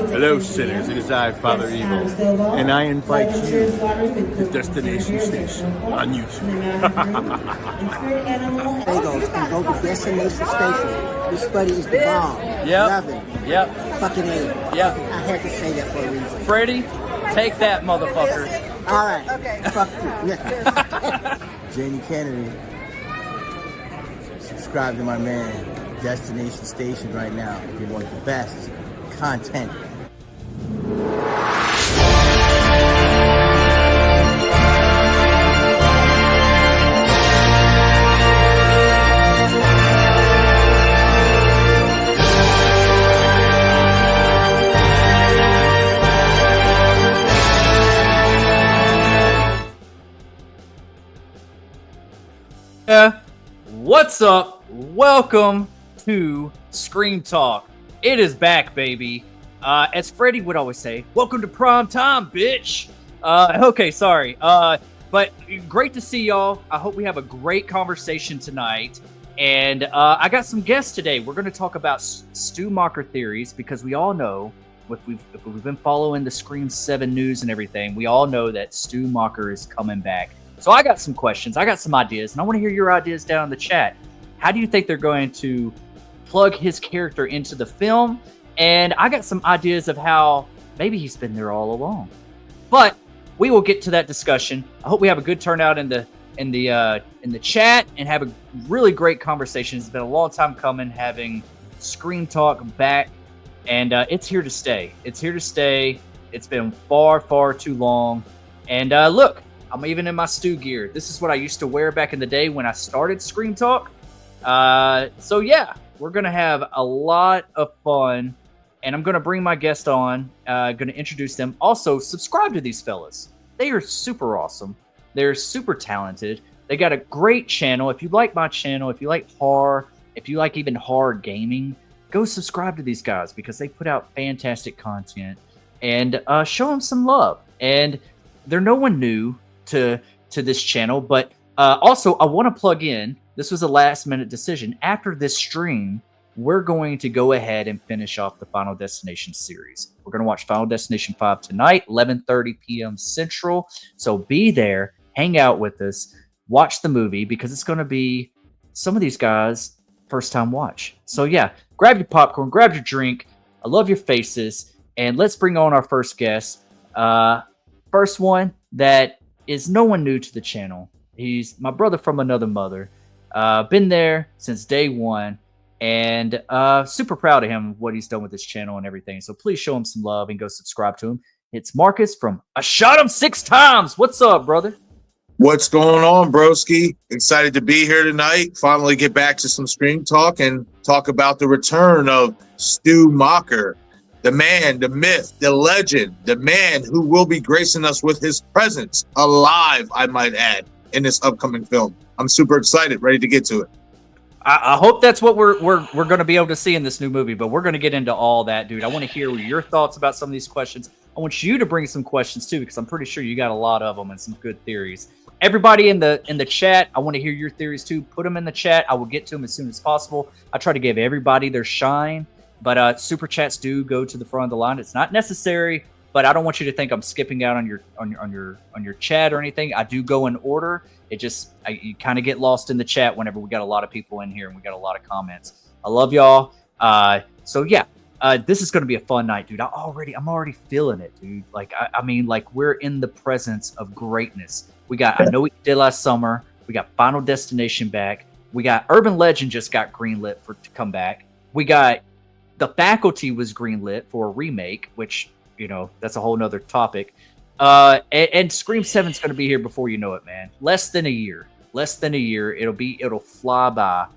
Hello, sinners. It is I, Father Evil, and I invite you to Destination Station on YouTube. Bagels and go to Destination Station. This buddy is the bomb. Love him. Yep. Fucking A. Yep. I had to say that for a reason. Freddie, take that, motherfucker. All right. Okay. Fuck you. Jamie Kennedy. Subscribe to my man, Destination Station, right now if you want the best content. What's up? Welcome to Scream Talk. It is back, baby. As Freddie would always say, welcome to prime time, bitch. Okay, sorry. But great to see y'all. I hope we have a great conversation tonight. And I got some guests today. We're going to talk about Stu Macher theories because we all know, if we've been following the Scream 7 news and everything, we all know that Stu Macher is coming back. So I got some questions, I got some ideas, and I want to hear your ideas down in the chat. How do you think they're going to plug his character into the film? And I got some ideas of how maybe he's been there all along. But we will get to that discussion. I hope we have a good turnout in the chat and have a really great conversation. It's been a long time coming, having Scream Talk back, and it's here to stay. It's here to stay. It's been far, far too long. And look, I'm even in my Stu gear. This is what I used to wear back in the day when I started Scream Talk. So yeah, we're going to have a lot of fun, and I'm going to bring my guest on, going to introduce them. Also, subscribe to these fellas. They are super awesome. They're super talented. They got a great channel. If you like my channel, if you like horror, if you like even horror gaming, go subscribe to these guys because they put out fantastic content, and show them some love. And they're no one new to this channel, but also I want to plug in, this was a last minute decision. After this stream, we're going to go ahead and finish off the Final Destination series. We're going to watch Final Destination 5 tonight, 11:30 p.m. Central. So be there, hang out with us, watch the movie, because it's going to be some of these guys' first time watch. So yeah, grab your popcorn, grab your drink. I love your faces, and let's bring on our first guest. First one that is no one new to the channel. He's my brother from another mother. Been there since day one, and super proud of him, what he's done with this channel and everything. So please show him some love and go subscribe to him. It's Marcus from I Shot Him 6 Times. What's up, brother? What's going on, broski? Excited to be here tonight. Finally get back to some Scream Talk and talk about the return of Stu Macher. The man, the myth, the legend, the man who will be gracing us with his presence, alive, I might add, in this upcoming film. I'm super excited, ready to get to it. I hope that's what we're going to be able to see in this new movie, but we're going to get into all that, dude. I want to hear your thoughts about some of these questions. I want you to bring some questions too, because I'm pretty sure you got a lot of them and some good theories. Everybody in the chat, I want to hear your theories too. Put them in the chat. I will get to them as soon as possible. I try to give everybody their shine. But super chats do go to the front of the line. It's not necessary, but I don't want you to think I'm skipping out on your chat or anything. I do go in order. It just you kind of get lost in the chat whenever we got a lot of people in here and we got a lot of comments. I love y'all. So yeah, this is gonna be a fun night, dude. I'm already feeling it, dude. Like I mean, like we're in the presence of greatness. We got I Know What You Did Last Summer. We got Final Destination back. We got Urban Legend just got greenlit to come back. We got The Faculty was greenlit for a remake, which, you know, that's a whole nother topic. And Scream 7 is going to be here before you know it, man. Less than a year. It'll fly by.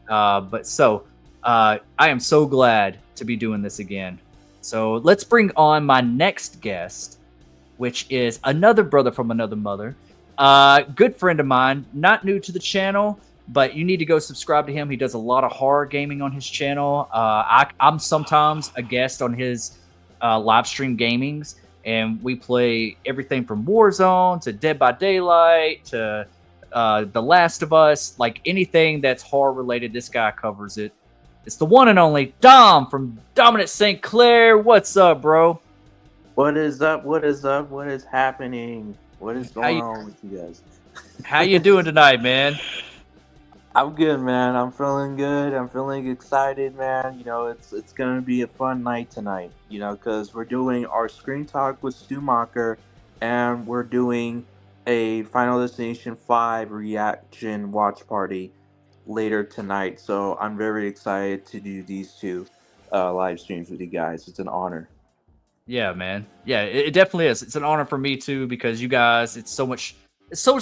I am so glad to be doing this again. So let's bring on my next guest, which is another brother from another mother. Good friend of mine, not new to the channel, but you need to go subscribe to him. He does a lot of horror gaming on his channel. I'm sometimes a guest on his live stream gamings, and we play everything from Warzone to Dead by Daylight to The Last of Us. Like anything that's horror related, this guy covers it. It's the one and only Dom from Dominant St. Clair. What's up, bro? What is up? What is up? What is happening? What is going on with you guys? How you doing tonight, man? I'm good, man. I'm feeling good. I'm feeling excited, man. You know, it's gonna be a fun night tonight. You know, because we're doing our screen talk with Stu Macher, and we're doing a Final Destination 5 reaction watch party later tonight. So I'm very excited to do these two live streams with you guys. It's an honor. Yeah, man. Yeah, it definitely is. It's an honor for me too because you guys. It's so much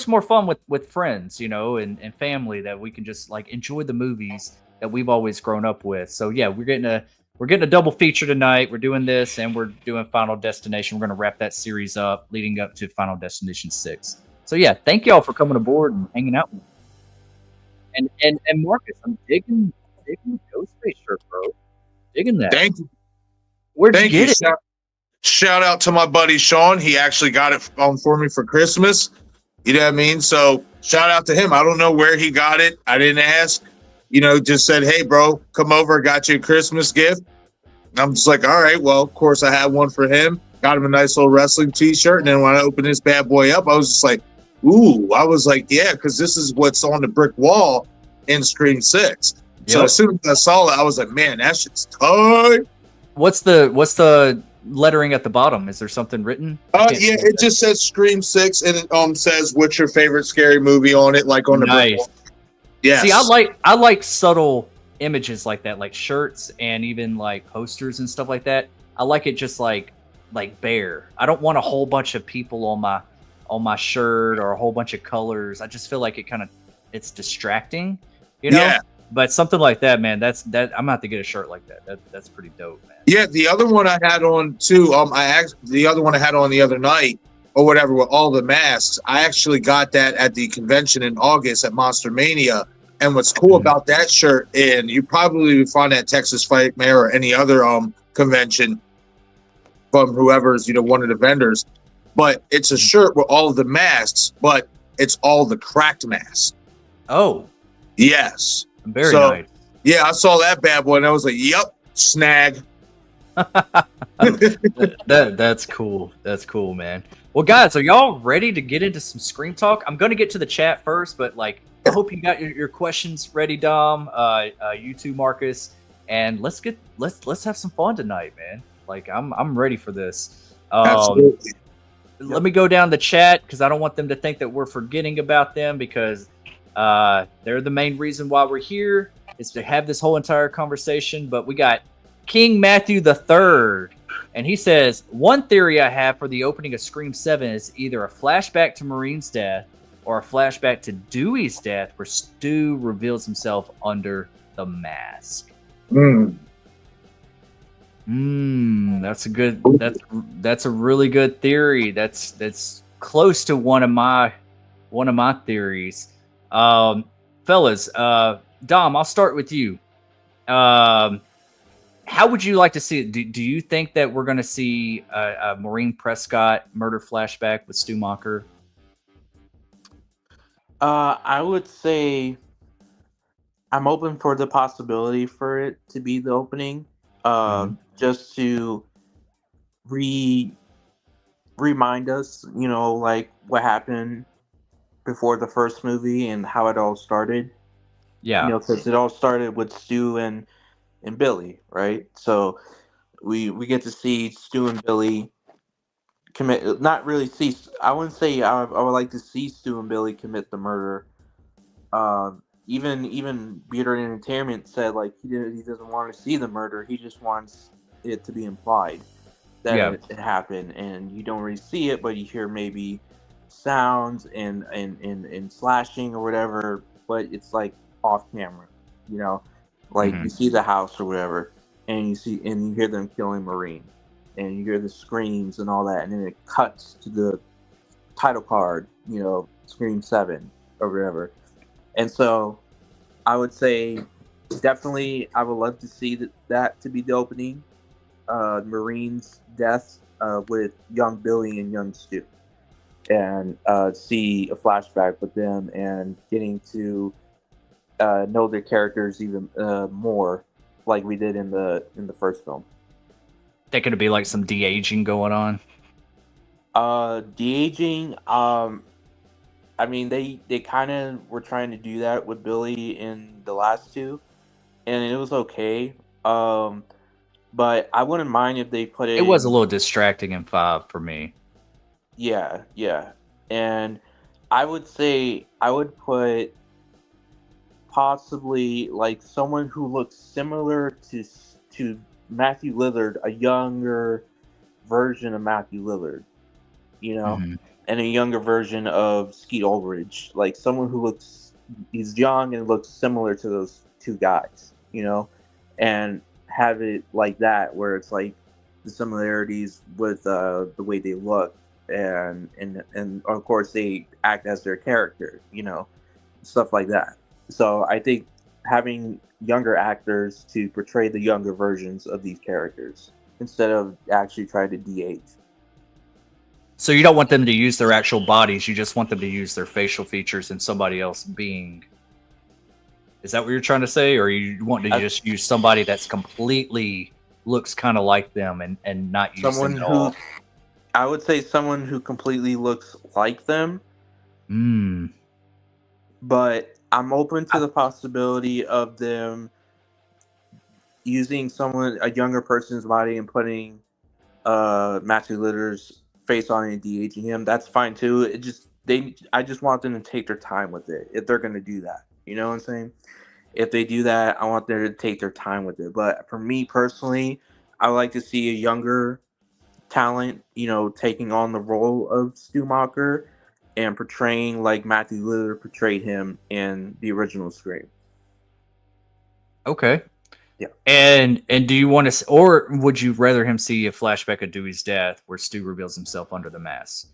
more fun with friends, you know, and family that we can just like enjoy the movies that we've always grown up with. So yeah, we're getting a double feature tonight. We're doing this and we're doing Final Destination. We're gonna wrap that series up, leading up to Final Destination 6. So yeah, thank y'all for coming aboard and hanging out with me. And Marcus, I'm digging the Ghostface shirt, bro. Digging that. Thank you. Where'd you get it? Shout out to my buddy Sean. He actually got it for me for Christmas. You know what I mean? So shout out to him. I don't know where he got it. I didn't ask. You know, just said, hey, bro, come over. Got you a Christmas gift. And I'm just like, all right. Well, of course, I had one for him. Got him a nice little wrestling T-shirt. And then when I opened this bad boy up, I was just like, ooh. I was like, yeah, because this is what's on the brick wall in Scream 6. Yep. So as soon as I saw it, I was like, man, that shit's tight. What's the lettering at the bottom? Is there something written? Yeah, it just says Scream 6 and it says what's your favorite scary movie on it, like on the brick wall. Yes. See, I like subtle images like that, like shirts and even like posters and stuff like that. I like it just like bare. I don't want a whole bunch of people on my shirt or a whole bunch of colors. I just feel like it's distracting, you know? Yeah. But something like that, man, I'm gonna have to get a shirt like that. That's pretty dope, man. Yeah, the other one I had on too. The other one I had on the other night or whatever with all the masks. I actually got that at the convention in August at Monster Mania. And what's cool about that shirt, and you probably would find that Texas Fight Mayor or any other convention from whoever's one of the vendors, but it's a shirt with all of the masks, but it's all the cracked masks. Oh, yes. Very nice. Yeah, I saw that bad boy and I was like, yep, snag. That's cool. That's cool, man. Well, guys, are y'all ready to get into some Scream talk? I'm going to get to the chat first, but like, I hope you got your questions ready, Dom, you too, Marcus, and let's have some fun tonight, man. Like, I'm ready for this. Absolutely. Let me go down the chat because I don't want them to think that we're forgetting about them because they're the main reason why we're here is to have this whole entire conversation. But we got King Matthew III, and he says, one theory I have for the opening of Scream 7 is either a flashback to Maureen's death or a flashback to Dewey's death where Stu reveals himself under the mask. That's a really good theory. That's close to one of my theories. Fellas, Dom, I'll start with you. How would you like to see it? Do you think that we're going to see a Maureen Prescott murder flashback with Stu Macher? I would say I'm open for the possibility for it to be the opening. Just to remind us, like what happened before the first movie and how it all started. Yeah. Because it all started with Stu and Billy, right? So we get to see Stu and Billy commit. Not really see. I wouldn't say I would like to see Stu and Billy commit the murder. Even Beard Entertainment said like he doesn't want to see the murder. He just wants it to be implied that it happened, and you don't really see it, but you hear maybe sounds and slashing or whatever. But it's like off camera, like you see the house or whatever, and you hear them killing Maureen, and you hear the screams and all that, and then it cuts to the title card, Scream 7 or whatever. And so I would say definitely I would love to see that to be the opening. Maureen's death with young Billy and young Stu. And see a flashback with them and getting to know their characters even more like we did in the first film. Think it'd be like some de-aging going on. De-aging. I mean, they kind of were trying to do that with Billy in the last two, and it was okay. But I wouldn't mind if they put it. It was a little distracting in 5 for me. Yeah, and I would say I would put possibly like someone who looks similar to Matthew Lillard, a younger version of Matthew Lillard, you know, and a younger version of Skeet Ulrich, like someone who he's young and looks similar to those two guys, you know, and have it like that where it's like the similarities with the way they look and of course they act as their character, you know, stuff like that. So I think having younger actors to portray the younger versions of these characters instead of actually trying to de-age. So you don't want them to use their actual bodies, you just want them to use their facial features and somebody else being. Is that what you're trying to say? Or you want to just use somebody that's completely looks kind of like them and not use someone them at who all? I would say someone who completely looks like them. But I'm open to the possibility of them using a younger person's body and putting Matthew Lillard's face on it and de-aging him. That's fine too. I just want them to take their time with it if they're going to do that. You know what I'm saying? If they do that, I want them to take their time with it. But for me personally, I would like to see a younger talent, you know, taking on the role of Stu Macher and portraying like Matthew Lillard portrayed him in the original Scream. Okay. Yeah. And do you want to, or would you rather him see a flashback of Dewey's death where Stu reveals himself under the mask?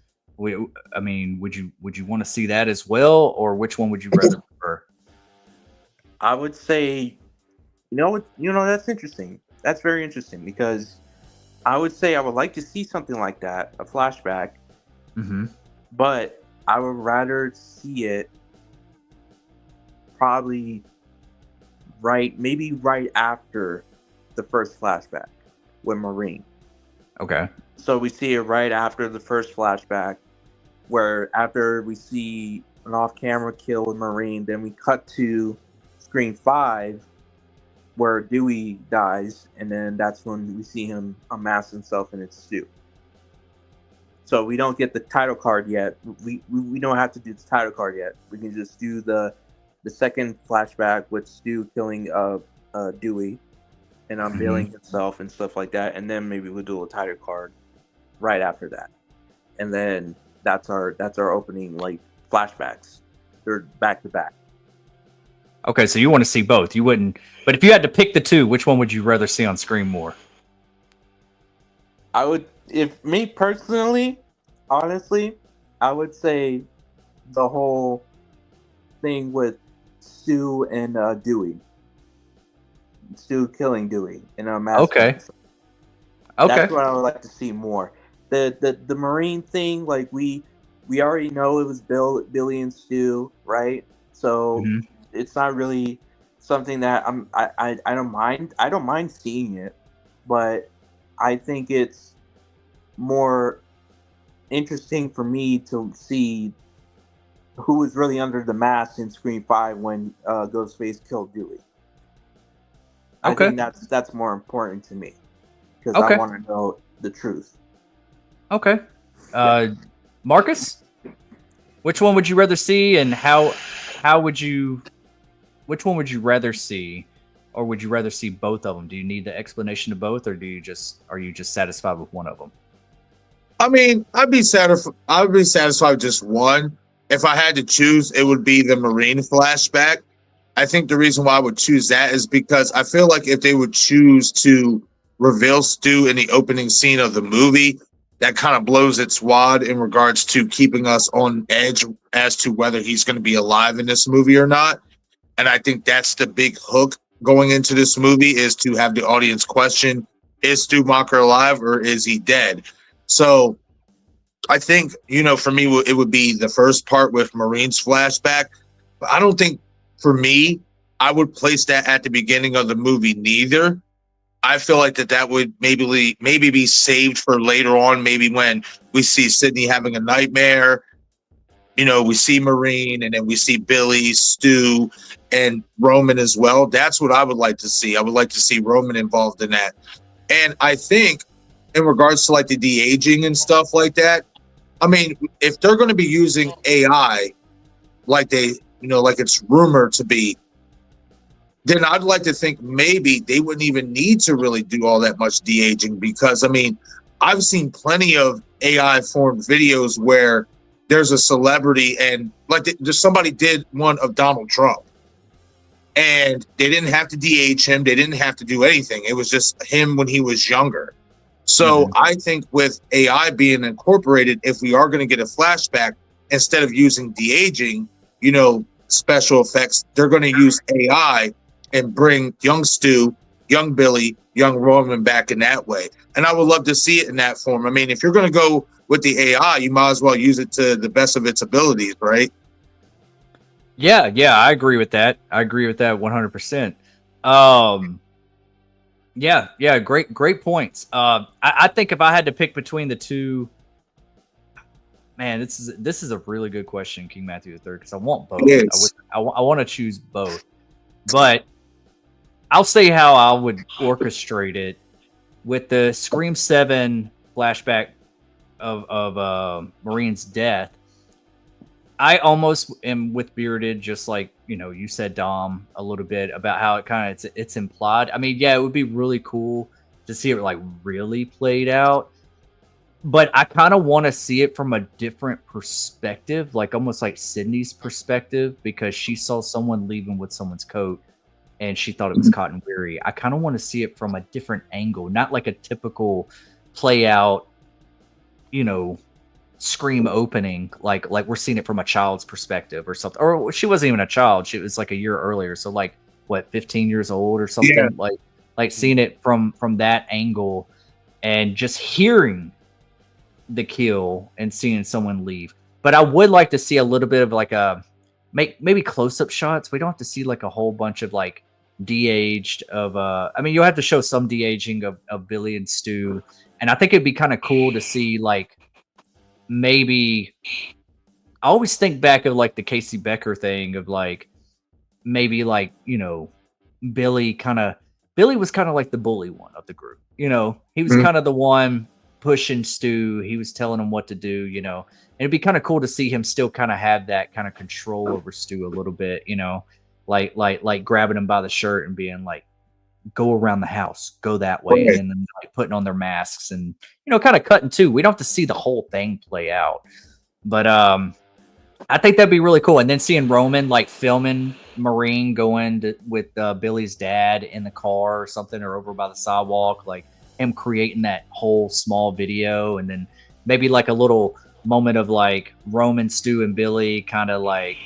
I mean, would you want to see that as well, or which one would you rather prefer? I would say, that's interesting. That's very interesting because I would say I would like to see something like that, a flashback. But I would rather see it probably maybe right after the first flashback with Maureen. Okay. So we see it right after the first flashback, where after we see an off-camera kill with Maureen, then we cut to Scream 5, where Dewey dies, and then that's when we see him unmask himself and it's Stu. So we don't get the title card yet. We don't have to do the title card yet. We can just do the second flashback with Stu killing Dewey and unveiling himself and stuff like that, and then maybe we'll do a title card right after that, and then that's our opening like flashbacks. They're back to back. Okay, so you want to see both. You wouldn't, but if you had to pick the two, which one would you rather see on screen more? I would, if me personally, honestly, I would say the whole thing with Stu and Dewey. Stu killing Dewey in a mask. Okay. That's what I would like to see more. The Marine thing, like we already know it was Billy and Stu, right? So it's not really something that I don't mind. I don't mind seeing it, but I think it's more interesting for me to see who was really under the mask in Scream 5 when Ghostface killed Dewey. I think that's more important to me because I want to know the truth. Okay. Marcus, which one would you rather see, and how would you? Which one would you rather see, or would you rather see both of them? Do you need the explanation of both, or are you just satisfied with one of them? I mean, I'd be satisfied with just one. If I had to choose, it would be the Marine flashback. I think the reason why I would choose that is because I feel like if they would choose to reveal Stu in the opening scene of the movie, that kind of blows its wad in regards to keeping us on edge as to whether he's going to be alive in this movie or not. And I think that's the big hook going into this movie, is to have the audience question, is Stu Macher alive or is he dead? So I think, for me, it would be the first part with Marine's flashback. But I don't think, for me, I would place that at the beginning of the movie. Neither. I feel like that would maybe be saved for later on. Maybe when we see Sydney having a nightmare, we see Marine, and then we see Billy, Stu, and Roman as well. That's what I would like to see. I would like to see Roman involved in that. And I think in regards to like the de-aging and stuff like that, I mean, if they're going to be using AI like like it's rumored to be, then I'd like to think maybe they wouldn't even need to really do all that much de-aging, because I mean, I've seen plenty of AI formed videos where there's a celebrity and like there's somebody did one of Donald Trump and they didn't have to de-age him. They didn't have to do anything. It was just him when he was younger. So I think with AI being incorporated, if we are going to get a flashback, instead of using de-aging, special effects, they're going to use AI and bring young Stu, young Billy, young Roman back in that way. And I would love to see it in that form. I mean, if you're going to go with the AI, you might as well use it to the best of its abilities, right? Yeah, I agree with that. I agree with that 100%. Yeah, great points. I think if I had to pick between the two, man, this is a really good question, King Matthew III, because I want both. Yes. I want to choose both, but I'll say how I would orchestrate it with the Scream 7 flashback of Marine's death. I almost am with Bearded, just like you said, Dom, a little bit about how it kind of it's implied. I mean, yeah, it would be really cool to see it like really played out, but I kind of want to see it from a different perspective, like almost like Sydney's perspective, because she saw someone leaving with someone's coat and she thought it was Cotton Weary. I kind of want to see it from a different angle, not like a typical play out, Scream opening, like we're seeing it from a child's perspective or something. Or she wasn't even a child; she was like a year earlier, so like what, 15 years old or something. Yeah. Like seeing it from that angle, and just hearing the kill and seeing someone leave. But I would like to see a little bit of like maybe close-up shots. We don't have to see like a whole bunch of like de-aged of I mean, you'll have to show some de-aging of Billy and Stu, and I think it'd be kind of cool to see like maybe, I always think back of like the Casey Becker thing of like maybe like Billy was kind of like the bully one of the group. He was kind of the one pushing Stu. He was telling him what to do. And it'd be kind of cool to see him still kind of have that kind of control over Stu a little bit. Like grabbing him by the shirt and being like, go around the house, go that way, and then like putting on their masks and kind of cutting too. We don't have to see the whole thing play out, but I think that'd be really cool. And then seeing Roman like filming Marine going with Billy's dad in the car or something, or over by the sidewalk, like him creating that whole small video, and then maybe like a little moment of like Roman, Stu, and Billy kind of like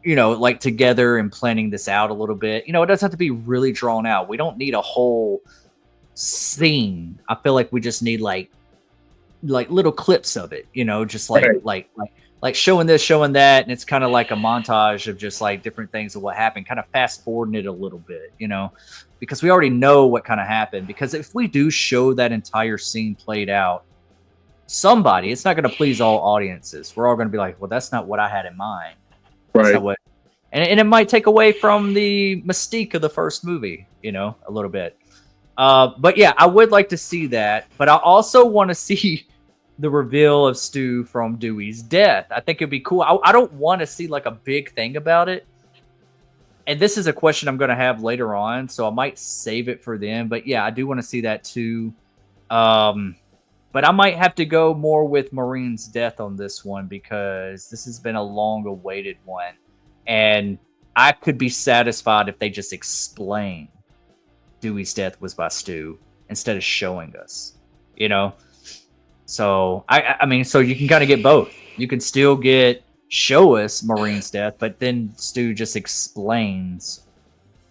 like together and planning this out a little bit. It doesn't have to be really drawn out. We don't need a whole scene. I feel like we just need like little clips of it, just like showing this, showing that, and it's kind of like a montage of just like different things of what happened, kind of fast forwarding it a little bit, because we already know what kind of happened. Because if we do show that entire scene played out, somebody, it's not going to please all audiences. We're all going to be like, well, that's not what I had in mind. Right. And it might take away from the mystique of the first movie, a little bit. But yeah, I would like to see that. But I also want to see the reveal of Stu from Dewey's death. I think it'd be cool. I don't want to see like a big thing about it. And this is a question I'm going to have later on, so I might save it for them. But yeah, I do want to see that too. But I might have to go more with Marine's death on this one, because this has been a long-awaited one. And I could be satisfied if they just explain Dewey's death was by Stu instead of showing us, So, I mean, so you can kind of get both. You can still show us Marine's death, but then Stu just explains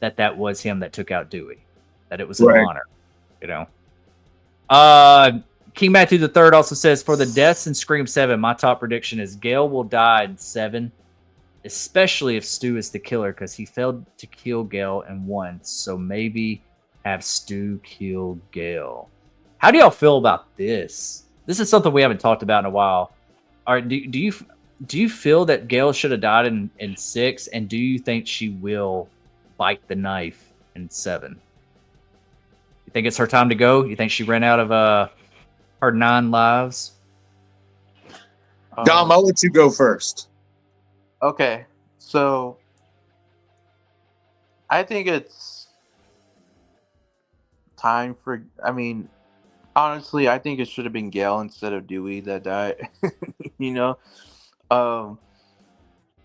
that was him that took out Dewey, that it was an honor, King Matthew III also says, for the deaths in Scream 7, my top prediction is Gale will die in 7. especially if Stu is the killer, because he failed to kill Gale and won. So maybe have Stu kill Gale. How do y'all feel about this? This is something we haven't talked about in a while. All right, do you feel that Gale should have died in 6, and do you think she will bite the knife in 7? You think it's her time to go? You think she ran out of her 9 lives? Dom, I'll let you go first. Okay, so I think it's time for. I mean, honestly, I think it should have been Gale instead of Dewey that died. you know,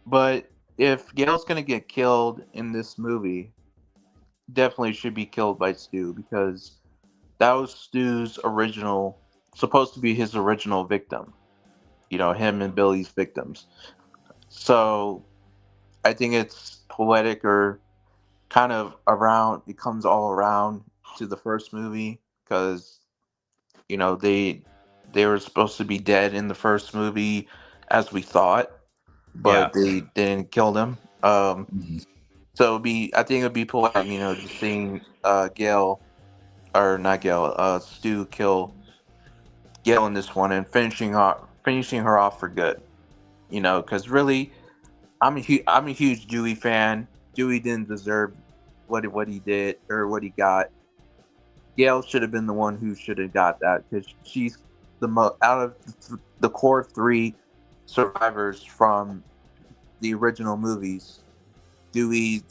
but if Gale's gonna get killed in this movie, definitely should be killed by Stu, because that was Stu's supposed to be his original victim. Him and Billy's victims. So I think it's poetic, or kind of around. It comes all around to the first movie, because they were supposed to be dead in the first movie, as we thought, but they didn't kill them. So I think it'd be poetic, just seeing Stu kill Gale in this one and finishing her off for good. Because really, I'm a huge Dewey fan. Dewey didn't deserve what he did or what he got. Gale should have been the one who should have got that, because she's out of the core 3 survivors from the original movies. Dewey,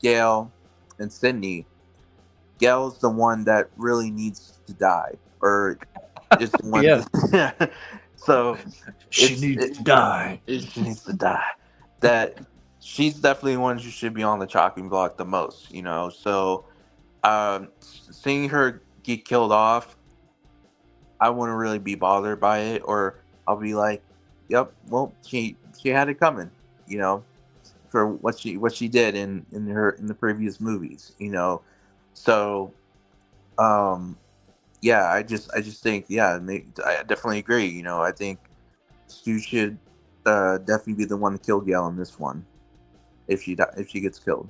Gale, and Sydney. Gale's the one that really needs to die, or is the one. Yeah. So she needs to die. She needs to die. That she's definitely one who should be on the chopping block the most. So seeing her get killed off, I wouldn't really be bothered by it, or I'll be like, "Yep, well, she had it coming," for what she did in the previous movies, So, yeah, I just think, I definitely agree. I think Stu should definitely be the one to kill Gale in this one, if she gets killed.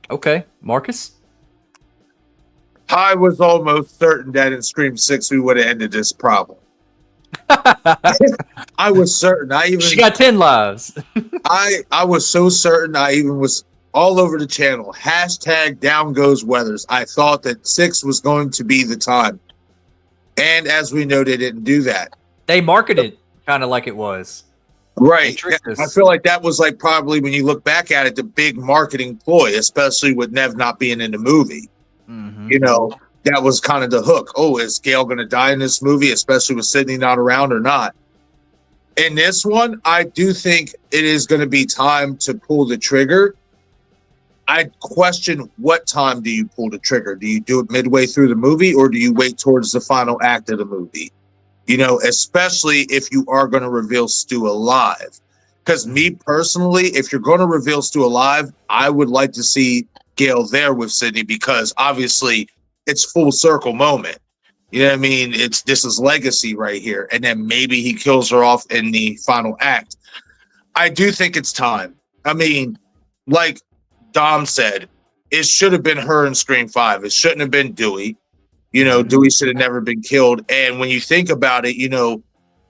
Okay, Marcus? I was almost certain that in Scream 6 we would have ended this problem. I was certain. She got 10 lives. I was so certain. I even was all over the channel. # down goes Weathers. I thought that 6 was going to be the time. And as we know, they didn't do that. They marketed kind of like it was. Right. I feel like that was like probably, when you look back at it, the big marketing ploy, especially with Nev not being in the movie. Mm-hmm. That was kind of the hook. Oh, is Gale going to die in this movie, especially with Sydney not around or not? In this one, I do think it is going to be time to pull the trigger. I question, what time do you pull the trigger? Do you do it midway through the movie, or do you wait towards the final act of the movie? Especially if you are going to reveal Stu alive. Because me personally, if you're going to reveal Stu alive, I would like to see Gale there with Sydney, because obviously it's full circle moment. You know what I mean? This is legacy right here. And then maybe he kills her off in the final act. I do think it's time. I mean, like Dom said, it should have been her in Scream 5. It shouldn't have been Dewey. Dewey should have never been killed. And when you think about it,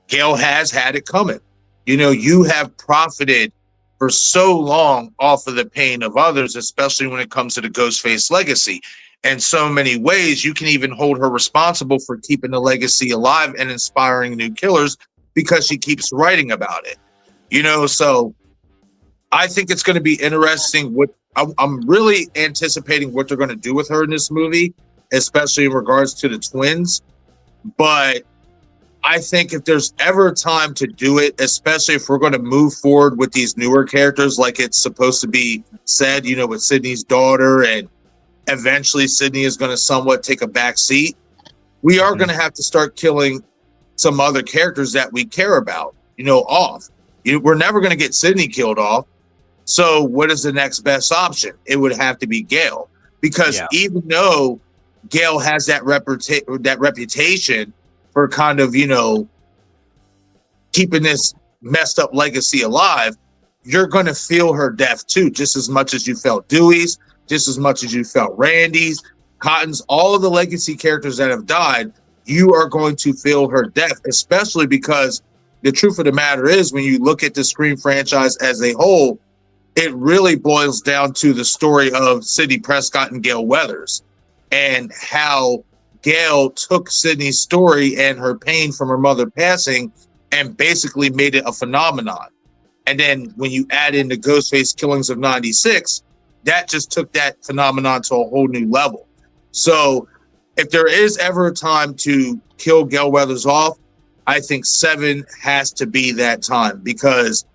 Gale has had it coming. You have profited for so long off of the pain of others, especially when it comes to the Ghostface legacy. In so many ways, you can even hold her responsible for keeping the legacy alive and inspiring new killers, because she keeps writing about it. So I think it's going to be interesting. I'm really anticipating what they're going to do with her in this movie, especially in regards to the twins. But I think if there's ever a time to do it, especially if we're going to move forward with these newer characters, like it's supposed to be said, with Sydney's daughter, and eventually Sydney is going to somewhat take a back seat, we are going to have to start killing some other characters that we care about, off. We're never going to get Sydney killed off. So what is the next best option? It would have to be Gale, because even though Gale has that reputation for kind of, keeping this messed up legacy alive, you're going to feel her death too, just as much as you felt Dewey's, just as much as you felt Randy's, Cotton's, all of the legacy characters that have died. You are going to feel her death, especially because the truth of the matter is, when you look at the Scream franchise as a whole, it really boils down to the story of Sidney Prescott and Gale Weathers, and how Gale took Sydney's story and her pain from her mother passing and basically made it a phenomenon. And then when you add in the Ghostface killings of '96, that just took that phenomenon to a whole new level. So if there is ever a time to kill Gale Weathers off, I think 7 has to be that time, because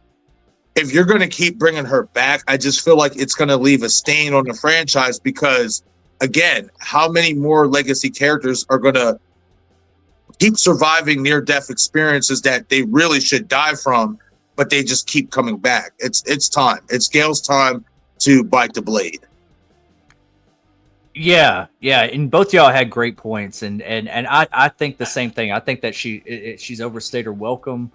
if you're going to keep bringing her back, I just feel like it's going to leave a stain on the franchise, because, again, how many more legacy characters are going to keep surviving near-death experiences that they really should die from, but they just keep coming back? It's time. It's Gale's time to bite the blade. Yeah, and both y'all had great points, and I think the same thing. I think that she's overstayed her welcome.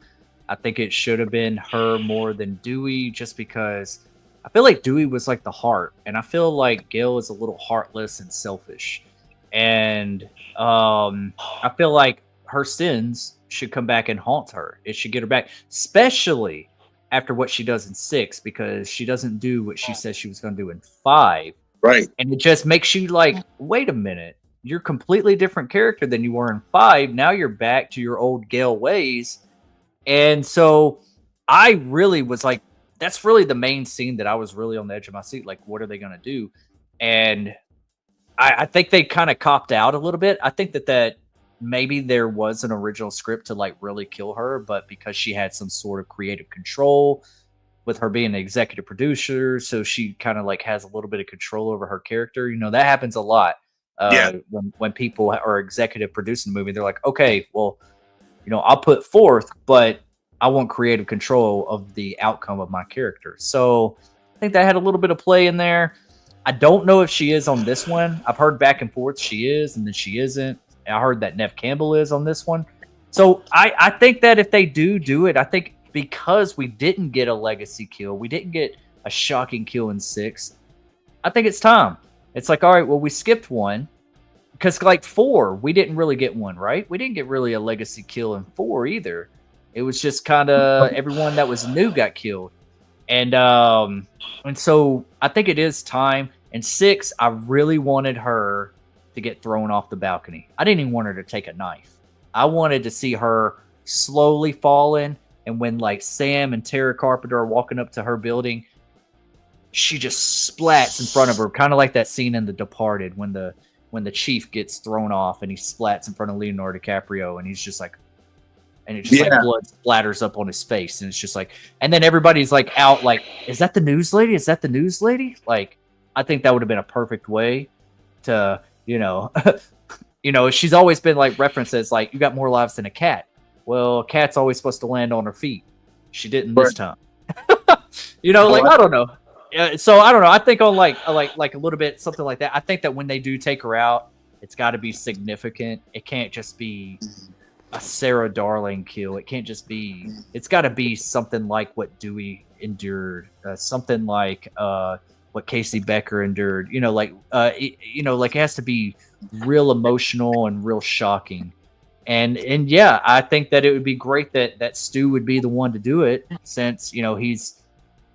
I think it should have been her more than Dewey, just because I feel like Dewey was like the heart, and I feel like Gale is a little heartless and selfish, and I feel like her sins should come back and haunt her. It should get her back, especially after what she does in 6, because she doesn't do what she says she was going to do in 5. Right. And it just makes you like, wait a minute, you're a completely different character than you were in 5. Now you're back to your old Gale ways. And so I really was like, that's really the main scene that I was really on the edge of my seat. Like, what are they going to do? And I think they kind of copped out a little bit. I think that maybe there was an original script to like really kill her, but because she had some sort of creative control with her being an executive producer, so she kind of like has a little bit of control over her character. You know, that happens a lot. When people are executive producing the movie, they're like, okay, well, you know, I'll put forth, but I want creative control of the outcome of my character. So I think that had a little bit of play in there. I don't know if she is on this one. I've heard back and forth she is, and then she isn't. And I heard that Nev Campbell is on this one. So I think that if they do it, I think because we didn't get a legacy kill, we didn't get a shocking kill in 6, I think it's time. It's like, all right, well, we skipped one. Because like 4, we didn't really get one, right? We didn't get really a legacy kill in 4 either. It was just kind of everyone that was new got killed. And so I think it is time. In 6, I really wanted her to get thrown off the balcony. I didn't even want her to take a knife. I wanted to see her slowly falling. And when like Sam and Tara Carpenter are walking up to her building, she just splats in front of her, kind of like that scene in The Departed when the chief gets thrown off and he splats in front of Leonardo DiCaprio, and he's just like, and it just like blood splatters up on his face, and it's just like, and then everybody's like out, like, is that the news lady? Is that the news lady? Like, I think that would have been a perfect way to, you know, she's always been like referenced as like, you got more lives than a cat. Well, a cat's always supposed to land on her feet. She didn't this time. You know, like, I don't know. So I don't know. I think on like a little bit something like that. I think that when they do take her out, it's got to be significant. It can't just be a Sarah Darling kill. It can't just be. It's got to be something like what Dewey endured. Something like what Casey Becker endured. You know, like like it has to be real emotional and real shocking. And yeah, I think that it would be great that Stu would be the one to do it, since he's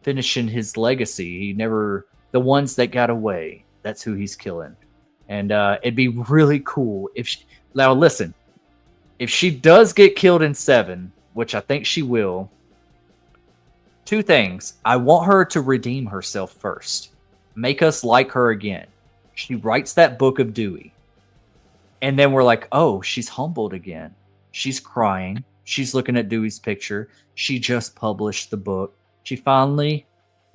finishing his legacy. The ones that got away, that's who he's killing. And it'd be really cool if now listen, if she does get killed in 7, which I think she will, 2 things. I want her to redeem herself first. Make us like her again. She writes that book of Dewey. And then we're like, oh, she's humbled again. She's crying. She's looking at Dewey's picture. She just published the book. She finally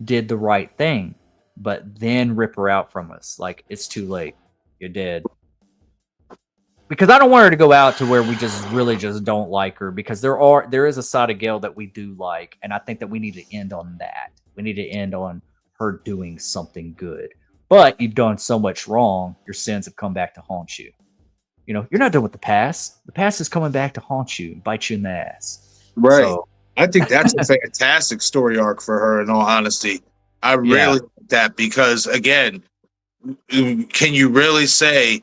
did the right thing. But then rip her out from us. Like, it's too late. You're dead. Because I don't want her to go out to where we really don't like her. Because there is a side of Gale that we do like. And I think that we need to end on that. We need to end on her doing something good. But you've done so much wrong. Your sins have come back to haunt you. You're not done with the past. The past is coming back to haunt you and bite you in the ass. Right. So I think that's a fantastic story arc for her, in all honesty. I really like that because, again, can you really say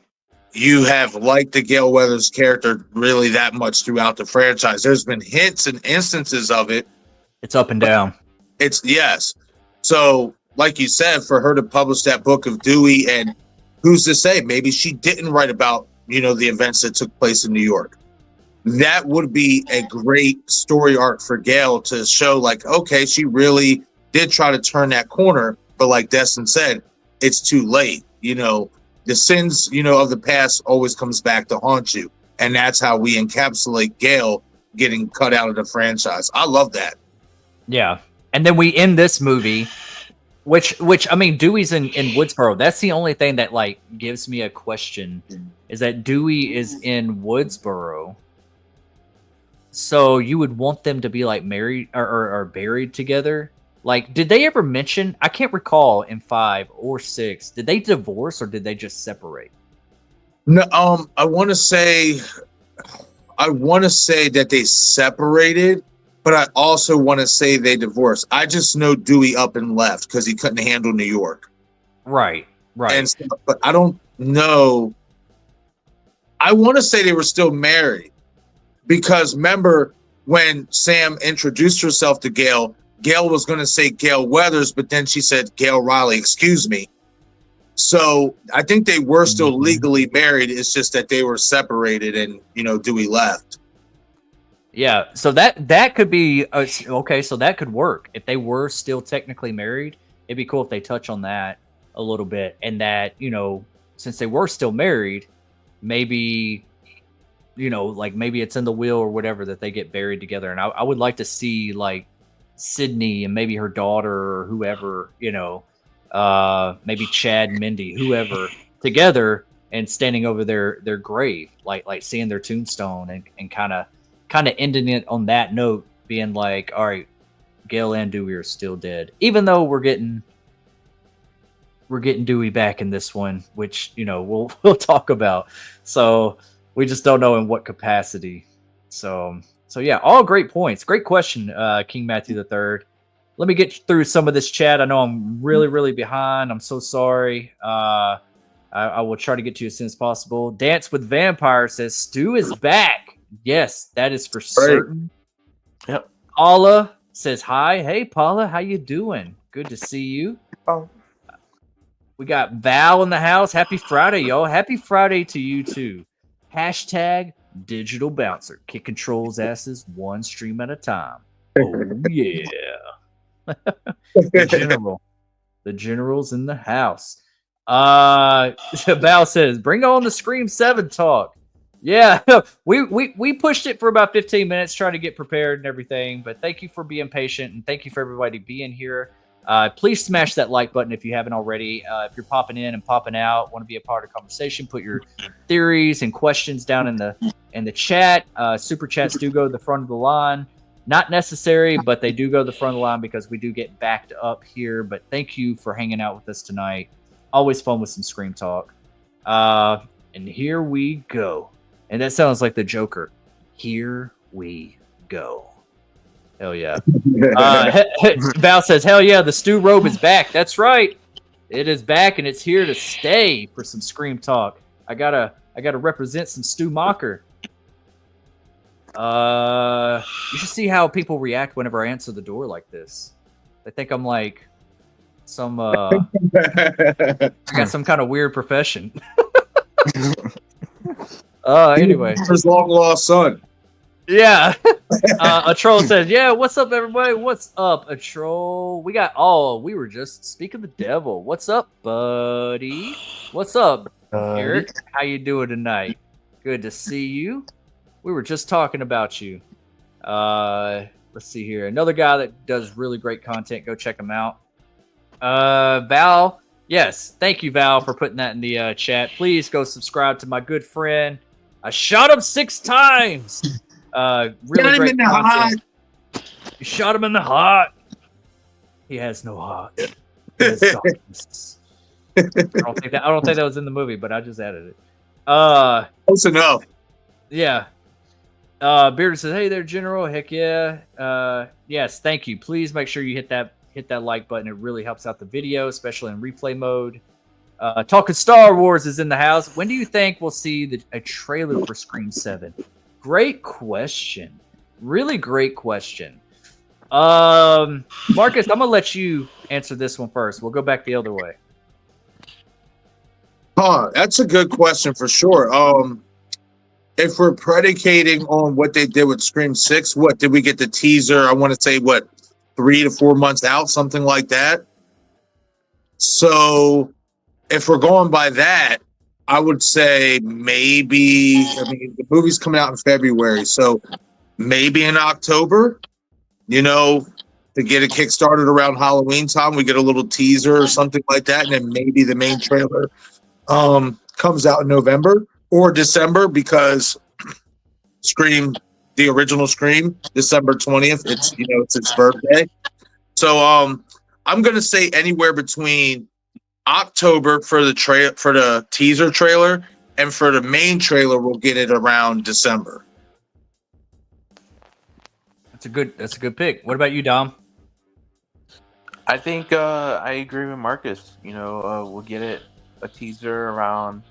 you have liked the Gale Weathers character really that much throughout the franchise? There's been hints and instances of it. It's up and down. It's yes. So, like you said, for her to publish that book of Dewey, and who's to say, maybe she didn't write about, the events that took place in New York. That would be a great story arc for Gale to show, like, okay, she really did try to turn that corner, but like Destin said, it's too late. The sins, of the past always comes back to haunt you. And that's how we encapsulate Gale getting cut out of the franchise. I love that. Yeah. And then we end this movie, which I mean, Dewey's in Woodsboro. That's the only thing that like gives me a question, is that Dewey is in Woodsboro. So you would want them to be like married or buried together. Like, did they ever mention, I can't recall in 5 or 6, did they divorce or did they just separate? No, I want to say that they separated, but I also want to say they divorced. I just know Dewey up and left because he couldn't handle New York. Right. And so, but I don't know. I want to say they were still married because remember when Sam introduced herself to Gale, Gale was going to say Gale Weathers, but then she said Gale Riley, excuse me. So I think they were still legally married. It's just that they were separated and, Dewey left. Yeah. So that could be, okay, so that could work. If they were still technically married, it'd be cool if they touch on that a little bit. And that, since they were still married, maybe, like maybe it's in the will or whatever that they get buried together. And I would like to see like Sydney and maybe her daughter or whoever, maybe Chad and Mindy, whoever, together and standing over their grave, like seeing their tombstone and kind of ending it on that note, being like, all right, Gale and Dewey are still dead, even though we're getting Dewey back in this one, which we'll talk about. So we just don't know in what capacity. So yeah, all great points. Great question, King Matthew III. Let me get through some of this chat. I know I'm really, really behind. I'm so sorry. I will try to get to you as soon as possible. Dance with Vampire says Stu is back. Yes, that is for certain. Yep. Paula says hi. Hey, Paula, how you doing? Good to see you. Oh. We got Val in the house. Happy Friday, y'all. Happy Friday to you too. Hashtag Digital Bouncer. Kick controls asses one stream at a time. Oh yeah. The general's in the house. Val says, bring on the Scream 7 talk. Yeah, we pushed it for about 15 minutes trying to get prepared and everything, but thank you for being patient and thank you for everybody being here. Please smash that like button if you haven't already. If you're popping in and popping out, want to be a part of the conversation, put your theories and questions down in the chat. Super chats do go to the front of the line. Not necessary, but they do go to the front of the line because we do get backed up here. But thank you for hanging out with us tonight. Always fun with some Scream talk. And here we go. And that sounds like the Joker. Here we go. Hell yeah. Val says, hell yeah, the Stu robe is back. That's right. It is back and it's here to stay for some Scream talk. I gotta represent some Stu Macher. You should see how people react whenever I answer the door like this. They think I'm like some I got some kind of weird profession. Anyway. His long lost son. Yeah. A troll says, yeah, what's up, everybody? What's up, a troll? We were just speaking the devil. What's up, buddy? What's up, Eric? How you doing tonight? Good to see you. We were just talking about you. Let's see here. Another guy that does really great content. Go check him out. Val. Yes. Thank you, Val, for putting that in the chat. Please go subscribe to my good friend. I shot him 6 times. Really great content. You shot him in the heart. He has no heart. He has darkness. I don't think that was in the movie, but I just added it. Close enough. Yeah. Beard says, "Hey there, General. Heck yeah. Yes, thank you. Please make sure you hit that like button. It really helps out the video, especially in replay mode." Talking Star Wars is in the house. When do you think we'll see a trailer for Scream 7? Great question. Really great question. Marcus, I'm gonna let you answer this one first. We'll go back the other way. That's a good question for sure. If we're predicating on what they did with Scream 6, what did we get the teaser? I want to say 3 to 4 months out, something like that. So if we're going by that, I would say maybe, the movie's coming out in February, so maybe in October, to get it kickstarted around Halloween time, we get a little teaser or something like that, and then maybe the main trailer comes out in November or December, because Scream, the original Scream, December 20th, it's its birthday. So I'm gonna say anywhere between October for the teaser trailer, and for the main trailer, we'll get it around December. That's a good pick. What about you, Dom? I think I agree with Marcus. We'll get a teaser around,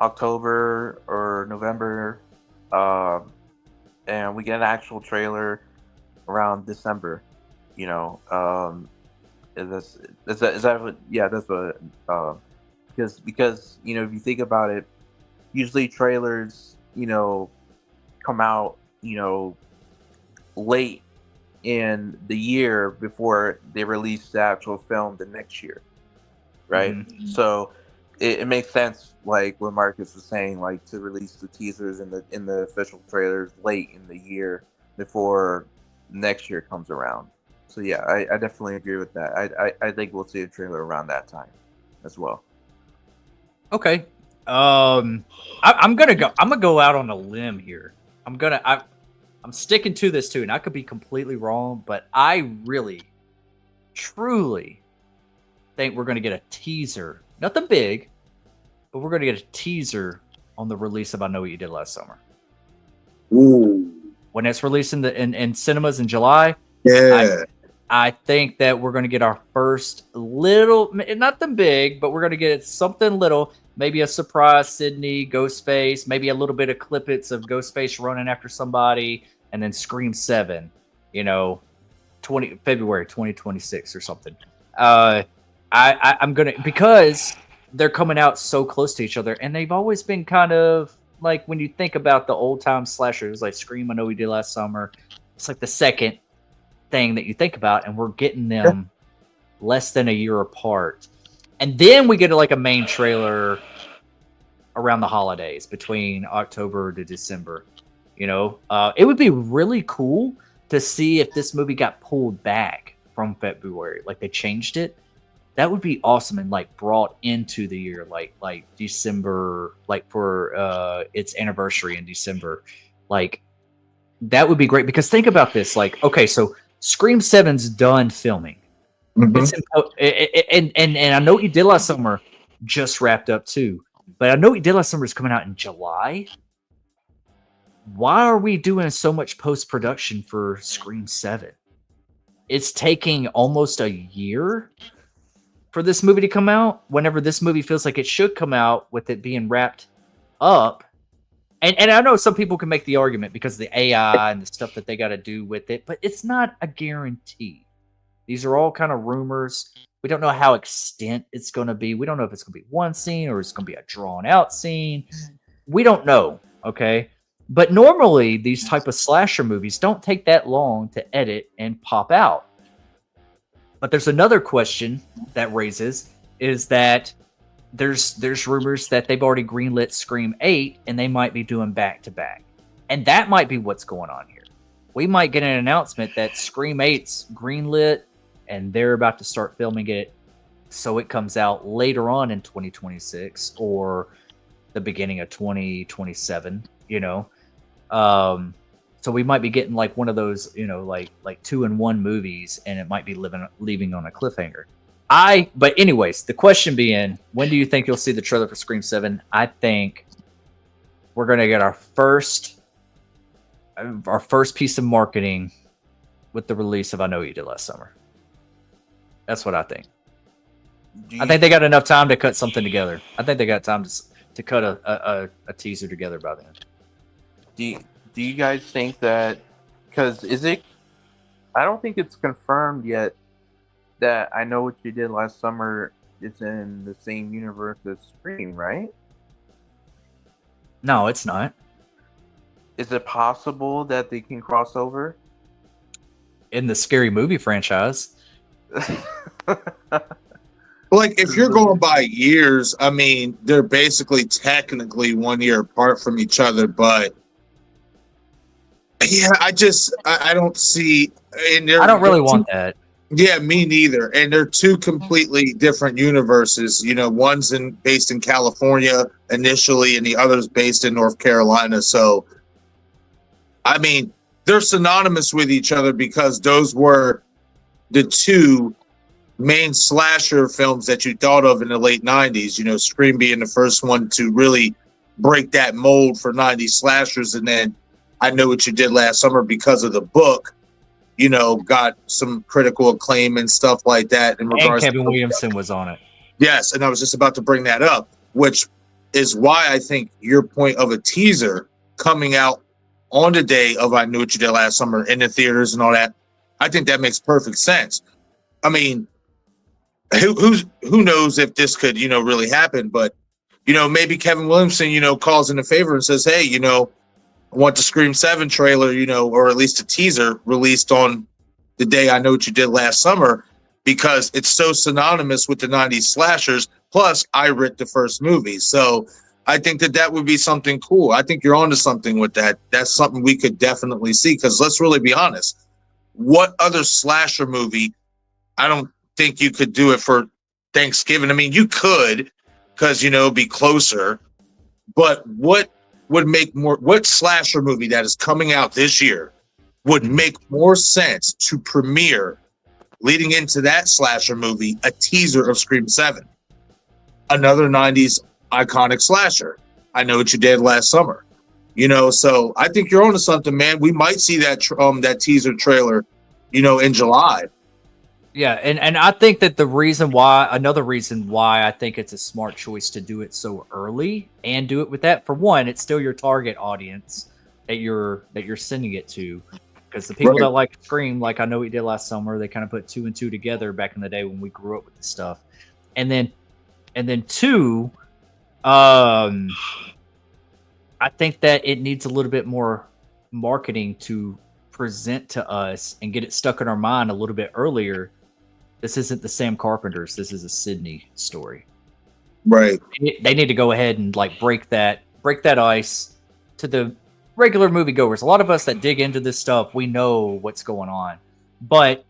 October or November, and we get an actual trailer around December. Is that what? Yeah, that's what. Because if you think about it, usually trailers come out late in the year before they release the actual film the next year, right? Mm-hmm. So it makes sense, like what Marcus was saying, like to release the teasers in the official trailers late in the year before next year comes around. So yeah, I definitely agree with that. I think we'll see a trailer around that time as well. Okay. I'm gonna go out on a limb here. I'm sticking to this too, and I could be completely wrong, but I really, truly think we're gonna get a teaser. Nothing big, but we're gonna get a teaser on the release of I Know What You Did Last Summer. Ooh. When it's released in cinemas in July, yeah. I think that we're gonna get our first little, nothing big, but we're gonna get something little. Maybe a surprise Sydney, Ghostface, maybe a little bit of clippets of Ghostface running after somebody, and then Scream 7, February 2026 or something. I'm gonna, because they're coming out so close to each other, and they've always been kind of like, when you think about the old time slashers like Scream, I Know We Did Last Summer, it's like the second thing that you think about, and we're getting them less than a year apart. And then we get like a main trailer around the holidays between October to December. It would be really cool to see if this movie got pulled back from February, like they changed it. That would be awesome, and like brought into the year, like December, like for its anniversary in December. Like that would be great, because think about this. Like, okay, so Scream 7's done filming. Mm-hmm. And I Know What You Did Last Summer just wrapped up too, but I Know What You Did Last Summer is coming out in July. Why are we doing so much post-production for Scream 7? It's taking almost a year for this movie to come out, whenever this movie feels like it should come out with it being wrapped up. And I know some people can make the argument because of the AI and the stuff that they got to do with it, but it's not a guarantee. These are all kind of rumors. We don't know how extent it's going to be. We don't know if it's going to be one scene or it's going to be a drawn out scene. We don't know. Okay. But normally these type of slasher movies don't take that long to edit and pop out. But there's another question that raises, is that there's rumors that they've already greenlit Scream 8 and they might be doing back to back. And that might be what's going on here. We might get an announcement that Scream 8's greenlit and they're about to start filming it, so it comes out later on in 2026 or the beginning of 2027, so we might be getting like one of those, like 2-in-1 movies, and it might be leaving on a cliffhanger. But anyways, the question being, when do you think you'll see the trailer for Scream 7? I think we're going to get our first our first piece of marketing with the release of I Know What You Did Last Summer. That's what I think. I think they got enough time to cut something together. I think they got time to cut a teaser together by then. Do you guys think that? Because I don't think it's confirmed yet that I Know What You Did Last Summer is in the same universe as Scream, right? No, it's not. Is it possible that they can cross over? In the Scary Movie franchise. Like, if you're going by years, I mean, they're basically technically 1 year apart from each other, but yeah, I don't see. And I don't really want that. Yeah, me neither. And they're two completely different universes. You know, one's based in California initially, and the other's based in North Carolina. So, I mean, they're synonymous with each other because those were the two main slasher films that you thought of in the late 90s. You know, Scream being the first one to really break that mold for 90s slashers, and then I Know What You Did Last Summer because of the book, you know, got some critical acclaim and stuff like that. In regards and Kevin to Williamson was on it. Yes, and I was just about to bring that up, which is why I think your point of a teaser coming out on the day of I Knew What You Did Last Summer in the theaters and all that, I think that makes perfect sense. I mean, who knows if this could, you know, really happen, but, you know, maybe Kevin Williamson, you know, calls in a favor and says, hey, you know, I want the Scream 7 trailer, you know, or at least a teaser released on the day I Know What You Did Last Summer, because it's so synonymous with the 90s slashers. Plus, I writ the first movie. So I think that would be something cool. I think you're onto something with that. That's something we could definitely see, because let's really be honest. What other slasher movie? I don't think you could do it for Thanksgiving. I mean, you could, because, you know, be closer. But what slasher movie that is coming out this year would make more sense to premiere leading into that slasher movie, a teaser of Scream 7? Another 90s iconic slasher. I Know What You Did Last Summer. You know, so I think you're onto something, man. We might see that that teaser trailer, you know, in July. Yeah, and I think that another reason why I think it's a smart choice to do it so early and do it with that, for one, it's still your target audience that you're sending it to, because the people that like Scream, like I Know What You Did Last Summer, they kind of put 2 and 2 together back in the day when we grew up with this stuff, and then two, I think that it needs a little bit more marketing to present to us and get it stuck in our mind a little bit earlier. This isn't the Sam Carpenter's. This is a Sydney story. Right. They need to go ahead and like break that ice to the regular moviegoers. A lot of us that dig into this stuff, we know what's going on. But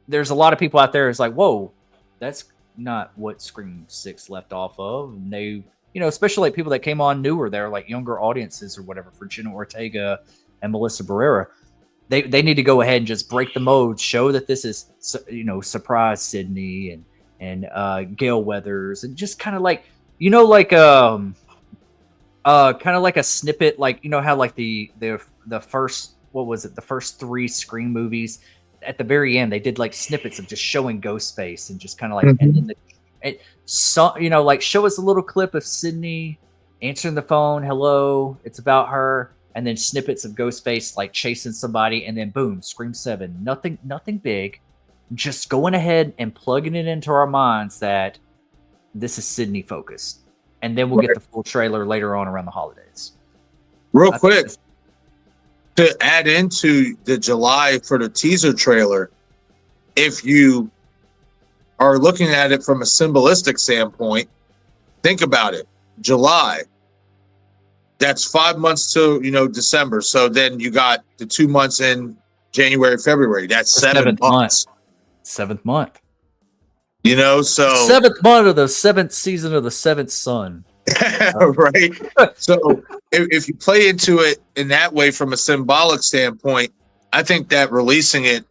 there's a lot of people out there who's like, whoa, that's not what Scream 6 left off of. And they, you know, especially like people that came on newer, they're like younger audiences or whatever, for Jenna Ortega and Melissa Barrera. They need to go ahead and just break the mode, show that this is, you know, surprise Sydney and Gale Weathers, and just kind of like, you know, like kind of like a snippet, like, you know how like the first, what was it, the first 3 Scream movies, at the very end they did like snippets of just showing Ghostface and just kind of like, and then you know, like show us a little clip of Sydney answering the phone, hello, it's about her. And then snippets of Ghostface like chasing somebody, and then boom, Scream 7. Nothing big. Just going ahead and plugging it into our minds that this is Sydney focused. And then we'll get the full trailer later on around the holidays. Real quick, to add into the July for the teaser trailer, if you are looking at it from a symbolistic standpoint, think about it. July. That's 5 months to, you know, December. So then you got the 2 months in January, February. That's 7 months. 7th month. You know, so 7th month of the 7th season of the 7th Son. Right. So if you play into it in that way from a symbolic standpoint, I think that releasing it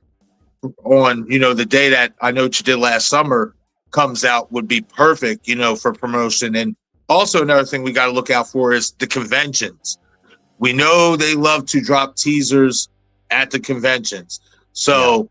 on, you know, the day that I Know What You Did Last Summer comes out would be perfect, you know, for promotion. And also another thing we got to look out for is the conventions. We know they love to drop teasers at the conventions. So,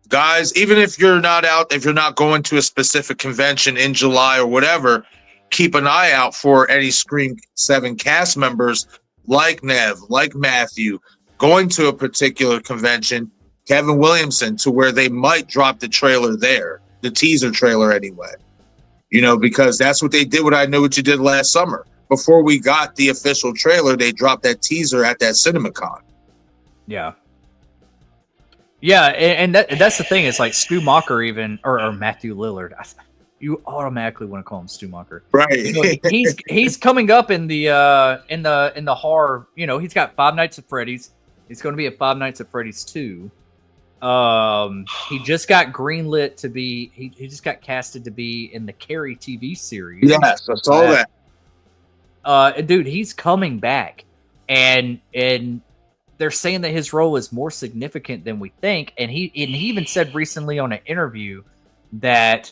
guys, even if you're not out, if you're not going to a specific convention in July or whatever, keep an eye out for any Scream 7 cast members like Nev, like Matthew, going to a particular convention, Kevin Williamson, to where they might drop the trailer there, the teaser trailer anyway. You know, because that's what they did with I Know What You Did last summer. Before we got the official trailer, they dropped that teaser at that CinemaCon. Yeah. Yeah, and that's the thing. It's like Stu Macher even, or Matthew Lillard. You automatically want to call him Stu Macher, right? You know, he's coming up in the horror. You know, he's got Five Nights at Freddy's. He's going to be at Five Nights at Freddy's 2. He just got greenlit to be. He just got casted to be in the Carrie TV series. Yes, I saw that. Dude, he's coming back, and they're saying that his role is more significant than we think. And he even said recently on an interview that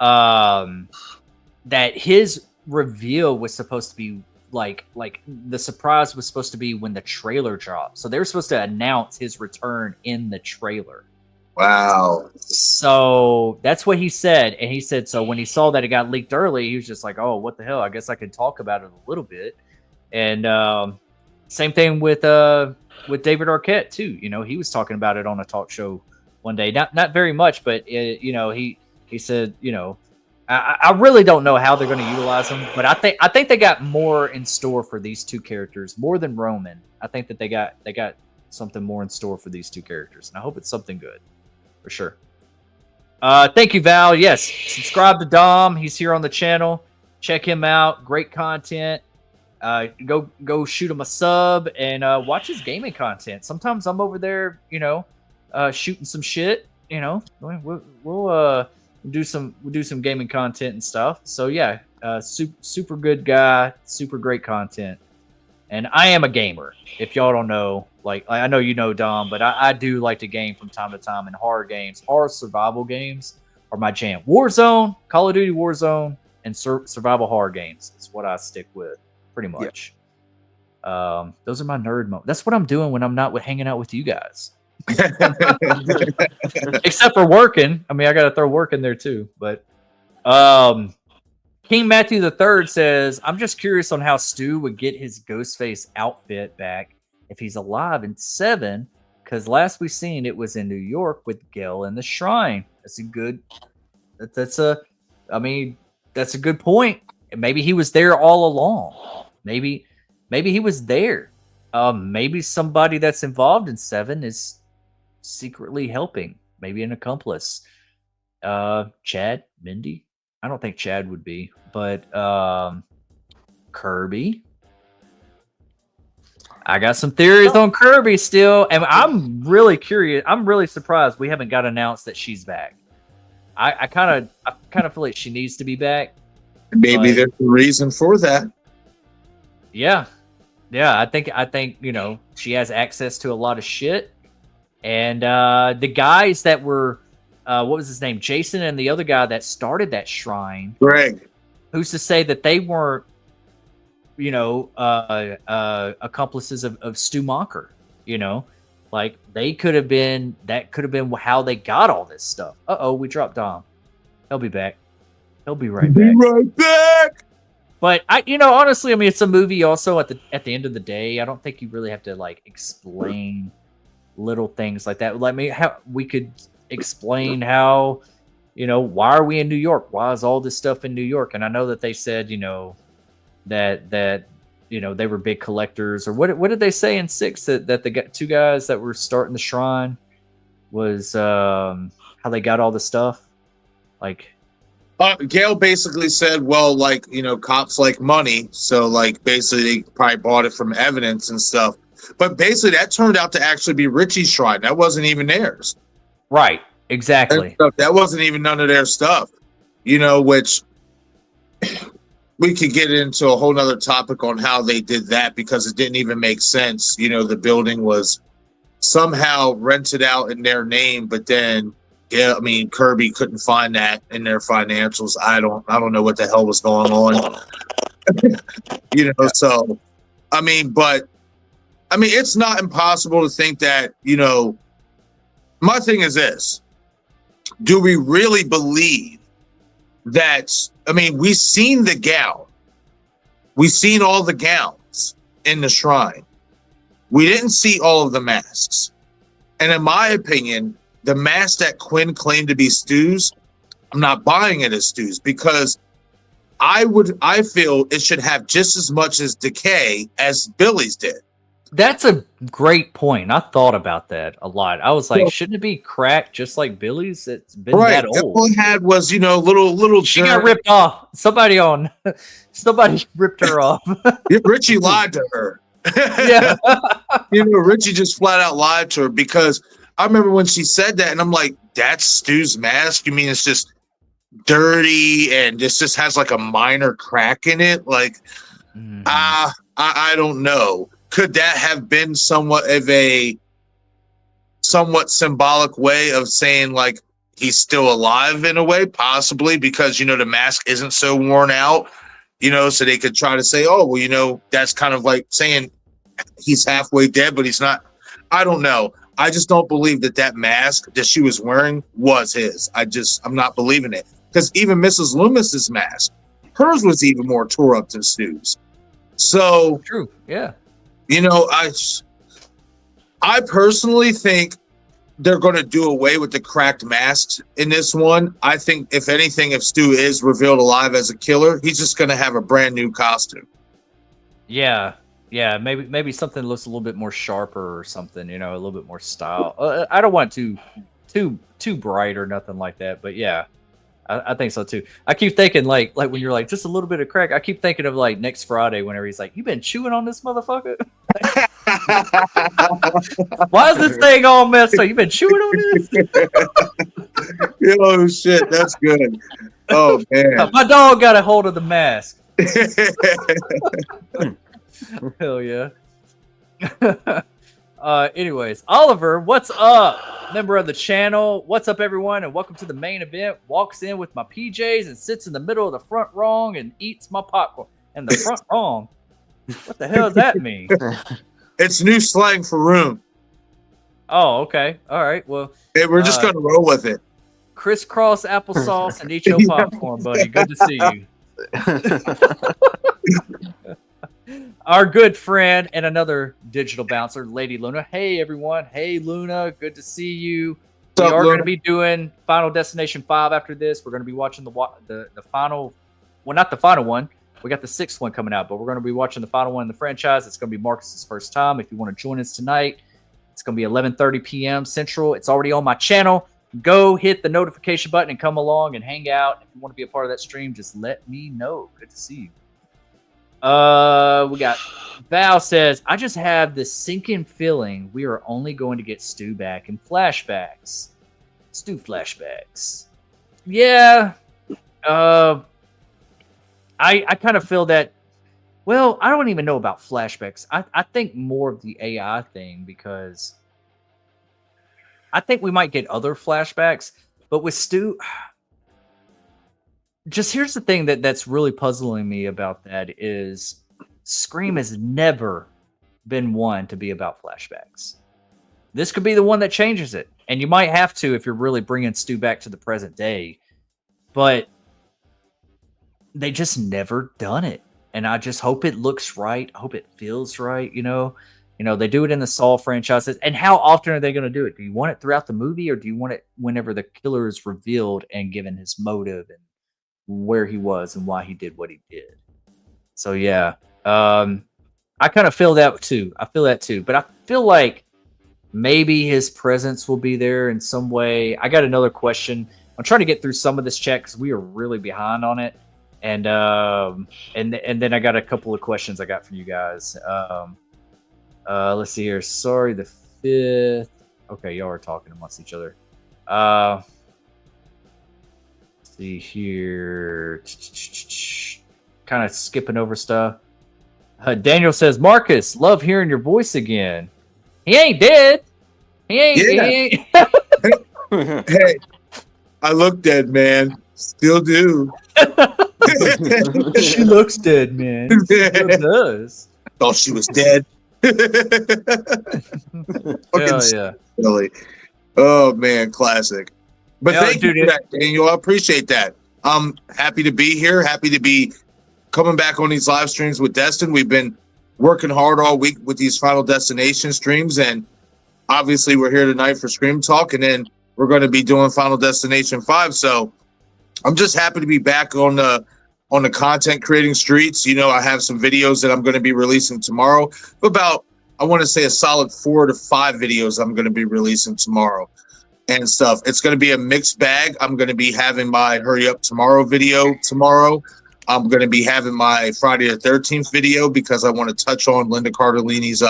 that his reveal was supposed to be like the surprise was supposed to be when the trailer dropped. So they were supposed to announce his return in the trailer. Wow. So that's what he said. And he said, so when he saw that it got leaked early, he was just like, oh, what the hell? I guess I can talk about it a little bit. And same thing with David Arquette too. You know, he was talking about it on a talk show one day. Not very much, but you know, he said, you know, I really don't know how they're going to utilize them, but I think they got more in store for these two characters, more than Roman. I think that they got something more in store for these two characters, and I hope it's something good, for sure. Thank you, Val. Yes, subscribe to Dom. He's here on the channel. Check him out. Great content. Go shoot him a sub and watch his gaming content. Sometimes I'm over there, you know, shooting some shit. You know, we'll do some gaming content and stuff. So yeah, super good guy, super great content. And I am a gamer. If y'all don't know, like I know you know Dom, but I do like to game from time to time. And horror games, horror survival games are my jam. Warzone, Call of Duty Warzone, and survival horror games is what I stick with pretty much. Yeah. Those are my nerd moments. That's what I'm doing when I'm not hanging out with you guys. Except for working. I mean, I gotta throw work in there too. But King Matthew III says, I'm just curious on how Stu would get his Ghostface outfit back if he's alive in 7, because last we seen it was in New York with Gale and the Shrine. That's a good point. Maybe he was there all along. Maybe he was there. Maybe somebody that's involved in 7 is secretly helping. Maybe an accomplice. Chad, Mindy. I don't think Chad would be, but Kirby. I got some theories on Kirby still, and I'm really curious. I'm really surprised we haven't got announced that she's back. I kind of feel like she needs to be back. Maybe there's a reason for that. Yeah. I think you know, she has access to a lot of shit, and the guys that were what was his name, Jason, and the other guy that started that shrine, Greg. Who's to say that they weren't, you know, accomplices of Stu Macher? You know, like they could have been. That could have been how they got all this stuff. We dropped Dom. He'll be back. He'll be right back. Be right back. But honestly, I mean, it's a movie. Also, at the end of the day, I don't think you really have to like explain little things like that. Like, how we could explain how, you know, why are we in New York? Why is all this stuff in New York? And I know that they said, you know, that you know, they were big collectors, or what did they say in 6 that the two guys that were starting the shrine was how they got all the stuff, like. Gale basically said, well, like, you know, cops like money. So, like, basically, they probably bought it from evidence and stuff. But basically, that turned out to actually be Richie's shrine. That wasn't even theirs. Right. Exactly. That wasn't even none of their stuff. You know, which we could get into a whole nother topic on how they did that, because it didn't even make sense. You know, the building was somehow rented out in their name, but then yeah, I mean, Kirby couldn't find that in their financials. I don't know what the hell was going on. You know, so I mean, but I mean, it's not impossible to think that, you know, my thing is this. Do we really believe that, I mean, we've seen the gown. We've seen all the gowns in the shrine. We didn't see all of the masks. And in my opinion, the mask that Quinn claimed to be Stu's, I'm not buying it as Stu's because I feel it should have just as much as decay as Billy's did. That's a great point. I thought about that a lot. I was like, shouldn't it be cracked just like Billy's? It's been that old. All it had was, you know, little. She got ripped off. Somebody ripped her off. Richie lied to her. Yeah. You know, Richie just flat out lied to her because I remember when she said that, and I'm like, that's Stu's mask? You mean it's just dirty and this just has like a minor crack in it? Like, I don't know. Could that have been somewhat of a symbolic way of saying like he's still alive in a way? Possibly, because, you know, the mask isn't so worn out, you know, so they could try to say, oh, well, you know, that's kind of like saying he's halfway dead, but he's not. I don't know. I just don't believe that mask that she was wearing was his. I'm not believing it. Because even Mrs. Loomis's mask, hers was even more tore up than Stu's. So True. Yeah. You know, I personally think they're going to do away with the cracked masks in this one. I think, if anything, if Stu is revealed alive as a killer, he's just going to have a brand new costume. Yeah. Yeah. Maybe something looks a little bit more sharper or something, you know, a little bit more style. I don't want too bright or nothing like that, but yeah. I think so too. I keep thinking like when you're like just a little bit of crack. I keep thinking of like next Friday whenever he's like, "You been chewing on this motherfucker? Why is this thing all messed up? You been chewing on this?" Oh shit, that's good. Oh man, my dog got a hold of the mask. Hell yeah. Anyways, Oliver, what's up? Member of the channel. What's up, everyone? And welcome to the main event. Walks in with my PJs and sits in the middle of the front rung and eats my popcorn. And the front rung? What the hell does that mean? It's new slang for room. Oh, okay. All right. Well, hey, we're just gonna roll with it. Crisscross applesauce and eat your popcorn, buddy. Good to see you. Our good friend and another digital bouncer, Lady Luna. Hey, everyone. Hey, Luna. Good to see you. We are going to be doing Final Destination 5 after this. We're going to be watching the final, well, not the final one. We got the 6th one coming out, but we're going to be watching the final one in the franchise. It's going to be Marcus's first time. If you want to join us tonight, it's going to be 11:30 p.m. Central. It's already on my channel. Go hit the notification button and come along and hang out. If you want to be a part of that stream, just let me know. Good to see you. We got Val says, I just have this sinking feeling we are only going to get Stu back in flashbacks. Stu flashbacks. Yeah. I kind of feel that, well, I don't even know about flashbacks. I think more of the AI thing, because I think we might get other flashbacks, but with Stu, just here's the thing that's really puzzling me about that is Scream has never been one to be about flashbacks. This could be the one that changes it. And you might have to if you're really bringing Stu back to the present day. But they just never done it. And I just hope it looks right. I hope it feels right, you know. You know, they do it in the Saw franchises. And how often are they going to do it? Do you want it throughout the movie, or do you want it whenever the killer is revealed and given his motive and where he was and why he did what he did? So yeah, I kind of feel that too. But I feel like maybe his presence will be there in some way. I got another question. I'm trying to get through some of this chat because we are really behind on it, and then I got a couple of questions I got for you guys. Let's see here. Sorry, the 5th. Okay, y'all are talking amongst each other. See here, kind of skipping over stuff. Daniel says, Marcus, love hearing your voice again. He ain't dead. He ain't. Hey, I look dead, man. Still do. She looks dead, man. She still does. Thought she was dead. Hell yeah. Really. Oh man, classic. But Hell, thank you for that, Daniel. I appreciate that. I'm happy to be here. Happy to be coming back on these live streams with Destin. We've been working hard all week with these Final Destination streams, and obviously we're here tonight for Scream Talk, and then we're going to be doing Final Destination 5. So I'm just happy to be back on the content creating streets. You know, I have some videos that I'm going to be releasing tomorrow. About, I want to say, a solid 4 to 5 videos I'm going to be releasing tomorrow and stuff. It's going to be a mixed bag. I'm going to be having my Hurry Up Tomorrow video tomorrow. I'm going to be having my Friday the 13th video because I want to touch on Linda Cardellini's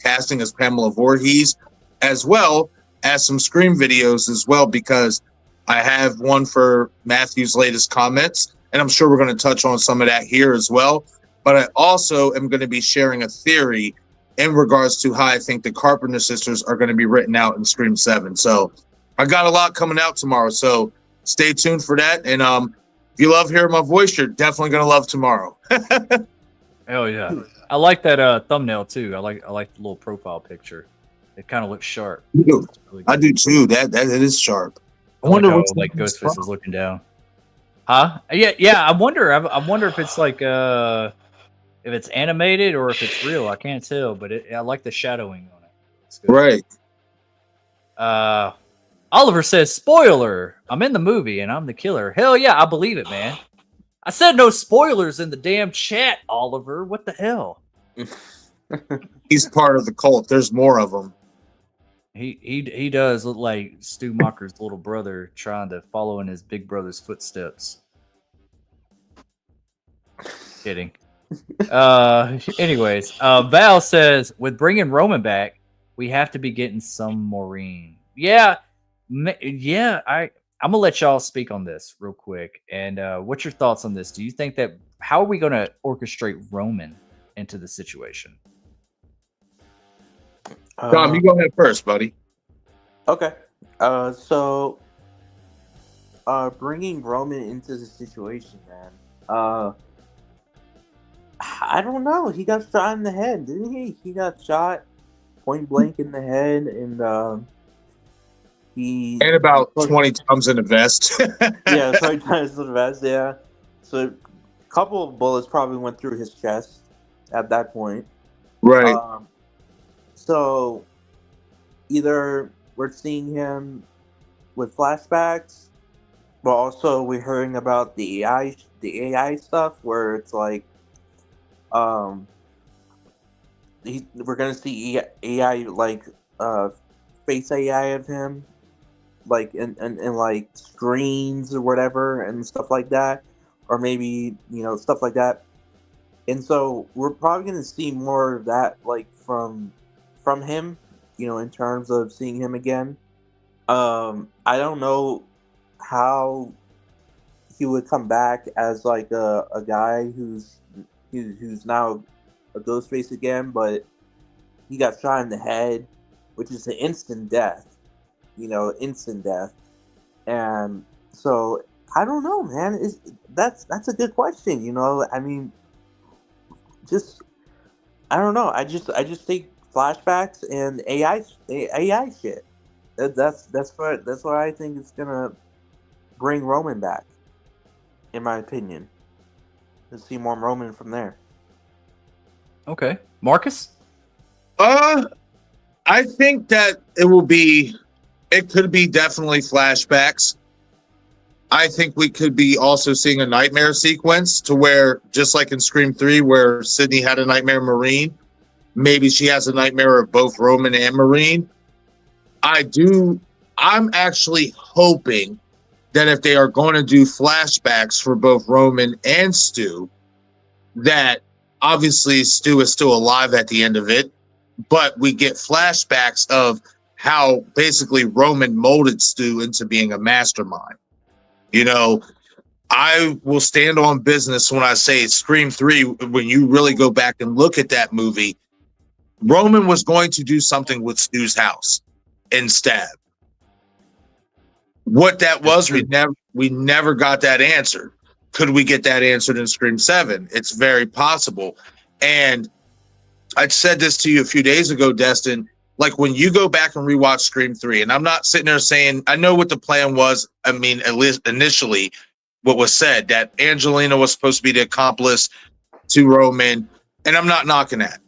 casting as Pamela Voorhees, as well as some Scream videos as well, because I have one for Matthew's latest comments, and I'm sure we're going to touch on some of that here as well. But I also am going to be sharing a theory in regards to how I think the Carpenter sisters are going to be written out in Scream 7. So I got a lot coming out tomorrow, so stay tuned for that. And if you love hearing my voice, you're definitely going to love tomorrow. Hell yeah. I like that thumbnail too. I like the little profile picture. It kind of looks sharp. Dude, Really I do too. That is sharp. I like wonder how, what's like Ghostface is looking down. Huh? Yeah. I wonder if it's like if it's animated or if it's real. I can't tell, but I like the shadowing on it. It's good. Right. Oliver says, spoiler, I'm in the movie and I'm the killer. Hell yeah, I believe it, man. I said no spoilers in the damn chat, Oliver. What the hell? He's part of the cult. There's more of them. He does look like Stu Macher's little brother trying to follow in his big brother's footsteps. Kidding. Anyways, Val says, with bringing Roman back, we have to be getting some Maureen. Yeah, I'm gonna let y'all speak on this real quick. And what's your thoughts on this? Do you think that how are we gonna orchestrate Roman into the situation? Tom, you go ahead first, buddy. Okay. So bringing Roman into the situation, man. I don't know. He got shot in the head, didn't he? He got shot point blank in the head, and he And about 20 times in the vest. yeah, 20 times in the vest. Yeah. So a couple of bullets probably went through his chest at that point. Right. So either we're seeing him with flashbacks, but also we're hearing about the AI stuff where it's like, we're gonna see AI like face AI of him, like in like screens or whatever and stuff like that, or maybe stuff like that. And so we're probably gonna see more of that, like from him, in terms of seeing him again. I don't know how he would come back as like a guy who's now a Ghostface again, but he got shot in the head, which is an instant death, instant death. And so I don't know, man. That's a good question, I mean, just I don't know. I just think flashbacks and AI shit. That's what I think is gonna bring Roman back, in my opinion. Let's see more Roman from there. Okay, Marcus. I think that it could be definitely flashbacks. I think we could be also seeing a nightmare sequence to where, just like in Scream 3, where Sydney had a nightmare of Maureen, maybe she has a nightmare of both Roman and Maureen. I'm actually hoping that if they are going to do flashbacks for both Roman and Stu, that obviously Stu is still alive at the end of it, but we get flashbacks of how basically Roman molded Stu into being a mastermind. I will stand on business when I say Scream 3, when you really go back and look at that movie, Roman was going to do something with Stu's house and stab. What that was, we never got that answered. Could we get that answered in Scream 7? It's very possible. And I said this to you a few days ago, Destin. Like when you go back and rewatch Scream 3, and I'm not sitting there saying, I know what the plan was. I mean, at least initially, what was said that Angelina was supposed to be the accomplice to Roman, and I'm not knocking that.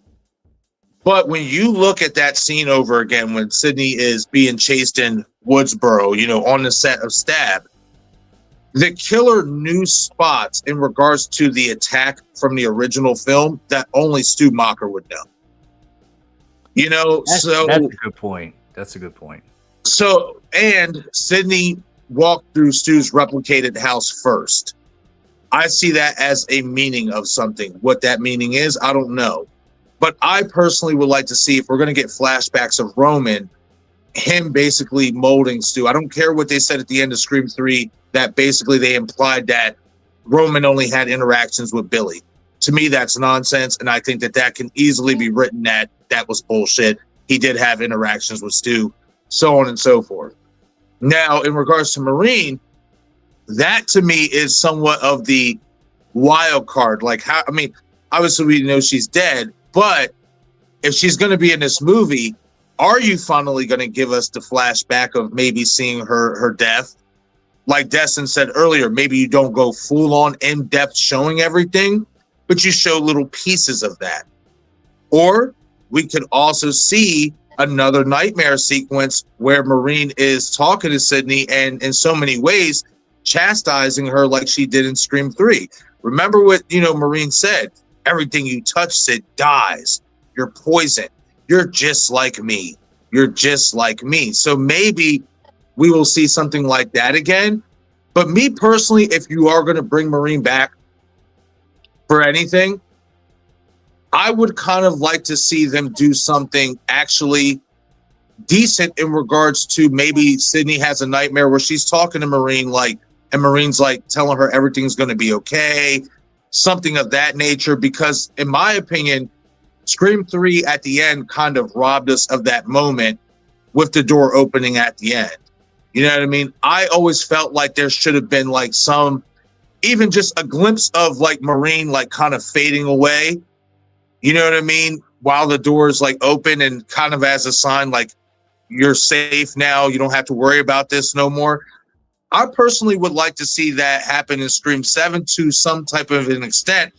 But when you look at that scene over again, when Sidney is being chased in Woodsboro, you know, on the set of Stab, the killer knew spots in regards to the attack from the original film that only Stu Macher would know. You know, that's a good point. That's a good point. So, and Sidney walked through Stu's replicated house first. I see that as a meaning of something. What that meaning is, I don't know. But I personally would like to see, if we're going to get flashbacks of Roman, him basically molding Stu. I don't care what they said at the end of Scream 3, that basically they implied that Roman only had interactions with Billy. To me, that's nonsense, and I think that that can easily be written that that was bullshit. He did have interactions with Stu, so on and so forth. Now, in regards to Maureen, that to me is somewhat of the wild card. Like, how, I mean, obviously we know she's dead, but if she's going to be in this movie, are you finally going to give us the flashback of maybe seeing her death? Like Destin said earlier, maybe you don't go full on in-depth showing everything, but you show little pieces of that. Or we could also see another nightmare sequence where Maureen is talking to Sidney and in so many ways chastising her like she did in Scream 3. Remember what, you know, Maureen said, everything you touch, Sid, dies. You're poison. You're just like me. You're just like me. So maybe we will see something like that again. But me personally, if you are going to bring Maureen back for anything, I would kind of like to see them do something actually decent in regards to maybe Sidney has a nightmare where she's talking to Maureen, like, and Maureen's like telling her everything's going to be okay, something of that nature. Because in my opinion, Scream 3 at the end kind of robbed us of that moment with the door opening at the end. You know what I mean? I always felt like there should have been like some, even just a glimpse of like Maureen like kind of fading away. You know what I mean? While the door is like open and kind of as a sign like you're safe now, you don't have to worry about this no more. I personally would like to see that happen in Scream 7 to some type of an extent,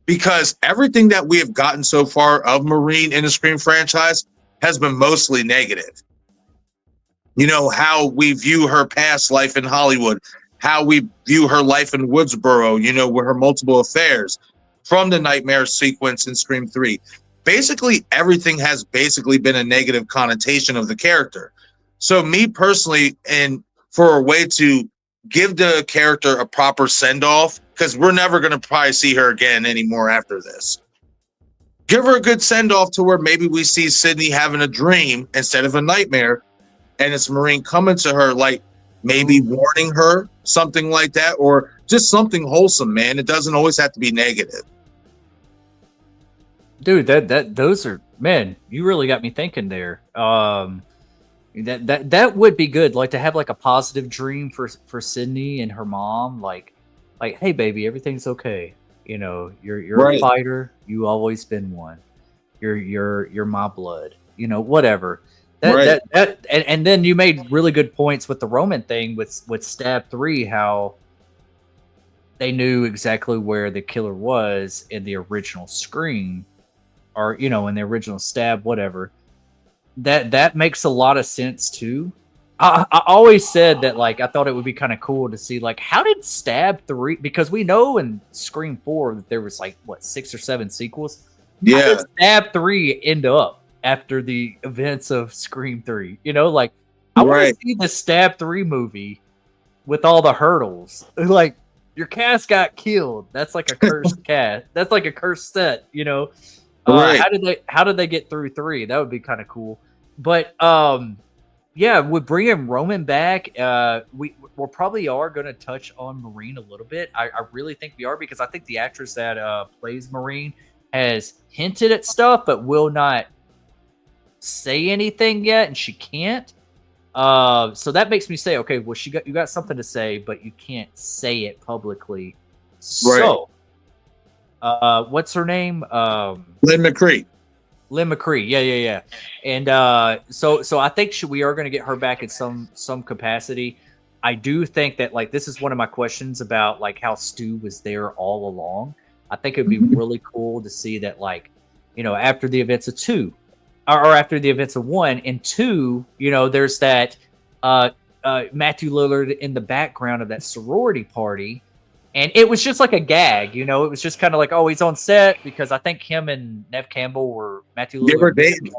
because everything that we have gotten so far of Maureen in the Scream franchise has been mostly negative. You know, how we view her past life in Hollywood, how we view her life in Woodsboro, you know, with her multiple affairs from the nightmare sequence in Scream 3. Basically, everything has basically been a negative connotation of the character. So me personally, and for a way to give the character a proper send-off, because we're never going to probably see her again anymore after this. Give her a good send-off to where maybe we see Sidney having a dream instead of a nightmare, and it's Maureen coming to her, like maybe warning her, something like that, or just something wholesome, man. It doesn't always have to be negative. Dude, those are, man, you really got me thinking there. That would be good, like to have like a positive dream for Sidney and her mom, like hey baby, everything's okay. You know, you're right. A fighter. You always been one. You're my blood. You know, whatever. And then you made really good points with the Roman thing with Stab 3, how they knew exactly where the killer was in the original Scream, or you know, in the original Stab, whatever. That makes a lot of sense too. I always said that, like, I thought it would be kind of cool to see, like, how did Stab 3, because we know in Scream 4 that there was like what 6 or 7 sequels. Yeah. How did Stab 3 end up after the events of Scream 3? You know, like, I want to see the Stab 3 movie with all the hurdles. Like, your cast got killed. That's like a cursed cast. That's like a cursed set, you know. How did they get through 3? That would be kind of cool. But yeah, with bringing Roman back, we probably are going to touch on Maureen a little bit. I really think we are, because I think the actress that plays Maureen has hinted at stuff, but will not say anything yet, and she can't. So that makes me say, okay, well, you got something to say, but you can't say it publicly. So, what's her name? Lynn McCree. Lynn McCree, yeah. And so I think we are going to get her back in some capacity. I do think that like this is one of my questions about like how Stu was there all along. I think it'd be really cool to see that, like, you know, after the events of 2, or after the events of 1 and 2, you know, there's that Matthew Lillard in the background of that sorority party. And it was just like a gag, you know. It was just kind of like, oh, he's on set because I think him and Nev Campbell were Matthew Lillard. They were dating.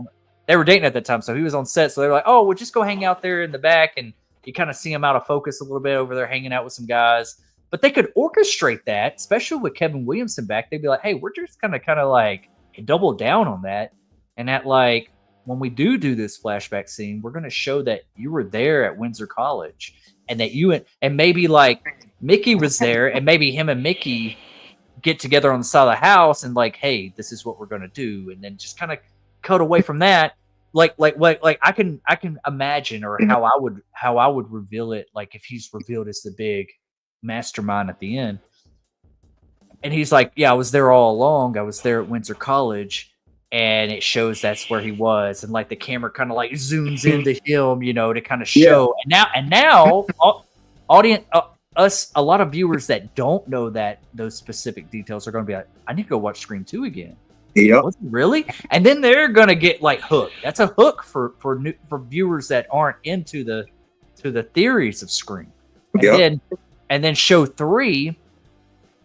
They were dating at the time, so he was on set. So they were like, oh, we'll just go hang out there in the back, and you kind of see him out of focus a little bit over there, hanging out with some guys. But they could orchestrate that, especially with Kevin Williamson back. They'd be like, hey, we're just kind of like double down on that, and that like when we do this flashback scene, we're going to show that you were there at Windsor College, and that you and maybe like Mickey was there, and maybe him and Mickey get together on the side of the house and like, hey, this is what we're going to do, and then just kind of cut away from that. Like I can imagine, or how I would reveal it, like if he's revealed as the big mastermind at the end, and he's like, yeah, I was there all along. I was there at Windsor College, and it shows that's where he was, and like the camera kind of like zooms into him, you know, to kind of show. And now, audience. A lot of viewers that don't know that those specific details are going to be like, I need to go watch Scream 2 again. Yeah, really? And then they're going to get like hooked. That's a hook for viewers that aren't into the theories of Scream. And then show 3,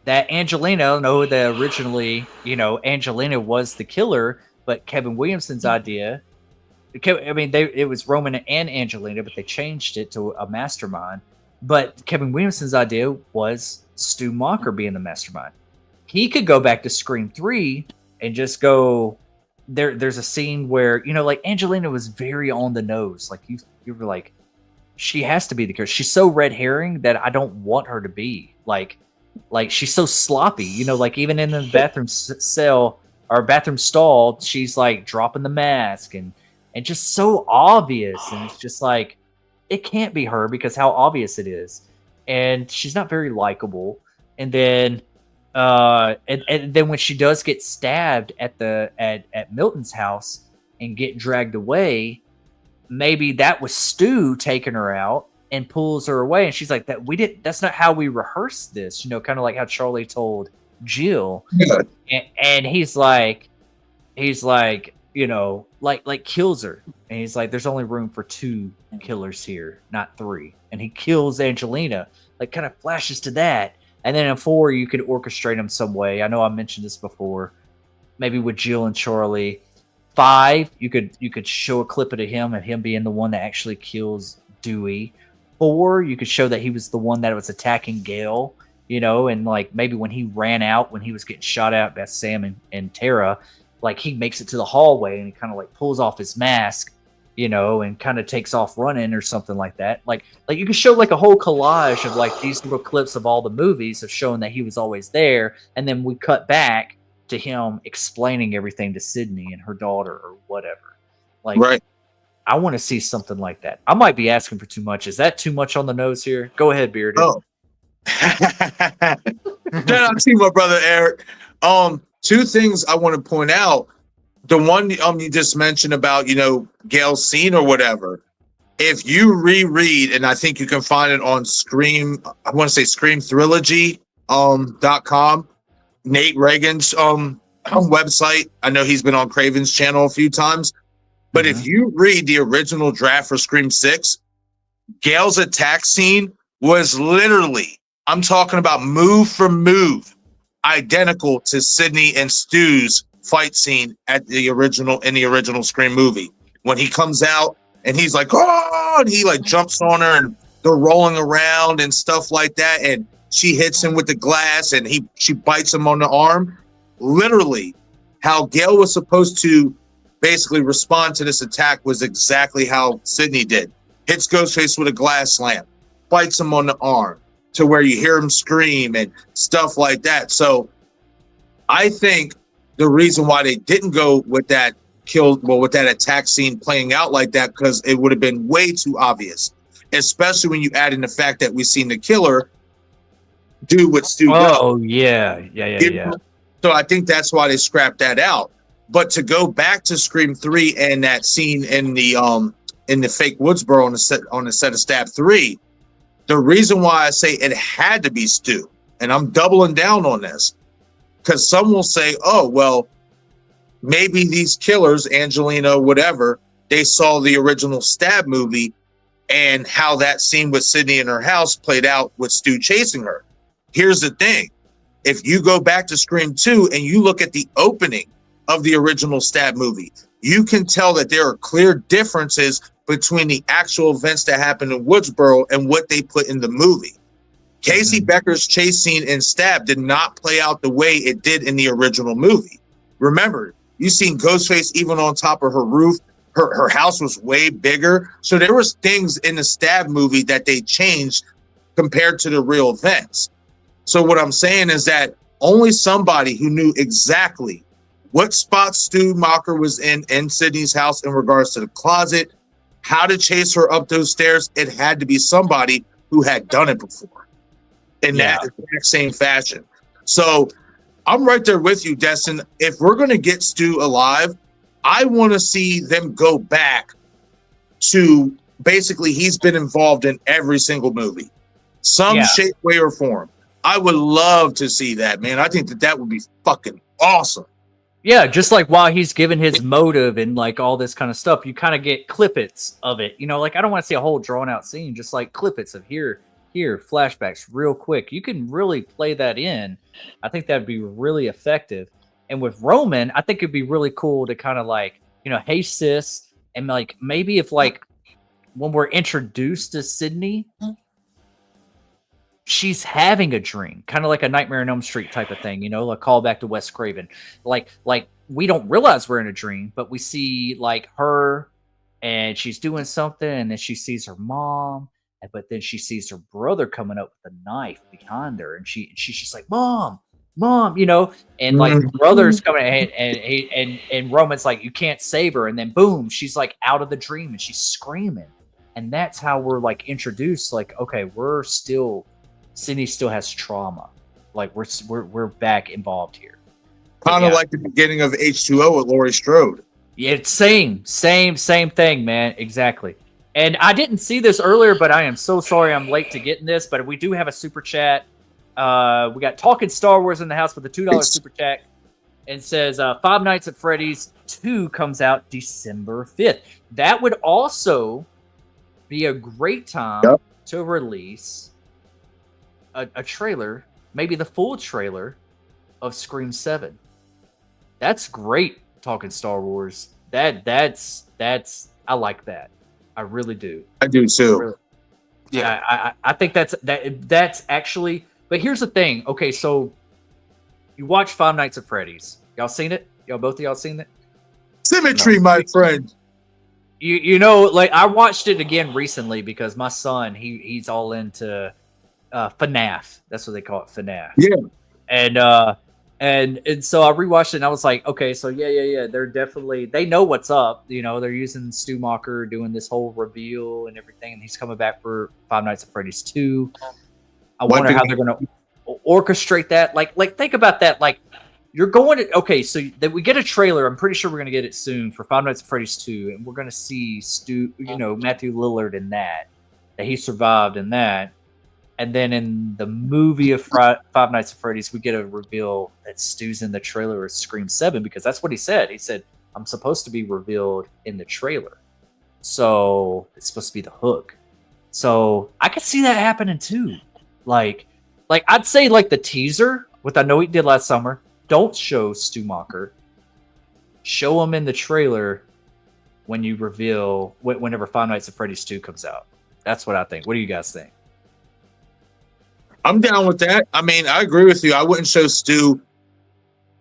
that Angelina, no, that originally, you know, Angelina was the killer, but Kevin Williamson's idea. I mean, it was Roman and Angelina, but they changed it to a mastermind. But Kevin Williamson's idea was Stu Macher being the mastermind. He could go back to Scream 3 and just go there's a scene where, you know, like Angelina was very on the nose. Like you were like, she has to be the killer. She's so red herring that I don't want her to be. Like she's so sloppy, you know, like even in the bathroom cell or bathroom stall, she's like dropping the mask and just so obvious. And it's just like, it can't be her because how obvious it is. And she's not very likable. And then and then when she does get stabbed at Milton's house and get dragged away, maybe that was Stu taking her out and pulls her away, and she's like, that's not how we rehearsed this, you know, kind of like how Charlie told Jill. And he's like, you know, like kills her, and he's like, there's only room for 2 killers here, not 3, and he kills Angelina. Like, kind of flashes to that. And then in 4, you could orchestrate him some way. I know I mentioned this before, maybe with Jill and Charlie. 5, you could show a clip of him being the one that actually kills Dewey. 4, you could show that he was the one that was attacking Gale, you know, and like maybe when he ran out, when he was getting shot at by Sam and Tara, like he makes it to the hallway and he kind of like pulls off his mask, you know, and kind of takes off running or something like that. Like you could show like a whole collage of like these little clips of all the movies of showing that he was always there, and then we cut back to him explaining everything to Sydney and her daughter or whatever. Like, right. I want to see something like that. I might be asking for too much. Is that too much on the nose here? Go ahead, Bearded. Oh. Shout out to my brother Eric. 2 things I want to point out. The one you just mentioned about, you know, Gale's scene or whatever. If you reread, and I think you can find it on Scream, I want to say ScreamThrilogy.com, Nate Reagan's website. I know he's been on Craven's channel a few times. But if you read the original draft for Scream 6, Gale's attack scene was literally, I'm talking about move for move, identical to Sydney and Stu's fight scene in the original Scream movie. When he comes out and he's like, oh, and he like jumps on her and they're rolling around and stuff like that. And she hits him with the glass and she bites him on the arm. Literally, how Gale was supposed to basically respond to this attack was exactly how Sydney did. Hits Ghostface with a glass slam, bites him on the arm to where you hear him scream and stuff like that. So I think the reason why they didn't go with that with that attack scene playing out like that, because it would have been way too obvious, especially when you add in the fact that we've seen the killer do what Stu does. Oh, yeah. So I think that's why they scrapped that out. But to go back to Scream 3 and that scene in the fake Woodsboro on the set of Stab 3, the reason why I say it had to be Stu, and I'm doubling down on this, because some will say, oh, well, maybe these killers, Angelina, whatever, they saw the original Stab movie and how that scene with Sydney in her house played out with Stu chasing her. Here's the thing. If you go back to Scream 2 and you look at the opening of the original Stab movie, you can tell that there are clear differences between the actual events that happened in Woodsboro and what they put in the movie. Casey Becker's chase scene in Stab did not play out the way it did in the original movie. Remember, you seen Ghostface even on top of her roof. Her house was way bigger. So there was things in the Stab movie that they changed compared to the real events. So what I'm saying is that only somebody who knew exactly what spot Stu Macher was in Sydney's house in regards to the closet, how to chase her up those stairs, it had to be somebody who had done it before in that exact same fashion. So I'm right there with you, Destin. If we're going to get Stu alive, I want to see them go back to basically he's been involved in every single movie, some shape, way, or form. I would love to see that, man. I think that would be fucking awesome. Yeah, just like while he's giving his motive and like all this kind of stuff, you kind of get clippets of it. You know, like I don't want to see a whole drawn out scene, just like clippets of here, flashbacks real quick. You can really play that in. I think that'd be really effective. And with Roman, I think it'd be really cool to kind of like, you know, hey sis, and like maybe if like when we're introduced to Sydney, she's having a dream, kind of like a Nightmare on Elm Street type of thing, you know, a callback to Wes Craven. Like we don't realize we're in a dream, but we see like her and she's doing something and then she sees her mom, but then she sees her brother coming up with a knife behind her and she's just like, mom, you know, and like the brother's coming and Roman's like, you can't save her. And then boom, she's like out of the dream and she's screaming. And that's how we're like introduced. Like, okay, Sydney still has trauma. Like we're back involved here. Kind of like the beginning of H2O with Laurie Strode. Yeah, it's same thing, man. Exactly. And I didn't see this earlier, but I am so sorry I'm late to getting this. But we do have a super chat. We got Talking Star Wars in the house with a $2 super chat. And says Five Nights at Freddy's 2 comes out December 5th. That would also be a great time to release a trailer, maybe the full trailer of Scream 7. That's great, Talking Star Wars. That's I like that. I really do. I do too. Really, yeah, I think that's actually. But here's the thing. Okay, so you watch Five Nights at Freddy's. Y'all seen it? Both of y'all seen it? Symmetry, my friend. You know, like I watched it again recently because my son he's all into FNAF. That's what they call it, FNAF. Yeah. And so I rewatched it and I was like, okay, so yeah. They know what's up. You know, they're using Stu Macher doing this whole reveal and everything, and he's coming back for Five Nights at Freddy's 2. I wonder how they're gonna orchestrate that. Like think about that. Like you're going to so that we get a trailer. I'm pretty sure we're gonna get it soon for Five Nights at Freddy's 2, and we're gonna see Matthew Lillard in that he survived in that. And then in the movie of Five Nights at Freddy's, we get a reveal that Stu's in the trailer of Scream 7 because that's what he said. He said, I'm supposed to be revealed in the trailer. So it's supposed to be the hook. So I could see that happening too. Like I'd say like the teaser, what I know he did last summer, don't show Stu Macher. Show him in the trailer when you reveal, whenever Five Nights at Freddy's 2 comes out. That's what I think. What do you guys think? I'm down with that. I mean, I agree with you. I wouldn't show Stu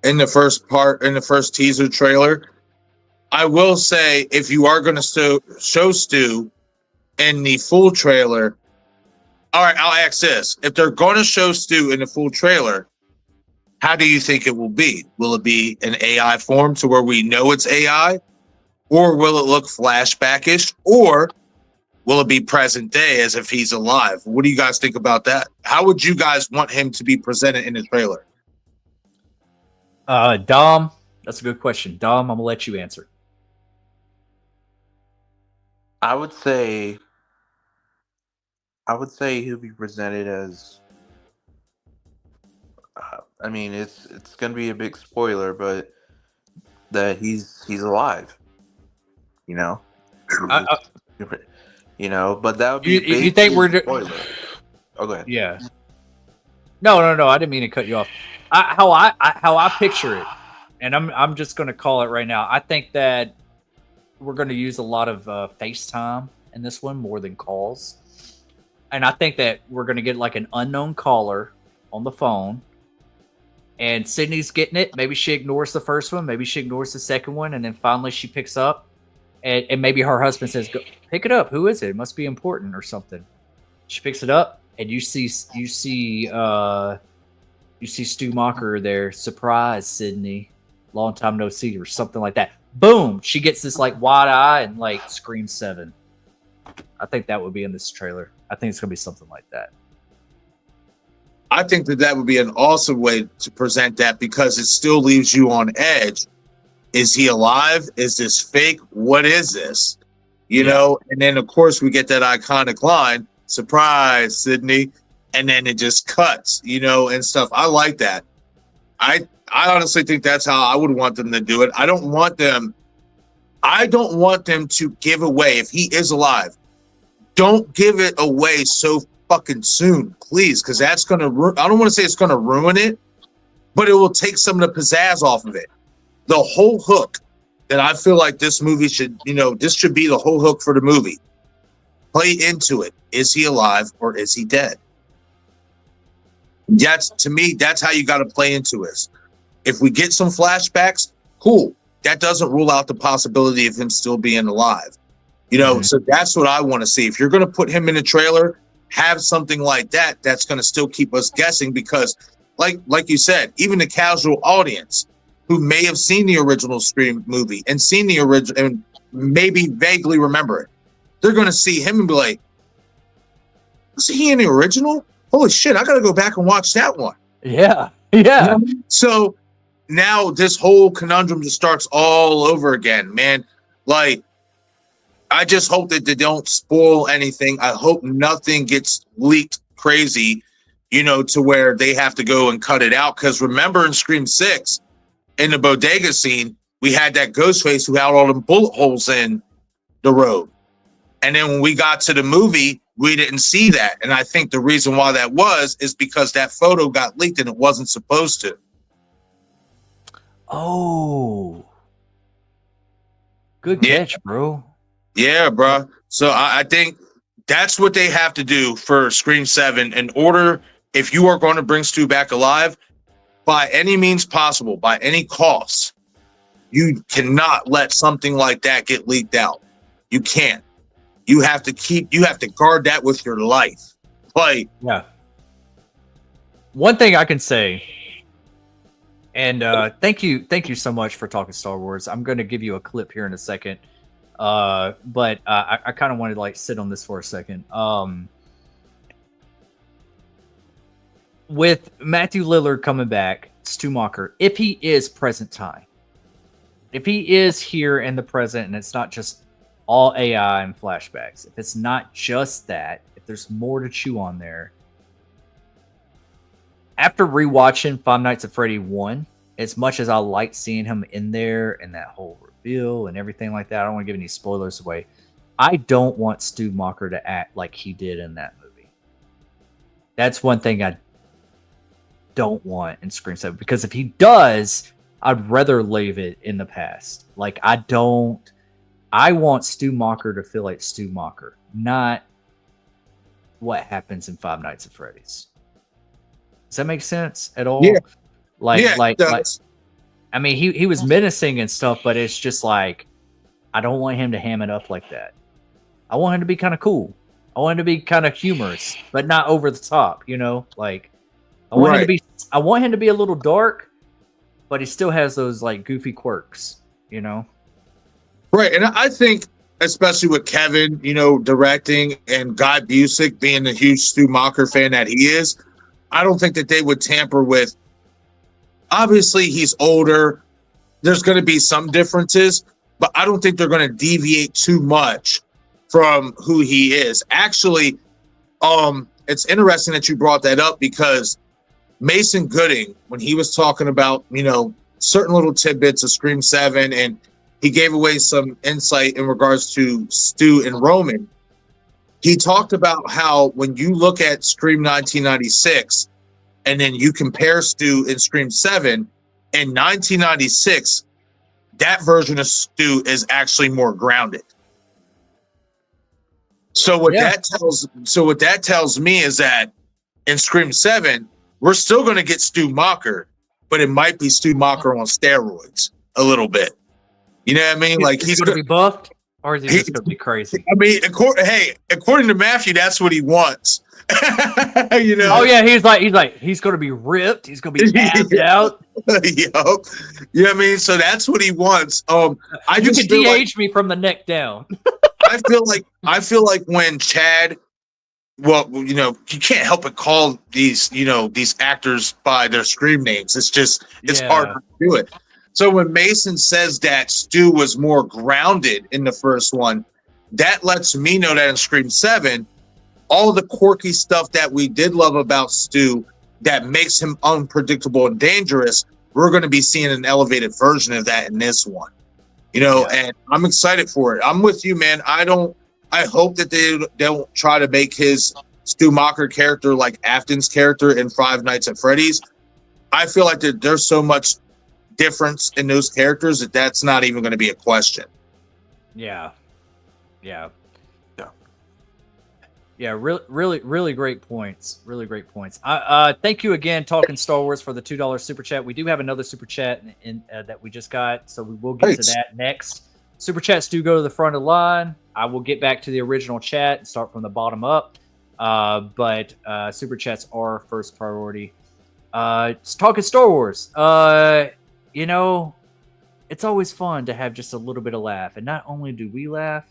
in the first teaser trailer. I will say, if you are going to show Stu in the full trailer, all right, I'll ask this. If they're going to show Stu in the full trailer, how do you think it will be? Will it be an AI form to where we know it's AI? Or will it look flashback-ish? Or will it be present day as if he's alive? What do you guys think about that? How would you guys want him to be presented in the trailer? Dom, That's a good question. Dom, I'm gonna let you answer. I would say he'll be presented as. I mean, it's gonna be a big spoiler, but that he's alive. You know. You know, but that would be. You think we're spoiler? Oh, go ahead. Yeah. No. I didn't mean to cut you off. How I picture it, and I'm just gonna call it right now. I think that we're gonna use a lot of FaceTime in this one more than calls, and I think that we're gonna get like an unknown caller on the phone, and Sydney's getting it. Maybe she ignores the first one, maybe she ignores the second one, and then finally she picks up, and maybe her husband says, "Go pick it up. Who is it? It must be important or something." She picks it up, and you see Stu Macher there. Surprise, Sydney. Long time no see, or something like that. Boom! She gets this like wide eye and like screams 7. I think that would be in this trailer. I think it's gonna be something like that. I think that would be an awesome way to present that because it still leaves you on edge. Is he alive? Is this fake? What is this? You know? And then of course we get that iconic line, surprise, Sydney. And then it just cuts, you know, and stuff. I like that. I honestly think that's how I would want them to do it. I don't want them to give away, if he is alive, don't give it away so fucking soon, please, because that's going to, I don't want to say it's going to ruin it, but it will take some of the pizzazz off of it. The whole hook that I feel like this movie should, you know, this should be the whole hook for the movie. Play into it. Is he alive or is he dead? To me, that's how you got to play into this. If we get some flashbacks, cool. That doesn't rule out the possibility of him still being alive. You know, so that's what I want to see. If you're going to put him in a trailer, have something like that that's going to still keep us guessing because, like you said, even the casual audience who may have seen the original Scream movie and seen the original and maybe vaguely remember it, they're going to see him and be like, was he in the original? Holy shit, I got to go back and watch that one. Yeah. You know? So now this whole conundrum just starts all over again, man. Like, I just hope that they don't spoil anything. I hope nothing gets leaked crazy, you know, to where they have to go and cut it out. Because remember in Scream 6, in the bodega scene, we had that Ghostface who had all them bullet holes in the road. And then when we got to the movie, we didn't see that. And I think the reason why that is because that photo got leaked and it wasn't supposed to. Oh. Good catch, bro. Yeah, bro. So I think that's what they have to do for Scream 7 in order, if you are going to bring Stu back alive, by any means possible, by any cost, you cannot let something like that get leaked out. You can't. You have to guard that with your life. Like, yeah. One thing I can say, and thank you so much for talking Star Wars. I'm going to give you a clip here in a second, but I kind of wanted to like sit on this for a second. With Matthew Lillard coming back, Stu Macher, if he is present time, if he is here in the present, and it's not just all AI and flashbacks, if it's not just that, if there's more to chew on there. After rewatching Five Nights at Freddy 1, as much as I like seeing him in there and that whole reveal and everything like that, I don't want to give any spoilers away. I don't want Stu Macher to act like he did in that movie. That's one thing I don't want in Scream 7, because if he does, I'd rather leave it in the past. Like, I want Stu Macher to feel like Stu Macher, not what happens in Five Nights at Freddy's. Does that make sense at all? Yeah. Like, I mean, he was menacing and stuff, but it's just like, I don't want him to ham it up like that. I want him to be kind of cool. I want him to be kind of humorous, but not over the top, you know? Like, I want him to be a little dark, but he still has those like goofy quirks, you know? Right, and I think, especially with Kevin, you know, directing, and Guy Busick being the huge Stu Macher fan that he is, I don't think that they would tamper with. Obviously, he's older. there's going to be some differences, but I don't think they're going to deviate too much from who he is. Actually, it's interesting that you brought that up because Mason Gooding, when he was talking about, certain little tidbits of Scream 7, and he gave away some insight in regards to Stu and Roman, he talked about how when you look at Scream 1996 and then you compare Stu in Scream 7, in 1996, that version of Stu is actually more grounded. So what that tells me is that in Scream 7, we're still going to get Stu Macher, but it might be Stu Macher on steroids a little bit. You know what I mean? Like he's going to be buffed, or is he just going to be crazy? I mean, according to Matthew, that's what he wants. Oh yeah, he's going to be ripped. He's going to be amped out. Yup. You know what I mean? So that's what he wants. You can DH me from the neck down. I feel like when Chad, well, you can't help but call these actors by their Scream names. It's hard to do it. So when Mason says that Stu was more grounded in the first one, that lets me know that in Scream 7, all the quirky stuff that we did love about Stu that makes him unpredictable and dangerous, we're going to be seeing an elevated version of that in this one. And I'm excited for it. I'm with you, man. I hope that they don't try to make his Stu Macher character like Afton's character in Five Nights at Freddy's. I feel like there's so much difference in those characters that's not even going to be a question. Yeah. Really great points. Really great points. Thank you again, Talking Star Wars, for the $2 super chat. We do have another super chat that we just got, so we will get to that next. Super chats do go to the front of the line. I will get back to the original chat and start from the bottom up. But super chats are first priority. Just Talking Star Wars. It's always fun to have just a little bit of laugh. And not only do we laugh,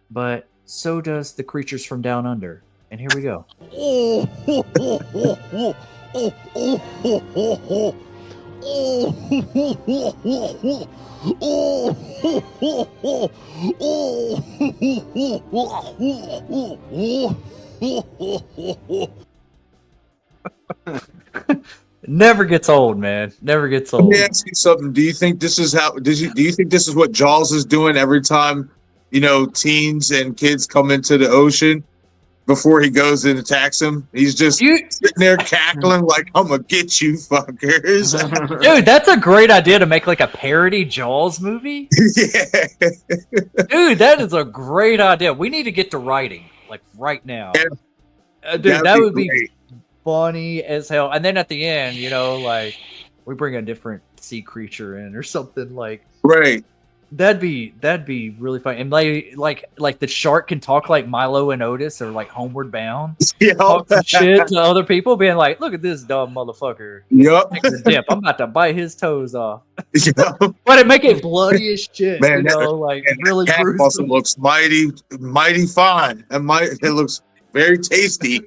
but so does the creatures from down under. And here we go. Never gets old, man. Never gets old. Let me ask you something. Do you think this is what Jaws is doing every time, teens and kids come into the ocean before he goes and attacks them? He's just sitting there cackling like, I'm gonna get you fuckers. Dude, that's a great idea to make like a parody Jaws movie. Yeah. Dude, that is a great idea. We need to get to writing like right now. Yeah. Dude, that would be funny as hell. And then at the end, we bring a different sea creature in or something like. Right. That'd be really fun. And like the shark can talk like Milo and Otis or like Homeward Bound. Yeah. Talk some shit to other people, being like, "Look at this dumb motherfucker. Yep. Take the dip. I'm about to bite his toes off." Yep. But it make it bloody as shit. Man, Really cat gruesome. muscle looks mighty fine. It looks very tasty.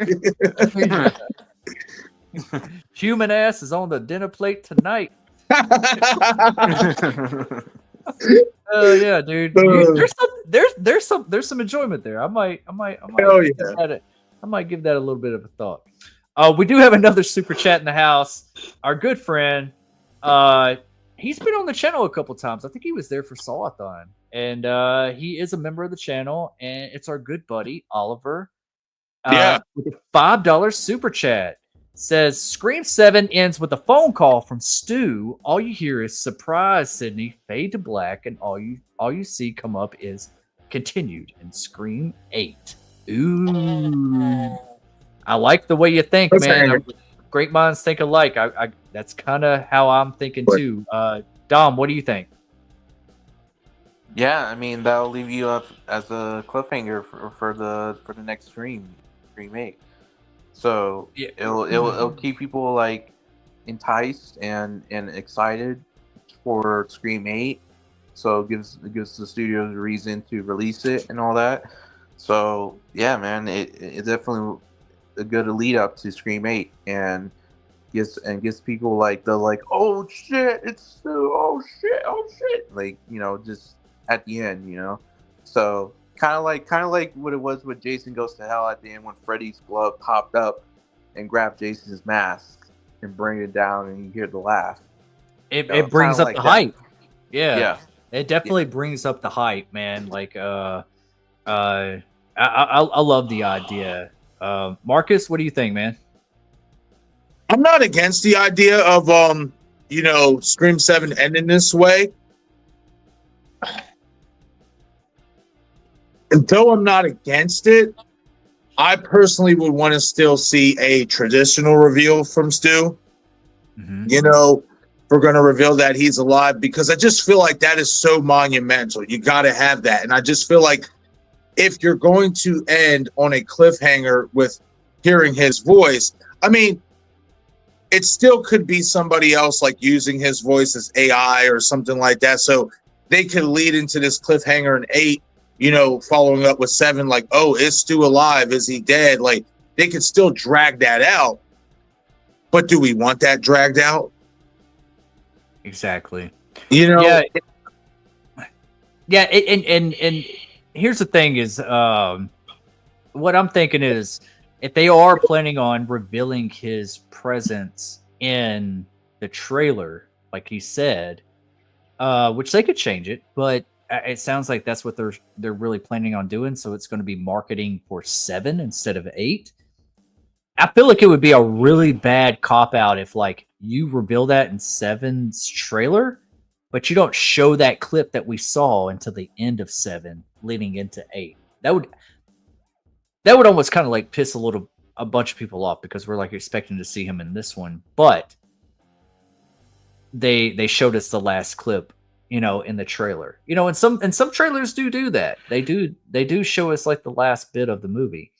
Human ass is on the dinner plate tonight. Oh yeah, dude. There's some enjoyment there. I might give that a little bit of a thought. We do have another super chat in the house. Our good friend, he's been on the channel a couple times. I think he was there for Sawathon, and he is a member of the channel. And it's our good buddy Oliver. With a $5 super chat. Says Scream 7 ends with a phone call from Stu. All you hear is "Surprise, Sydney," fade to black, and all you see come up is "Continued" in Scream 8. Ooh, I like the way you think, man. Great minds think alike. I that's kind of how I'm thinking too. Dom, what do you think? Yeah, I mean that'll leave you up as a cliffhanger for the next Scream 8. So yeah. It'll keep people like enticed and excited for Scream 8. So it gives the studios a reason to release it and all that. So yeah, man, it definitely a good lead up to Scream 8. And gets people like they're like, oh shit, it's Stu, oh shit, like, you know, just at the end, you know. So kind of like what it was with Jason Goes to Hell at the end when Freddy's glove popped up and grabbed Jason's mask and bring it down, and you hear the laugh. It brings up the hype. Yeah. It definitely Yeah. brings up the hype, man. Like, I love the idea. Marcus, what do you think, man? I'm not against the idea of you know, Scream 7 ending this way. And though I'm not against it, I personally would want to still see a traditional reveal from Stu. Mm-hmm. You know, we're going to reveal that he's alive, because I just feel like that is so monumental. You got to have that. And I just feel like if you're going to end on a cliffhanger with hearing his voice, I mean, it still could be somebody else, like using his voice as AI or something like that. So they could lead into this cliffhanger in 8, you know, following up with 7, like, oh, is Stu alive? Is he dead? Like, they could still drag that out. But do we want that dragged out? Exactly. You know? Yeah. And here's the thing is, what I'm thinking is, if they are planning on revealing his presence in the trailer, like he said, which they could change it, but it sounds like that's what they're really planning on doing. So it's going to be marketing for 7 instead of 8. I feel like it would be a really bad cop out if, like, you reveal that in 7's trailer, but you don't show that clip that we saw until the end of 7, leading into 8. That would almost kind of like piss a bunch of people off, because we're like expecting to see him in this one, but they showed us the last clip, you know, in the trailer. You know, and some trailers do that. They do show us like the last bit of the movie.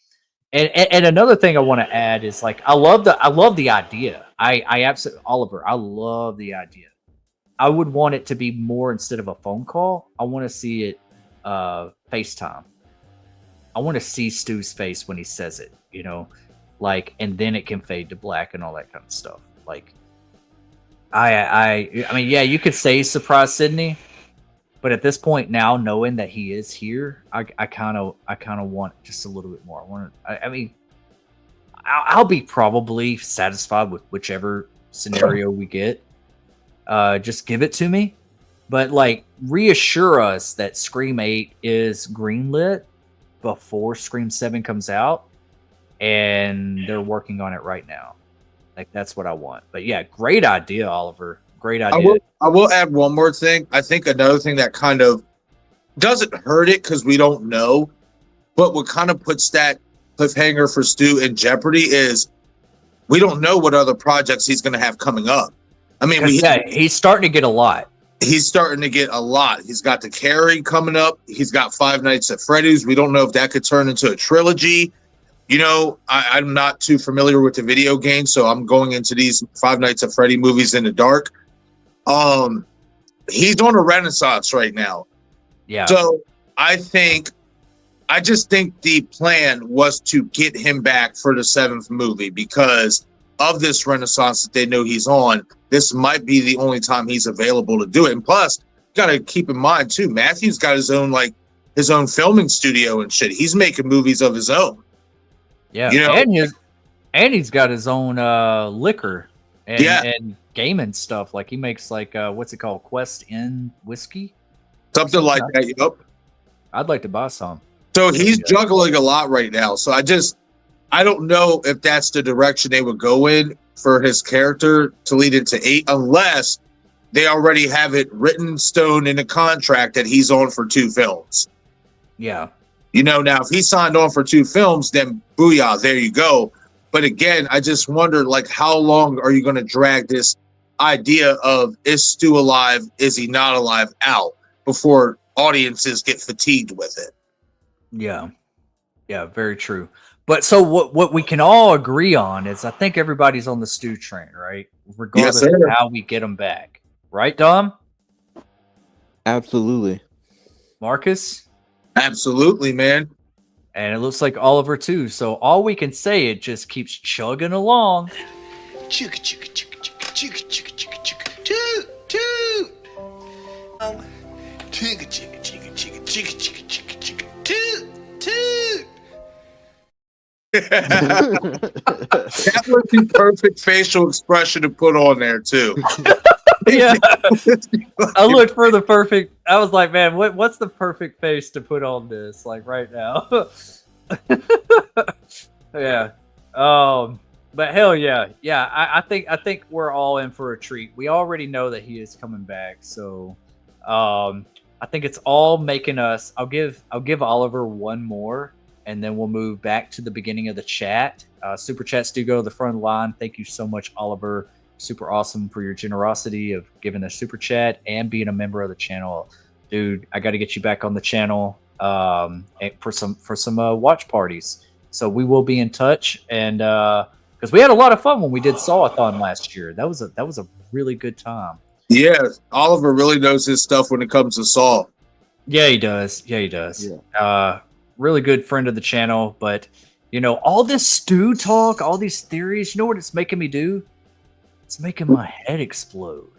And another thing I want to add is, like, I love the idea. I absolutely, Oliver, I love the idea. I would want it to be more, instead of a phone call, I want to see it FaceTime. I want to see Stu's face when he says it, you know, like, and then it can fade to black and all that kind of stuff. Like, I mean, yeah, you could say surprise Sydney, but at this point now, knowing that he is here, I kind of want just a little bit more. I mean, I'll be probably satisfied with whichever scenario we get. Just give it to me, but, like, reassure us that Scream 8 is greenlit before Scream 7 comes out, and they're working on it right now. Like, that's what I want. But yeah, great idea, Oliver. Great idea. I will add one more thing. I think another thing that kind of doesn't hurt it, because we don't know, but what kind of puts that cliffhanger for Stu in jeopardy is we don't know what other projects he's going to have coming up. I mean, he's starting to get a lot. He's starting to get a lot. He's got The Carrie coming up. He's got Five Nights at Freddy's. We don't know if that could turn into a trilogy. You know, I'm not too familiar with the video game, so I'm going into these Five Nights at Freddy movies in the dark. He's on a renaissance right now. Yeah. So I just think the plan was to get him back for the 7th movie, because of this renaissance that they know he's on. This might be the only time he's available to do it. And plus, you got to keep in mind too, Matthew's got his own filming studio and shit. He's making movies of his own. Yeah, you know? and he's got his own liquor and gaming stuff. Like, he makes, like, what's it called, Quest Inn whiskey, something like that. Yep. I'd like to buy some. So he's juggling a lot right now. So I don't know if that's the direction they would go in for his character to lead into 8, unless they already have it written in stone in a contract that he's on for 2 films. Yeah. You know, now if he signed on for 2 films, then booyah, there you go. But again, I just wonder, like, how long are you going to drag this idea of, is Stu alive, is he not alive, out before audiences get fatigued with it? Yeah. Yeah, very true. But so what we can all agree on is, I think everybody's on the Stu train, right? Regardless of how we get him back. Right, Dom? Absolutely. Marcus? Absolutely, man. And it looks like Oliver too. So all we can say, it just keeps chugging along. Chicka chicka chicka chicka chicka chicka chicka chicka toot toot. Chicka chicka chicka chicka chicka chicka chicka chicka toot toot. That was the perfect facial expression to put on there too. Yeah. I looked for the perfect. I was like, man, what's the perfect face to put on this? Like right now. Yeah. But hell yeah, I think we're all in for a treat. We already know that he is coming back, so I think it's all making us. I'll give Oliver one more, and then we'll move back to the beginning of the chat. Super chats do go to the front of the line. Thank you so much, Oliver. Super awesome for your generosity of giving a super chat and being a member of the channel, dude. I got to get you back on the channel for some watch parties. So we will be in touch, and because we had a lot of fun when we did Saw-a-thon last year. That was a really good time. Yeah, Oliver really knows his stuff when it comes to Saw. Yeah, he does. Yeah. Really good friend of the channel. But you know, all this Stu talk, all these theories, you know what it's making me do? It's making my head explode.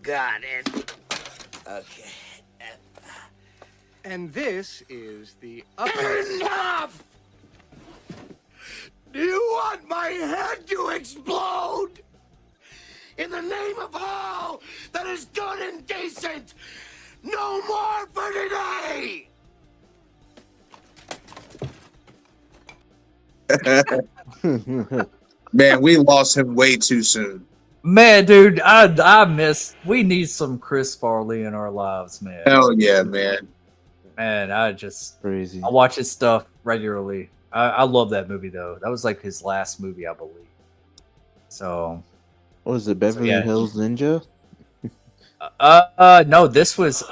Got it. Okay. And this is the upper. Enough! Do you want my head to explode? In the name of all that is good and decent, no more for today! Man, we lost him way too soon. Man, dude, I miss. We need some Chris Farley in our lives, man. Hell yeah, man. Man, Crazy. I watch his stuff regularly. I love that movie though. That was like his last movie, I believe. So, What was it, Beverly yeah. Hills Ninja? No, this was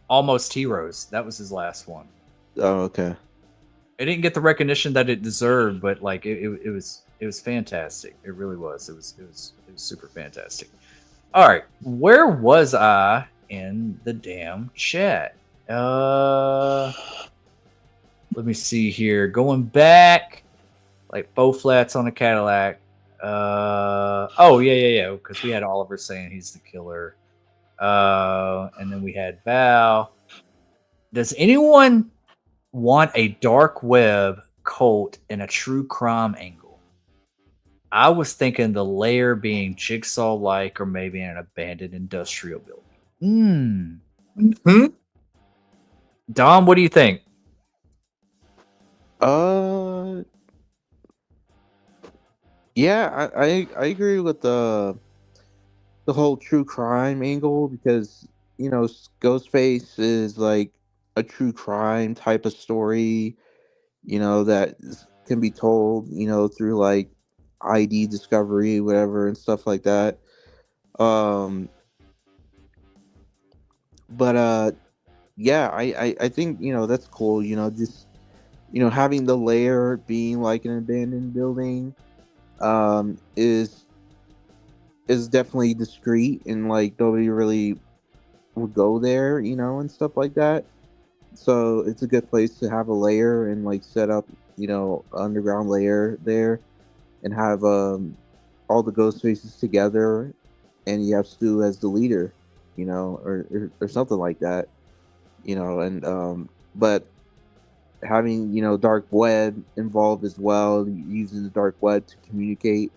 Almost Heroes. That was his last one. Oh, okay. It didn't get the recognition that it deserved, but like it was fantastic. It really was. It was super fantastic. All right, where was I in the damn chat? Let me see here. Going back, like bow flats on a Cadillac. Oh yeah. Because we had Oliver saying he's the killer. And then we had Val. Does anyone want a dark web cult and a true crime angle? I was thinking the lair being Jigsaw-like, or maybe an abandoned industrial building. Dom, what do you think? Yeah, I agree with the whole true crime angle, because you know Ghostface is like a true crime type of story, you know, that can be told, you know, through like ID discovery, whatever, and stuff like that. But yeah, I think, you know, that's cool, you know, just, you know, having the lair being like an abandoned building is definitely discreet, and like nobody really would go there, you know, and stuff like that. So it's a good place to have a lair and like set up, you know, underground lair there, and have all the ghost faces together, and you have Stu as the leader, you know, or something like that, you know. And but having, you know, dark web involved as well, using the dark web to communicate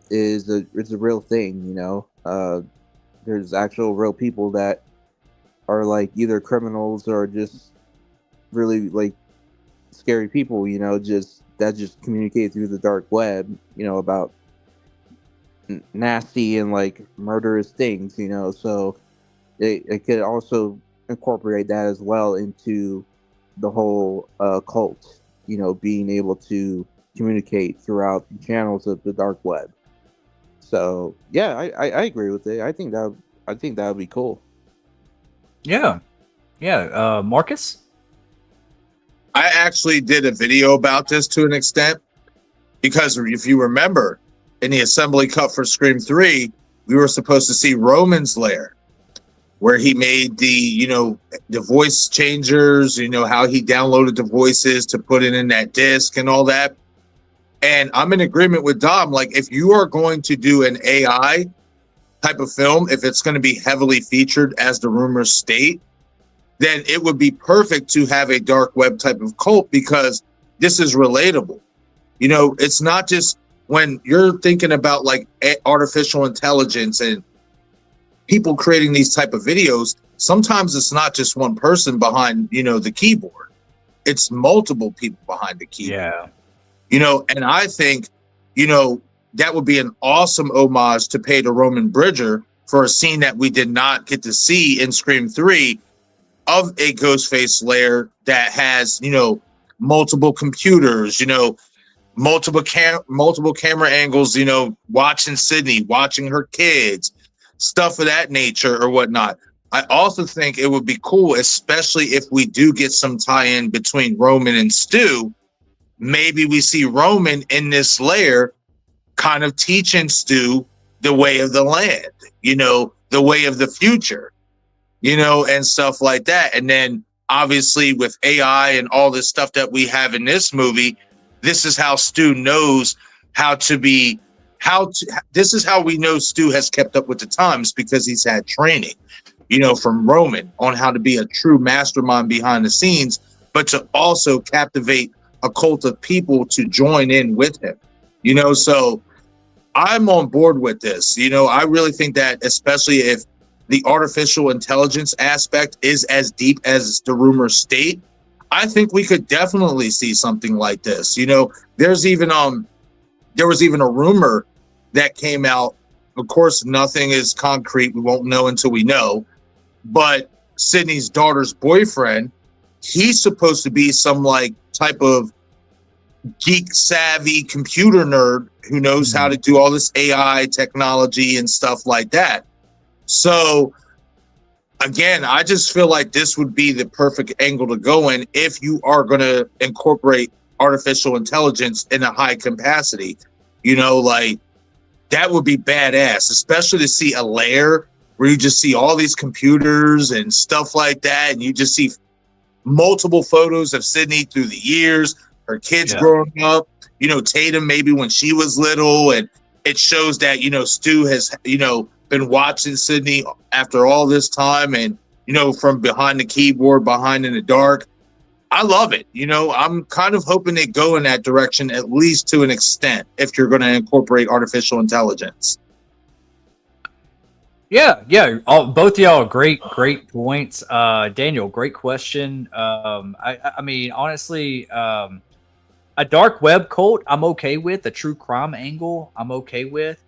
is a real thing, you know. There's actual real people that are like either criminals or just really like scary people, you know, just communicate through the dark web, you know, about nasty and like murderous things, you know. So it could also incorporate that as well into the whole cult, you know, being able to communicate throughout the channels of the dark web. So yeah, I agree with it. I think that would be cool. Yeah. Marcus? I actually did a video about this to an extent, because if you remember, in the assembly cut for Scream 3, we were supposed to see Roman's lair, where he made the, you know, the voice changers, you know, how he downloaded the voices to put it in that disc and all that. And I'm in agreement with Dom. Like, if you are going to do an AI type of film, if it's going to be heavily featured as the rumors state, then it would be perfect to have a dark web type of cult, because this is relatable. You know, it's not just when you're thinking about like artificial intelligence and people creating these type of videos, sometimes it's not just one person behind, you know, the keyboard. It's multiple people behind the keyboard. Yeah. You know, and I think, you know, that would be an awesome homage to pay to Roman Bridger for a scene that we did not get to see in Scream 3 of a Ghostface lair that has, you know, multiple computers, you know, multiple camera angles, you know, watching Sydney, watching her kids, stuff of that nature or whatnot. I also think it would be cool, especially if we do get some tie-in between Roman and Stu. Maybe we see Roman in this lair kind of teaching Stu the way of the land, you know, the way of the future, you know, and stuff like that. And then obviously with AI and all this stuff that we have in this movie, this is how Stu knows how to be, this is how we know Stu has kept up with the times, because he's had training, you know, from Roman on how to be a true mastermind behind the scenes, but to also captivate a cult of people to join in with him, you know. So I'm on board with this. You know, I really think that, especially if the artificial intelligence aspect is as deep as the rumors state, I think we could definitely see something like this. You know, there was even a rumor that came out. Of course, nothing is concrete. We won't know until we know. But Sydney's daughter's boyfriend, he's supposed to be some like type of geek savvy computer nerd who knows how to do all this AI technology and stuff like that. So again, I just feel like this would be the perfect angle to go in if you are going to incorporate artificial intelligence in a high capacity. You know, like that would be badass, especially to see a lair where you just see all these computers and stuff like that, and you just see multiple photos of Sydney through the years, her kids growing up, you know, Tatum maybe when she was little, and it shows that, you know, Stu has, you know, been watching Sydney after all this time, and, you know, from behind the keyboard, behind in the dark. I love it. You know, I'm kind of hoping they go in that direction, at least to an extent, if you're going to incorporate artificial intelligence. Yeah. Both of y'all are great points. Daniel, great question. I mean, honestly, a dark web cult, I'm okay with. A true crime angle, I'm okay with.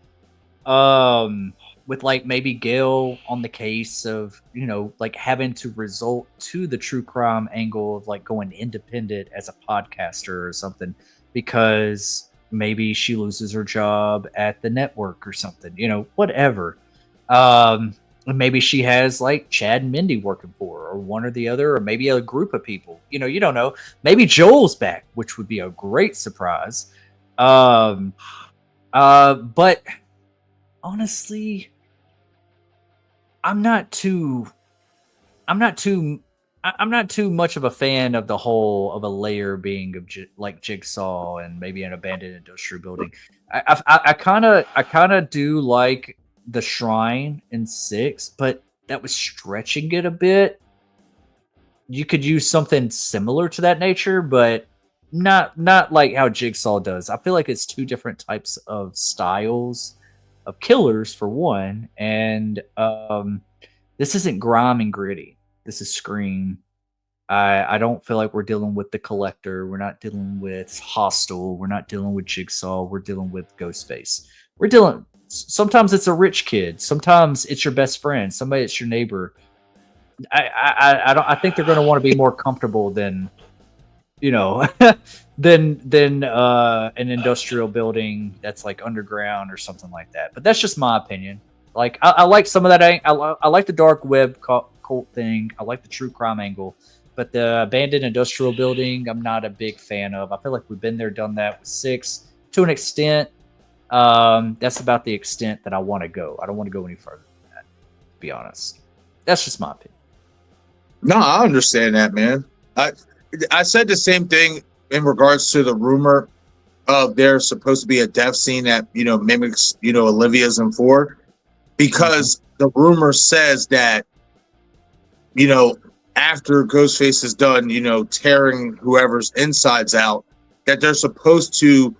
With like maybe Gale on the case of, you know, like having to resort to the true crime angle of like going independent as a podcaster or something, because maybe she loses her job at the network or something, you know, whatever. Maybe she has like Chad and Mindy working for her, or one or the other, or maybe a group of people, you know, you don't know. Maybe Joel's back, which would be a great surprise. But honestly, I'm not too much of a fan of the whole of a layer being of like Jigsaw and maybe an abandoned industrial building. I kind of do like the shrine in 6, but that was stretching it a bit. You could use something similar to that nature, but not like how Jigsaw does. I feel like it's two different types of styles of killers for one, and this isn't grime and gritty. This is Scream. I don't feel like we're dealing with the Collector. We're not dealing with Hostel. We're not dealing with Jigsaw. We're dealing with Ghostface. Sometimes it's a rich kid. Sometimes it's your best friend. Somebody it's your neighbor. I think they're going to want to be more comfortable than, you know, than an industrial building that's like underground or something like that. But that's just my opinion. Like I like some of that. I like the dark web cult thing. I like the true crime angle. But the abandoned industrial building, I'm not a big fan of. I feel like we've been there, done that with 6 to an extent. That's about the extent that I want to go. I don't want to go any further than that, to be honest. That's just my opinion. No, I understand that, man. I said the same thing in regards to the rumor of there's supposed to be a death scene that, mimics, Olivia's in 4, because the rumor says that, after Ghostface is done, tearing whoever's insides out, that they're supposed to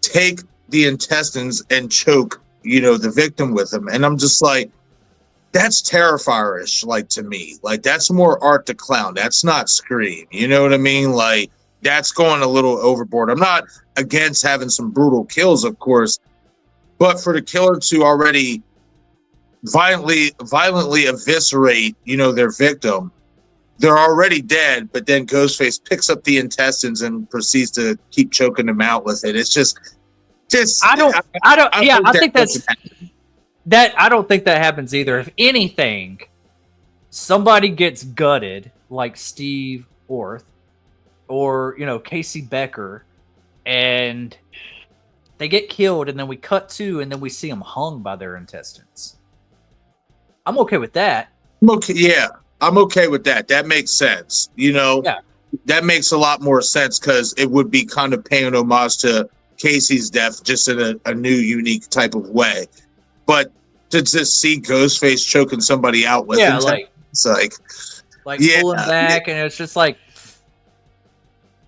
take the intestines and choke, the victim with them. And I'm just like, that's Terrifier-ish, like, to me. Like, that's more Art the Clown. That's not Scream. You know what I mean? Like, that's going a little overboard. I'm not against having some brutal kills, of course, but for the killer to already violently eviscerate, their victim, they're already dead, but then Ghostface picks up the intestines and proceeds to keep choking them out with it. It's just I don't think that happens either. If anything, somebody gets gutted, like Steve Orth or Casey Becker, and they get killed, and then we cut to, and then we see them hung by their intestines. I'm okay with that. I'm okay with that. That makes sense. That makes a lot more sense, because it would be kind of paying homage to Casey's death, just in a new, unique type of way. But to just see Ghostface choking somebody out with it's like pulling back, and it's just like,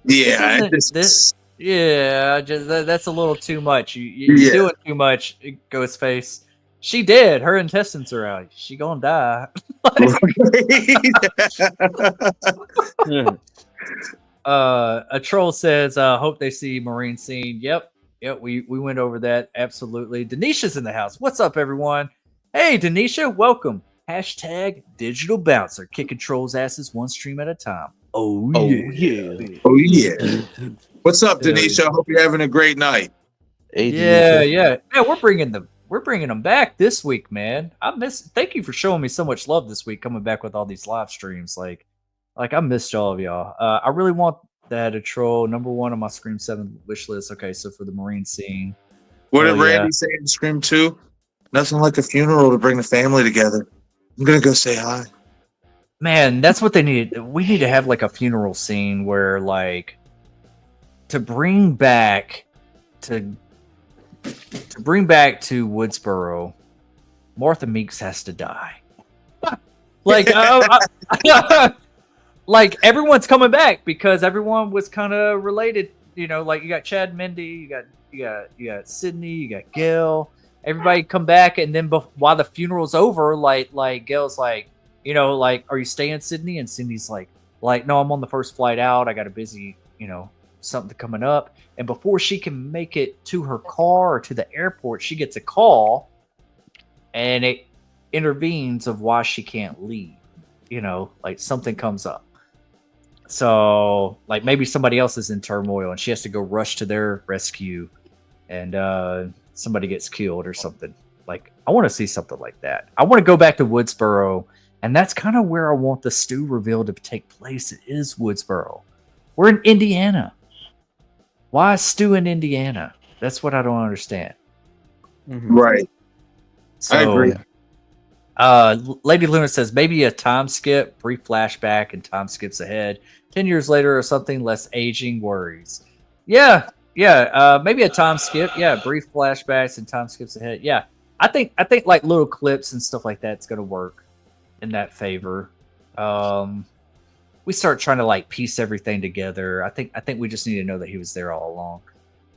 that's a little too much. You're doing too much, Ghostface. She did. Her intestines are out. She gonna die. A troll says, hope they see Marine scene. Yep, we went over that. Absolutely. Denisha's in the house. What's up, everyone? Hey, Denisha, welcome. Hashtag digital bouncer, kicking trolls' asses one stream at a time. Oh yeah. What's up, Denisha? I hope you're having a great night. Hey, yeah. We're bringing them back this week, man. Thank you for showing me so much love this week, coming back with all these live streams. Like I missed all of y'all. I really want that a troll #1 on my Scream 7 wish list. Okay, so for the Marine scene. What did Randy say in Scream 2? Nothing like a funeral to bring the family together. I'm gonna go say hi. Man, that's what they need. We need to have like a funeral scene where, like, to bring back to Woodsboro, Martha Meeks has to die. Like, like everyone's coming back because everyone was kind of related. Like you got Chad Mindy, you got Sydney, you got Gale. Everybody come back, and then while the funeral's over, like Gale's like, are you staying, Sydney? And Sydney's like, no, I'm on the first flight out. I got a busy, something coming up. And before she can make it to her car or to the airport, she gets a call, and it intervenes of why she can't leave. Like something comes up. So, like, maybe somebody else is in turmoil, and she has to go rush to their rescue, and somebody gets killed or something. Like, I want to see something like that. I want to go back to Woodsboro, and that's kind of where I want the Stu reveal to take place. It is Woodsboro. We're in Indiana. Why is Stu in Indiana? That's what I don't understand. Right. So, I agree. Lady Luna says maybe a time skip, brief flashback, and time skips ahead. 10 years later or something, less aging worries. Yeah. Maybe a time skip. Yeah, brief flashbacks and time skips ahead. Yeah, I think like little clips and stuff like that's gonna work in that favor. We start trying to like piece everything together. I think we just need to know that he was there all along.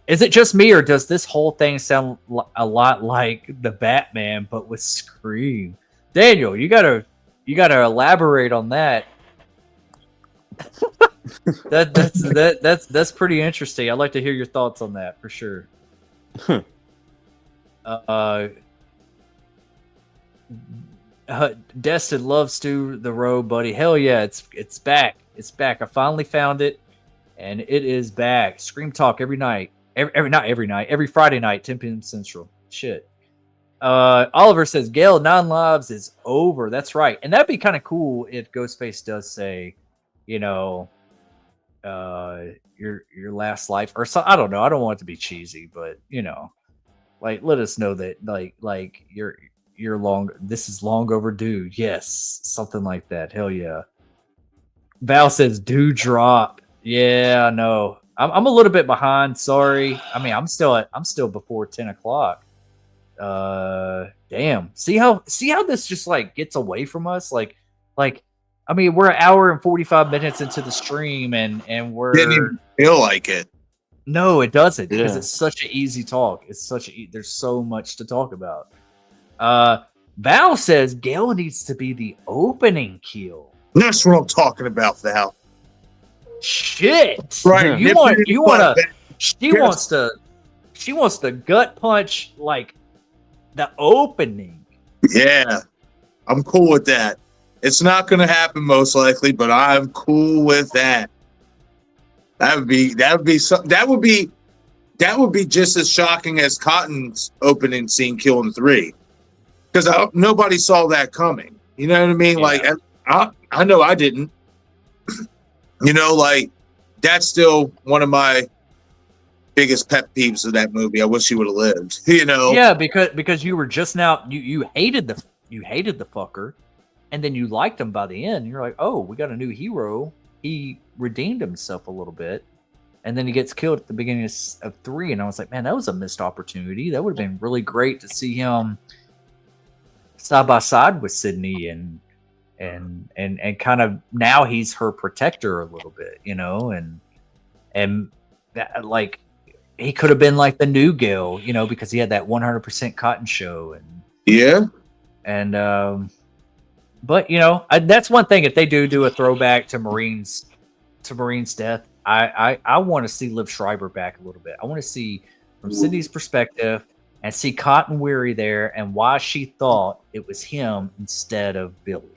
Is it just me, or does this whole thing sound a lot like the Batman but with Scream? Daniel, you gotta elaborate on that. That's pretty interesting. I'd like to hear your thoughts on that for sure. Destin loves to the road, buddy. Hell yeah, it's back. It's back. I finally found it, and it is back. Scream Talk every night. Every Friday night, 10 p.m. Central. Shit. Oliver says Gale 9 lives is over. That's right, and that'd be kind of cool if Ghostface does say, your last life or so. I don't know. I don't want it to be cheesy, but like let us know that like you're long. This is long overdue. Yes, something like that. Hell yeah. Val says do drop. Yeah, I know. I'm a little bit behind. Sorry. I mean, I'm still before 10 o'clock. Damn. See how this just like gets away from us? Like, I mean, we're an hour and 45 minutes into the stream, and Didn't we're even feel like it. no, it doesn't because Yeah. it's such an easy talk. It's such there's so much to talk about. Val says Gale needs to be the opening kill. That's what I'm talking about, Val. Shit. Right. You want to she wants to gut punch like the opening. Yeah, I'm cool with that. It's not going to happen most likely, but I'm cool with that. That would be just as shocking as Cotton's opening scene killing 3, because nobody saw that coming. You know what I mean? Yeah. Like I know I didn't. You know, like that's still one of my biggest pet peeves of that movie. I wish he would have lived. You know? Yeah, because you were just now you hated the fucker, and then you liked him by the end. You're like, oh, we got a new hero. He redeemed himself a little bit, and then he gets killed at the beginning of 3. And I was like, man, that was a missed opportunity. That would have been really great to see him side by side with Sydney and kind of now he's her protector a little bit, you know, and that, like he could have been like the new Gale, you know, because he had that 100% Cotton show and but you know, that's one thing. If they do a throwback to Marine's death, I want to see Liv Schreiber back a little bit. I want to see from Sydney's perspective and see Cotton Weary there and why she thought it was him instead of Billy.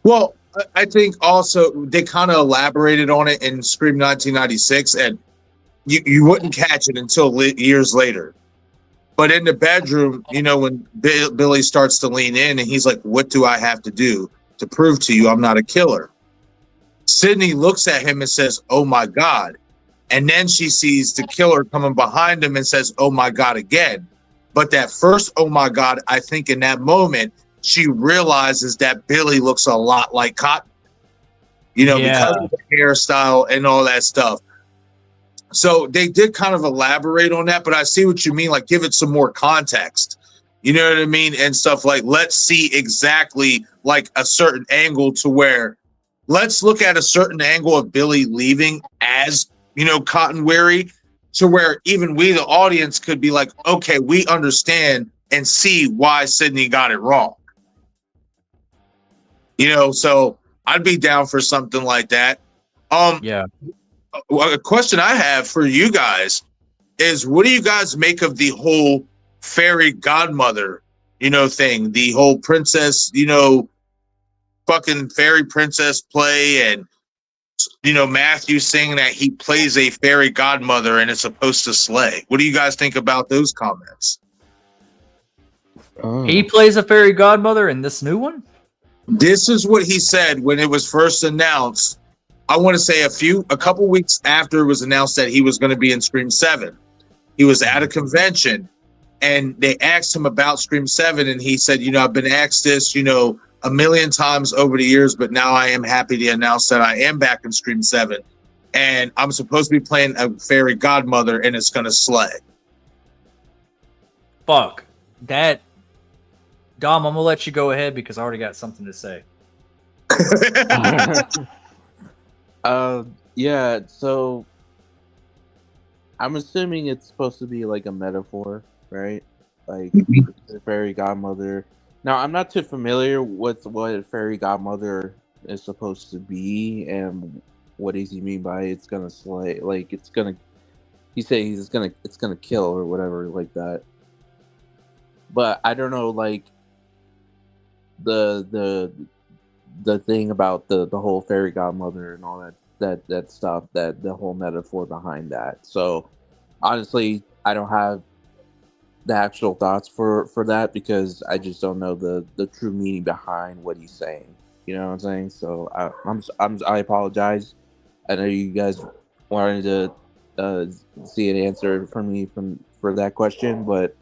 Well, I think also they kind of elaborated on it in Scream 1996, and you wouldn't catch it until years later. But in the bedroom, you know, when Billy starts to lean in and he's like, what do I have to do to prove to you I'm not a killer? Sydney looks at him and says, oh my God. And then she sees the killer coming behind him and says, oh my God again. But that first, oh my God, I think in that moment, she realizes that Billy looks a lot like Cotton, you know, because of the hairstyle and all that stuff. So they did kind of elaborate on that, but I see what you mean. Like, give it some more context, you know what I mean? And stuff like, let's see exactly like a certain angle to where let's look at a certain angle of Billy leaving as, you know, Cotton Weary, to where even we, the audience, could be like, okay, we understand and see why Sydney got it wrong. You know, so I'd be down for something like that. Yeah. A question I have for you guys is, what do you guys make of the whole fairy godmother, you know, thing, the whole princess, you know, fucking fairy princess play, and, you know, Matthew saying that he plays a fairy godmother and is supposed to slay? What do you guys think about those comments? He plays a fairy godmother in this new one? This is what he said when it was first announced. I want to say a couple weeks after it was announced that he was going to be in Scream 7. He was at a convention and they asked him about Scream 7, and he said, you know, I've been asked this, you know, a million times over the years, but now I am happy to announce that I am back in Scream 7, and I'm supposed to be playing a fairy godmother, and it's going to slay. Fuck. That. Dom, I'm going to let you go ahead because I already got something to say. Yeah, so I'm assuming it's supposed to be like a metaphor, right? Like the fairy godmother. Now, I'm not too familiar with what a fairy godmother is supposed to be and what does he mean by it's gonna slay. Like it's gonna, he said it's gonna kill or whatever like that. But I don't know, like the thing about the whole fairy godmother and all that stuff, that the whole metaphor behind that. So honestly, I don't have the actual thoughts for that because I just don't know the true meaning behind what he's saying. You know what I'm saying? So I apologize. I know you guys wanted to see an answer from me for that question, but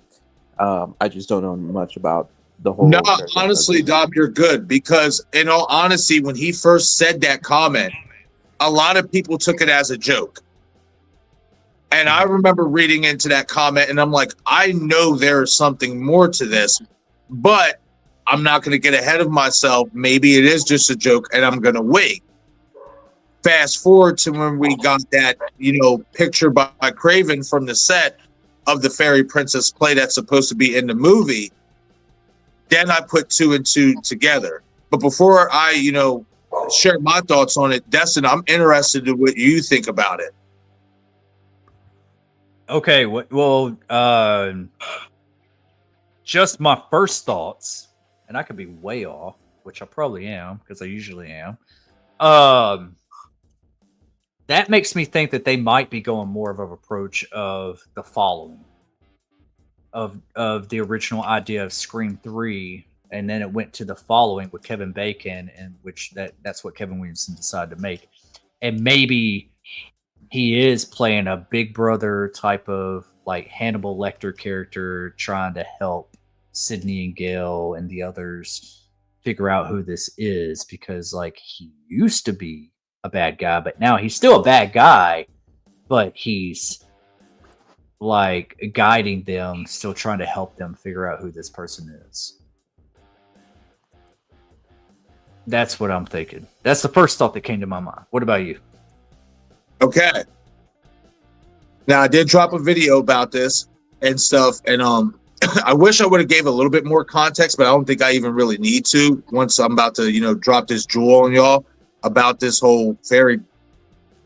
I just don't know much about the whole. No, honestly, Dom, you're good, because in all honesty, when he first said that comment, a lot of people took it as a joke. And I remember reading into that comment, and I'm like, I know there's something more to this, but I'm not going to get ahead of myself. Maybe it is just a joke, and I'm going to wait. Fast forward to when we got that, picture by Craven from the set of the Fairy Princess play that's supposed to be in the movie. Then I put 2 and 2 together. But before I, share my thoughts on it, Destin, I'm interested in what you think about it. Okay, well, just my first thoughts, and I could be way off, which I probably am because I usually am. That makes me think that they might be going more of an approach of the following of the original idea of Scream 3, and then it went to the following with Kevin Bacon, and that's what Kevin Williamson decided to make, and maybe he is playing a Big Brother type of like Hannibal Lecter character, trying to help Sydney and Gale and the others figure out who this is, because like he used to be a bad guy, but now he's still a bad guy, but he's like guiding them, still trying to help them figure out who this person is. That's what I'm thinking. That's the first thought that came to my mind. What about you? Okay. Now I did drop a video about this and stuff, and I wish I would have gave a little bit more context, but I don't think I even really need to once I'm about to, drop this jewel on y'all about this whole fairy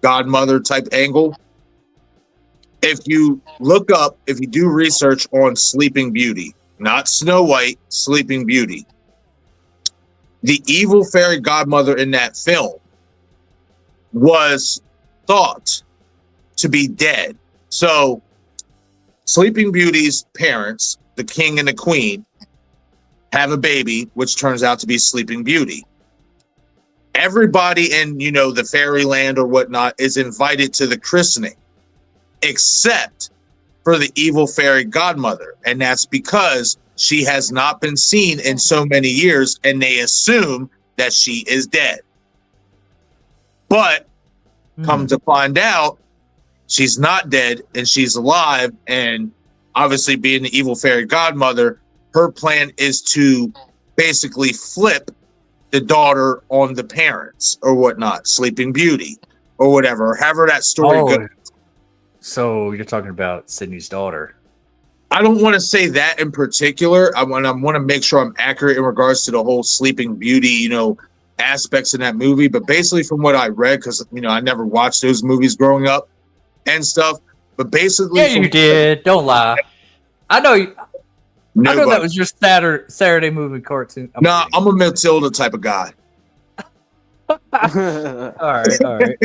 godmother type angle. If you look up, if you do research on Sleeping Beauty, not Snow White, Sleeping Beauty, the evil fairy godmother in that film was thought to be dead. So Sleeping Beauty's parents, the king and the queen, have a baby, which turns out to be Sleeping Beauty. Everybody in, the fairyland or whatnot is invited to the christening, except for the evil fairy godmother. And that's because she has not been seen in so many years, and they assume that she is dead. But come to find out, she's not dead and she's alive. And obviously, being the evil fairy godmother, her plan is to basically flip the daughter on the parents or whatnot, Sleeping Beauty or whatever, however that story goes. So you're talking about Sydney's daughter. I don't want to say that in particular. I want to make sure I'm accurate in regards to the whole Sleeping Beauty, aspects in that movie. But basically from what I read, because, I never watched those movies growing up and stuff. But basically... Yeah, you did. Don't lie. I know you... I know that was your Saturday movie cartoon. I'm a Matilda type of guy. all right.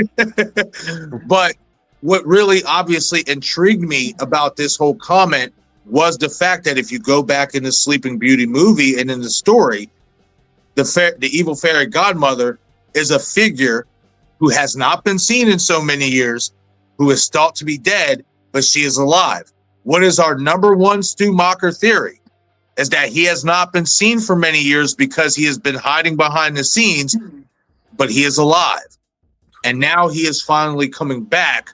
But what really obviously intrigued me about this whole comment was the fact that if you go back in the Sleeping Beauty movie and in the story, the evil fairy godmother is a figure who has not been seen in so many years, who is thought to be dead, but she is alive. What is our number one Stu Macher theory? Is that he has not been seen for many years because he has been hiding behind the scenes, but he is alive. And now he is finally coming back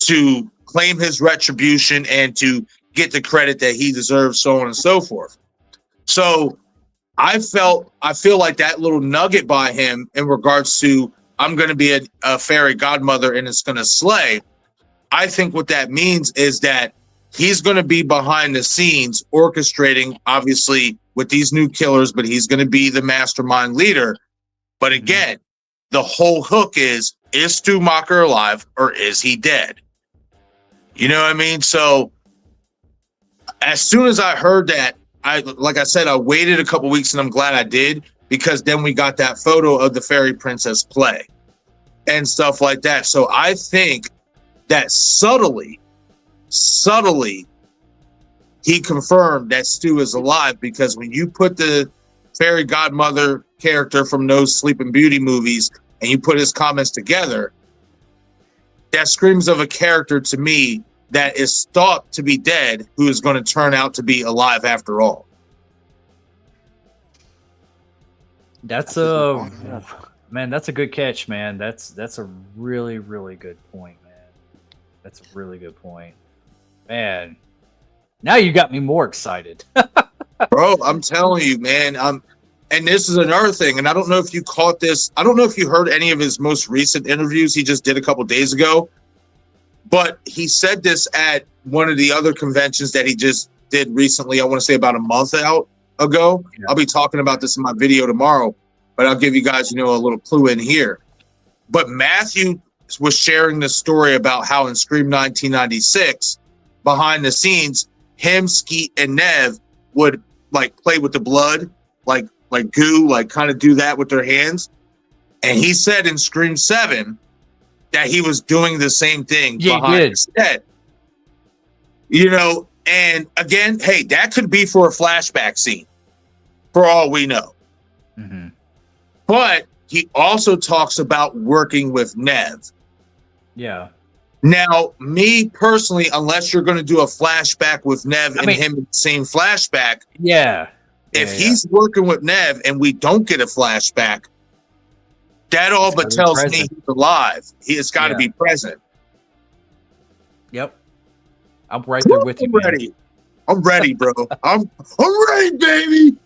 to claim his retribution and to get the credit that he deserves, so on and so forth. So I feel like that little nugget by him in regards to, I'm going to be a fairy godmother and it's going to slay. I think what that means is that he's going to be behind the scenes orchestrating, obviously, with these new killers, but he's going to be the mastermind leader. But again, the whole hook is Stu Macher alive or is he dead? You know what I mean? So as soon as I heard that, like I said, I waited a couple weeks and I'm glad I did, because then we got that photo of the Fairy Princess play and stuff like that. So I think that subtly, he confirmed that Stu is alive, because when you put the fairy godmother character from those Sleeping Beauty movies and you put his comments together, that screams of a character to me that is thought to be dead, who is going to turn out to be alive after all. That's Man, that's a good catch, man. That's a really, really good point, man. That's a really good point. Man, now you got me more excited. Bro, I'm telling you, man. And this is another thing, and I don't know if you caught this. I don't know if you heard any of his most recent interviews he just did a couple days ago, but he said this at one of the other conventions that he just did recently. I want to say about a month ago. Yeah. I'll be talking about this in my video tomorrow, but I'll give you guys, a little clue in here. But Matthew was sharing this story about how in Scream 1996, behind the scenes, him, Skeet, and Nev would like play with the blood, like goo, like kind of do that with their hands. And he said in Scream 7 that he was doing the same thing behind the set. And again, hey, that could be for a flashback scene, for all we know. Mm-hmm. But he also talks about working with Nev. Yeah. Now, me personally, unless you're going to do a flashback with Nev and him in the same flashback. Yeah. If he's working with Nev and we don't get a flashback, that all but tells me he's alive. It's got to be present. Yep. I'm right there with you. Ready. I'm ready, bro. I'm ready, baby.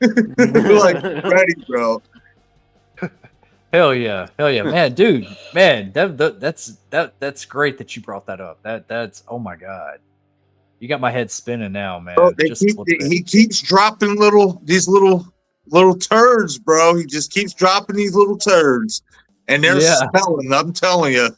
Like ready, bro. Hell yeah, man, dude, man, that's great that you brought that up. That's oh my god, you got my head spinning now, man. Bro, he keeps dropping these little turds, bro. He just keeps dropping these little turds, and they're smelling. I'm telling you.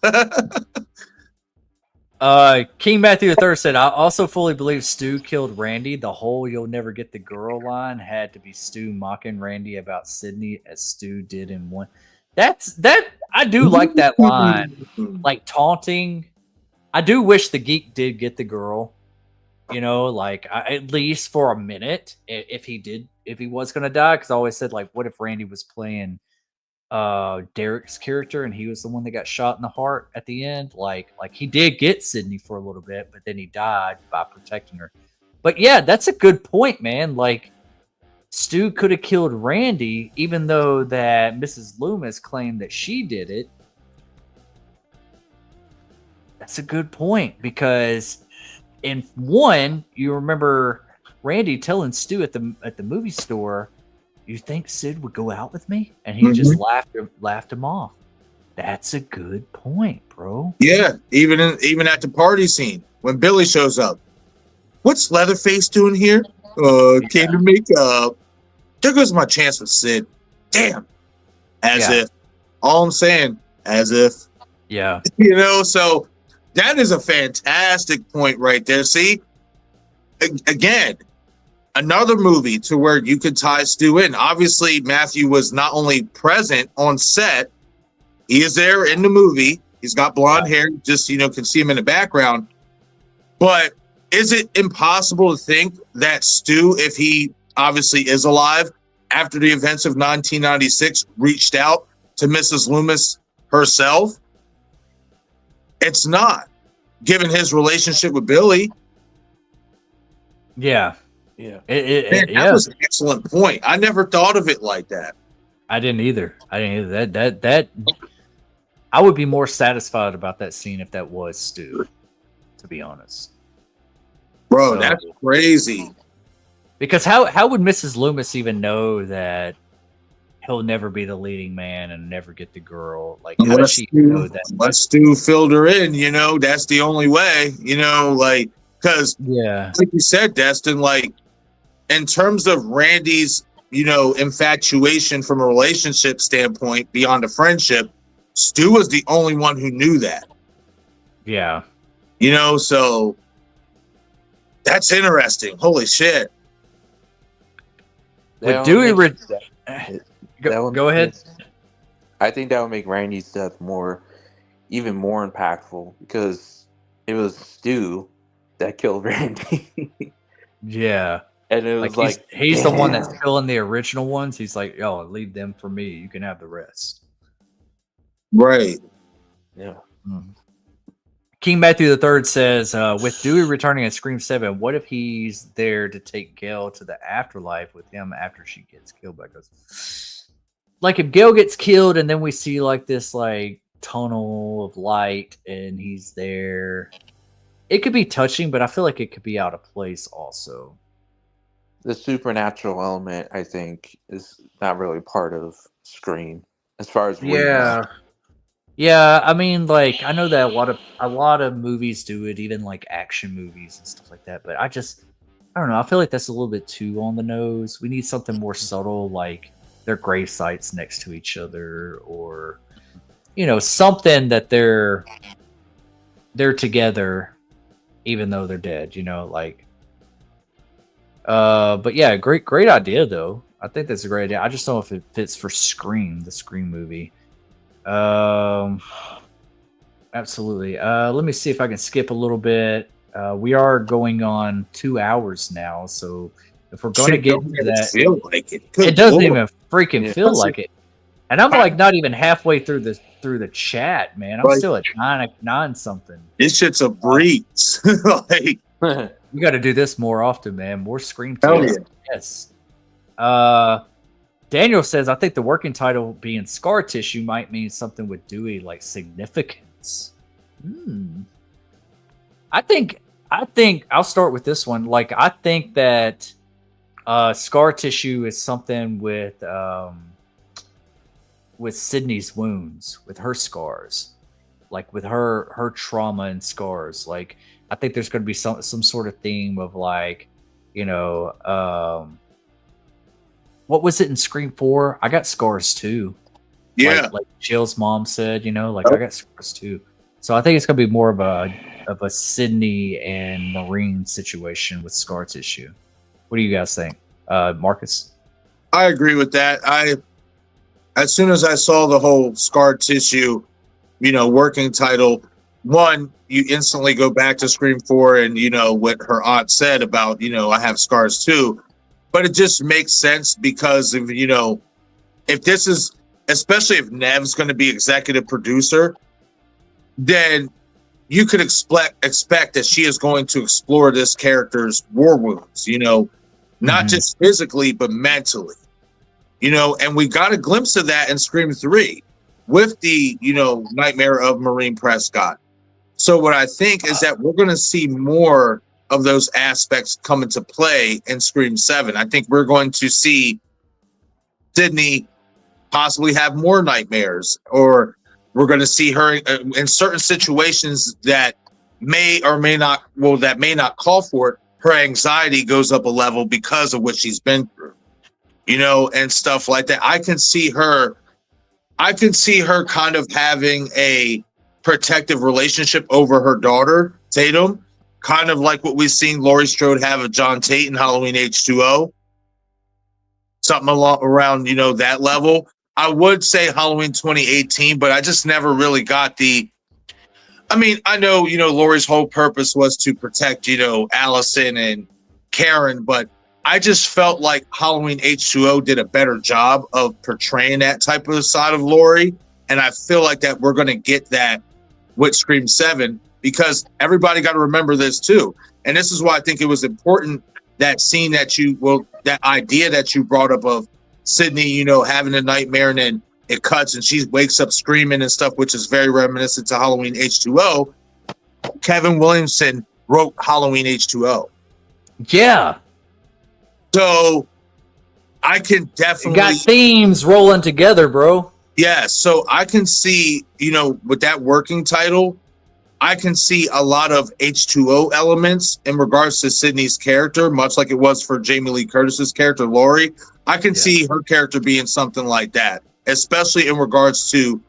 King Matthew III said, I also fully believe Stu killed Randy. The whole "you'll never get the girl" line had to be Stu mocking Randy about Sydney as Stu did in one. I do like that line, like taunting. I do wish the geek did get the girl, at least for a minute, if he was going to die. Cause I always said, like, what if Randy was playing Derek's character and he was the one that got shot in the heart at the end? Like he did get Sydney for a little bit, but then he died by protecting her. But yeah, that's a good point, man. Like, Stu could have killed Randy, even though that Mrs. Loomis claimed that she did it. That's a good point, because in one, you remember Randy telling Stu at the movie store, "You think Sid would go out with me?" And he just laughed him off. That's a good point, bro. Yeah, even at the party scene when Billy shows up, what's Leatherface doing here? Came to make up. There goes my chance with Sid. Damn. As if. All I'm saying, as if. Yeah. So that is a fantastic point right there. See, again, another movie to where you could tie Stu in. Obviously, Matthew was not only present on set, he is there in the movie. He's got blonde hair, just, can see him in the background. But is it impossible to think that Stu, if he obviously is alive, after the events of 1996, reached out to Mrs. Loomis herself? It's not, given his relationship with Billy. Yeah. Yeah. That was an excellent point. I never thought of it like that. I didn't either. That I would be more satisfied about that scene if that was Stu, to be honest. Bro, that's crazy. Because how would Mrs. Loomis even know that he'll never be the leading man and never get the girl? Like, how does she know that? Unless Stu filled her in, that's the only way, because, like you said, Destin, like, in terms of Randy's, infatuation from a relationship standpoint beyond a friendship, Stu was the only one who knew that. Yeah. So that's interesting. Holy shit. But go ahead. I think that would make Randy's death even more impactful, because it was Stu that killed Randy. Yeah. And it was like he's the one that's killing the original ones. He's like, "Yo, leave them for me. You can have the rest." Right. Yeah. King Matthew III says, with Dewey returning in Scream 7, what if he's there to take Gale to the afterlife with him after she gets killed by Ghost? like if Gale gets killed and then we see like this like tunnel of light and he's there, it could be touching, but I feel like it could be out of place also. The supernatural element, I think, is not really part of Scream as far as we know. Yeah, I mean, like I know that a lot of movies do it, even like action movies and stuff like that. But I don't know. I feel like that's a little bit too on the nose. We need something more subtle, like their grave sites next to each other, or something that they're together, even though they're dead. Like. But yeah, great idea though. I think that's a great idea. I just don't know if it fits for Scream, the Scream movie. Absolutely. Let me see if I can skip a little bit. We are going on 2 hours now, so if we're going to get into that, feel like it. it doesn't even freaking feel like it. And I'm like not even halfway through the chat, man. I'm still at nine something. This shit's a breeze. Like, we got to do this more often, man. More Scream hell tales. yeah. Yes. Daniel says, I think the working title being Scar Tissue might mean something with Dewey, like significance. I think I'll start with this one. Like, I think that Scar Tissue is something with Sydney's wounds, with her scars, like with her trauma and scars. Like, I think there's going to be some sort of theme of like, what was it in Scream 4? I got scars too. Yeah. Like Jill's mom said, I got scars too. So I think it's going to be more of a Sydney and Maureen situation with Scar Tissue. What do you guys think, Marcus? I agree with that. As soon as I saw the whole Scar Tissue, working title, one, you instantly go back to Scream 4 and what her aunt said about I have scars too. But it just makes sense because of if this is, especially if Nev's going to be executive producer, then you could expect that she is going to explore this character's war wounds, not just physically but mentally, and we got a glimpse of that in Scream 3 with the nightmare of Maureen Prescott. So what I think is that we're going to see more of those aspects come into play in Scream 7. I think we're going to see Sydney possibly have more nightmares, or we're going to see her in certain situations that may not call for it. Her anxiety goes up a level because of what she's been through, and stuff like that. I can see her kind of having a protective relationship over her daughter, Tatum, kind of like what we've seen Laurie Strode have of John Tate in Halloween H2O. Something around, that level. I would say Halloween 2018, but I just never really got I know, Laurie's whole purpose was to protect, Allison and Karen, but I just felt like Halloween H2O did a better job of portraying that type of side of Laurie. And I feel like that we're going to get that with Scream 7, because everybody got to remember this too. And this is why I think it was important, that scene that idea that you brought up of Sydney, having a nightmare and then it cuts and she wakes up screaming and stuff, which is very reminiscent to Halloween H2O. Kevin Williamson wrote Halloween H2O. Yeah. So I can definitely got themes rolling together, bro. Yeah. So I can see, with that working title, I can see a lot of H2O elements in regards to Sydney's character, much like it was for Jamie Lee Curtis's character, Laurie. I can see her character being something like that, especially in regards to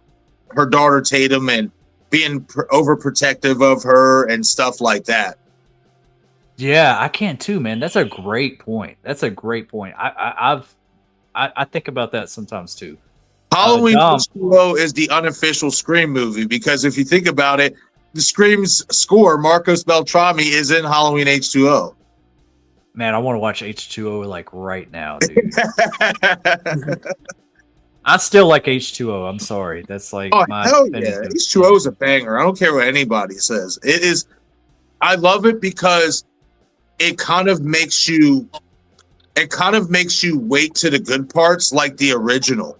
her daughter Tatum and being overprotective of her and stuff like that. Yeah, I can too, man. That's a great point. I think about that sometimes too. Halloween H2O is the unofficial Scream movie, because if you think about it, the Scream's score, Marcos Beltrami, is in Halloween H2O. Man, I want to watch H2O like right now, dude. I still like H2O. I'm sorry. That's like my hell yeah. H2O is a banger. I don't care what anybody says. It is. I love it because it kind of makes you wait to the good parts, like the original.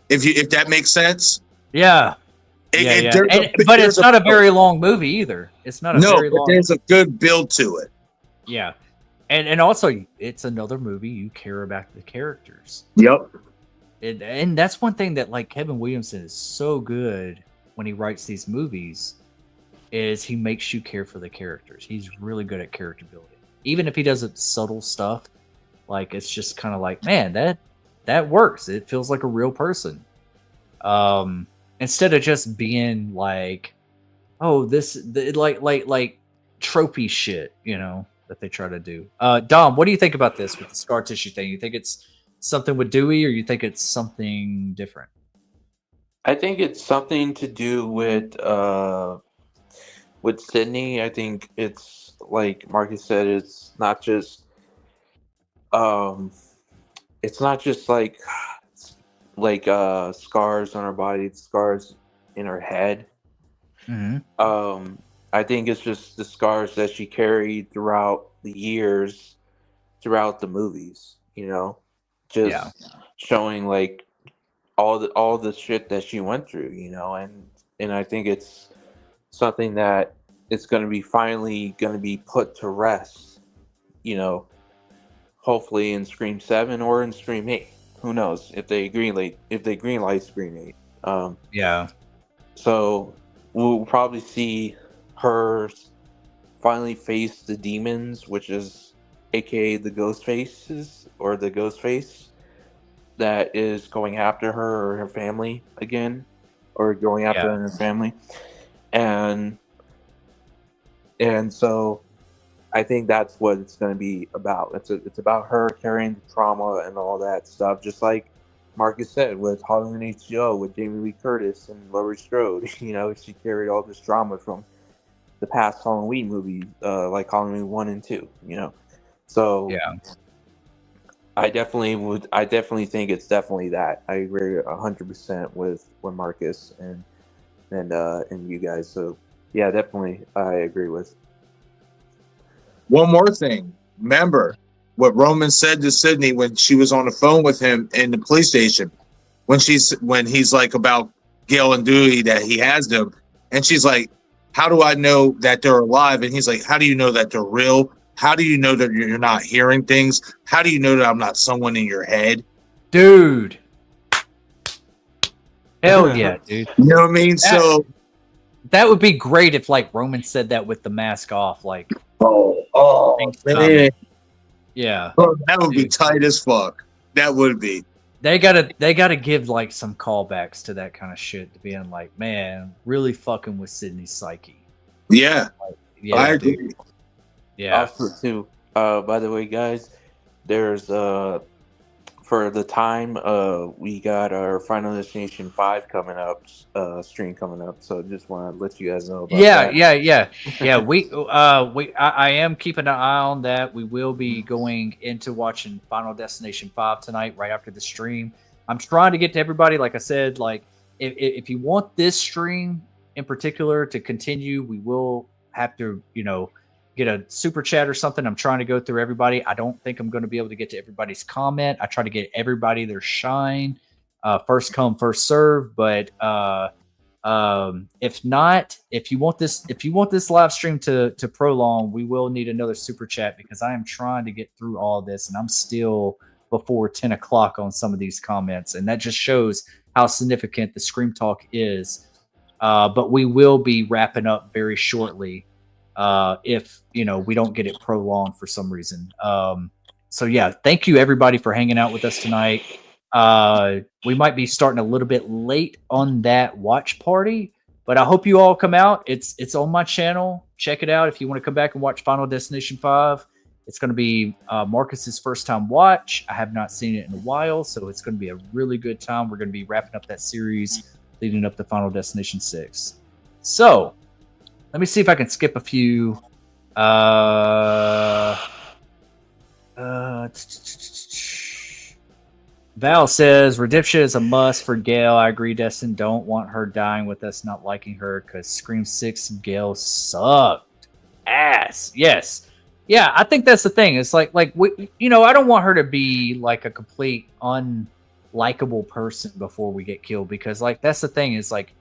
If that makes sense. Yeah. But it's not a very long movie either. It's not a very long. There's a good build to it. Yeah, and also it's another movie you care about the characters. Yep. And that's one thing that like Kevin Williamson is so good when he writes these movies is he makes you care for the characters. He's really good at character building. Even if he does subtle stuff, like it's just kind of like, man, that works. It feels like a real person. Instead of just being like, oh, like tropey shit, you know, that they try to do. Dom, what do you think about this with the scar tissue thing? You think it's something with Dewey, or you think it's something different? I think it's something to do with Sydney. I think it's like Marcus said. It's not just like scars on her body. It's scars in her head. Mm-hmm. I think it's just the scars that she carried throughout the years, throughout the movies. You know, just showing like all the shit that she went through. You know, and I think it's something that it's going to be finally going to be put to rest. You know, hopefully in Scream 7 or in Scream 8. Who knows if they greenlight Scream 8? Yeah. So we'll probably see her finally face the demons, which is AKA the Ghostfaces or the Ghostface that is going after her or her family again, or going after her and her family, and so I think that's what it's going to be about. It's about her carrying the trauma and all that stuff, just like Marcus said with Halloween H2O with Jamie Lee Curtis and Laurie Strode. You know, she carried all this drama from the past Halloween movies, like Halloween 1 and 2. You know, so yeah, I definitely think it's definitely that. I agree 100% with Marcus and you guys. So yeah, definitely I agree with. One more thing. Remember what Roman said to Sydney when she was on the phone with him in the police station, when he's like about Gale and Dewey, that he has them, and she's like, how do I know that they're alive? And he's like, how do you know that they're real? How do you know that you're not hearing things? How do you know that I'm not someone in your head? Dude. Hell yeah, dude. You know what I mean? That would be great if like Roman said that with the mask off, like man. Yeah. Oh, that would be tight as fuck. That would be. They gotta give like some callbacks to that kind of shit, to being like, man, really fucking with Sydney's psyche. Yeah. Like, yeah, I agree. dude. Yeah. Also too, by the way, guys, there's for the time we got our Final Destination 5 coming up, stream coming up. So just want to let you guys know about that. Yeah. I am keeping an eye on that. We will be going into watching Final Destination 5 tonight, right after the stream. I'm trying to get to everybody. Like I said, like if you want this stream in particular to continue, we will have to, you know, get a super chat or something. I'm trying to go through everybody. I don't think I'm going to be able to get to everybody's comment. I try to get everybody their shine, first come, first serve. But if not, if you want this live stream to prolong, we will need another super chat, because I am trying to get through all this, and I'm still before 10 o'clock on some of these comments, and that just shows how significant the Scream Talk is. But we will be wrapping up very shortly. If you know we don't get it prolonged for some reason. So yeah, thank you everybody for hanging out with us tonight. We might be starting a little bit late on that watch party, but I hope you all come out. It's on my channel. Check it out if you want to come back and watch Final Destination 5. It's going to be Marcus's first time watch. I have not seen it in a while, so it's going to be a really good time. We're going to be wrapping up that series leading up to Final Destination 6. So let me see if I can skip a few. Val says, redemption is a must for Gale. I agree, Destin. Don't want her dying with us not liking her, because Scream 6 Gale sucked ass. Yes. Yeah, I think that's the thing. It's like we, you know, I don't want her to be like a complete likable person before we get killed, because like that's the thing is like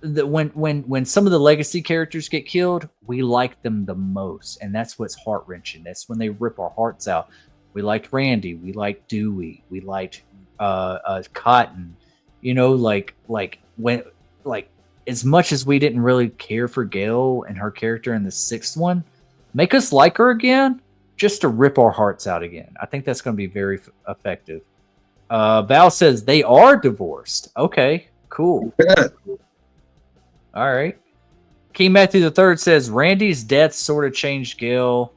when some of the legacy characters get killed, we like them the most, and that's what's heart wrenching. That's when they rip our hearts out. We liked Randy, we liked Dewey, we liked Cotton. You know, like when like as much as we didn't really care for Gale and her character in the 6th one, make us like her again, just to rip our hearts out again. I think that's going to be very effective. Val says they are divorced. Okay, cool. All right. King Matthew III says Randy's death sort of changed Gale.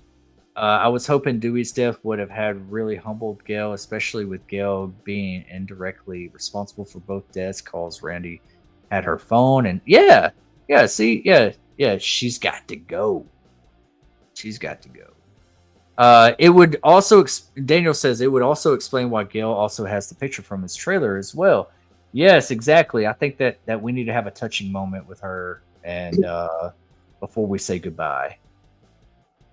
I was hoping Dewey's death would have had really humbled Gale, especially with Gale being indirectly responsible for both deaths, cause Randy had her phone. And yeah, she's got to go. She's got to go. It would also, Daniel says, it would also explain why Gale also has the picture from his trailer as well. Yes, exactly. I think that we need to have a touching moment with her and before we say goodbye.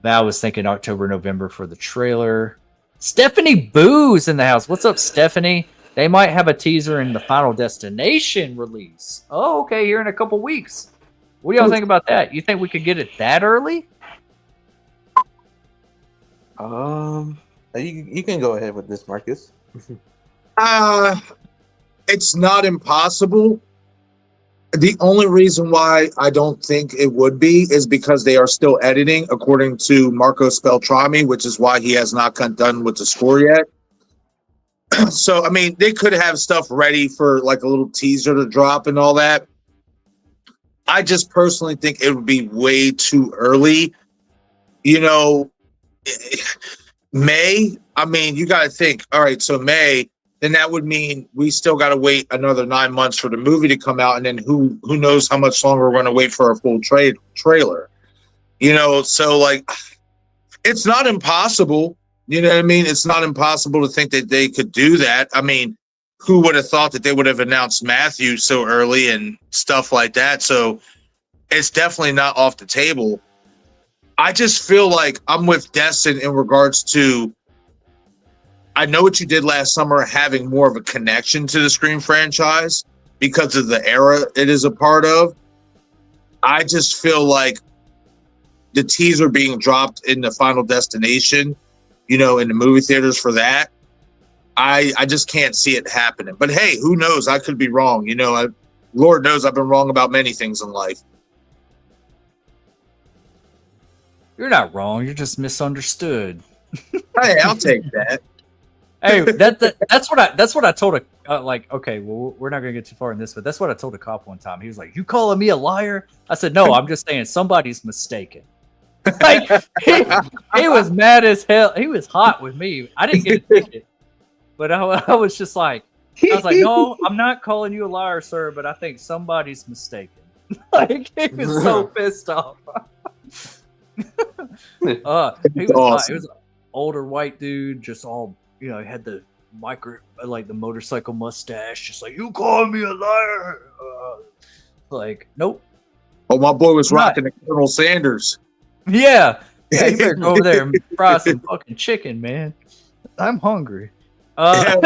Val was thinking October, November for the trailer. Stephanie Boo's in the house. What's up, Stephanie? They might have a teaser in the Final Destination release. Oh, okay, here in a couple weeks. What do y'all think about that? You think we could get it that early? You can go ahead with this, Marcus. It's not impossible. The only reason why I don't think it would be is because they are still editing, according to Marco Speltrami, which is why he has not got done with the score yet. So, I mean, they could have stuff ready for like a little teaser to drop and all that. I just personally think it would be way too early. You know, May, I mean, you got to think, all right, so May, then that would mean we still got to wait another 9 months for the movie to come out. And then who knows how much longer we're going to wait for a full trailer, you know? So like, it's not impossible. You know what I mean? It's not impossible to think that they could do that. I mean, who would have thought that they would have announced Matthew so early and stuff like that? So it's definitely not off the table. I just feel like I'm with Destin in regards to, I know what you did last summer, having more of a connection to the Scream franchise because of the era it is a part of. I just feel like the teaser being dropped in the Final Destination, you know, in the movie theaters for that, I just can't see it happening. But hey, who knows? I could be wrong. You know, Lord knows I've been wrong about many things in life. You're not wrong. You're just misunderstood. Hey, I'll take that. Hey, that's what I told a like. Okay, well, we're not gonna get too far in this, but that's what I told a cop one time. He was like, "You calling me a liar?" I said, "No, I'm just saying somebody's mistaken." Like he was mad as hell. He was hot with me. I didn't get a ticket, but I was just like, I was like, "No, I'm not calling you a liar, sir, but I think somebody's mistaken." Like he was so pissed off. He was awesome. He was an older white dude, just all, you know, he had the the motorcycle mustache, just like, "You calling me a liar?" Like, nope. Oh, my boy was rocking the Colonel Sanders. Yeah, you better go over there and fry some fucking chicken, man. I'm hungry. Five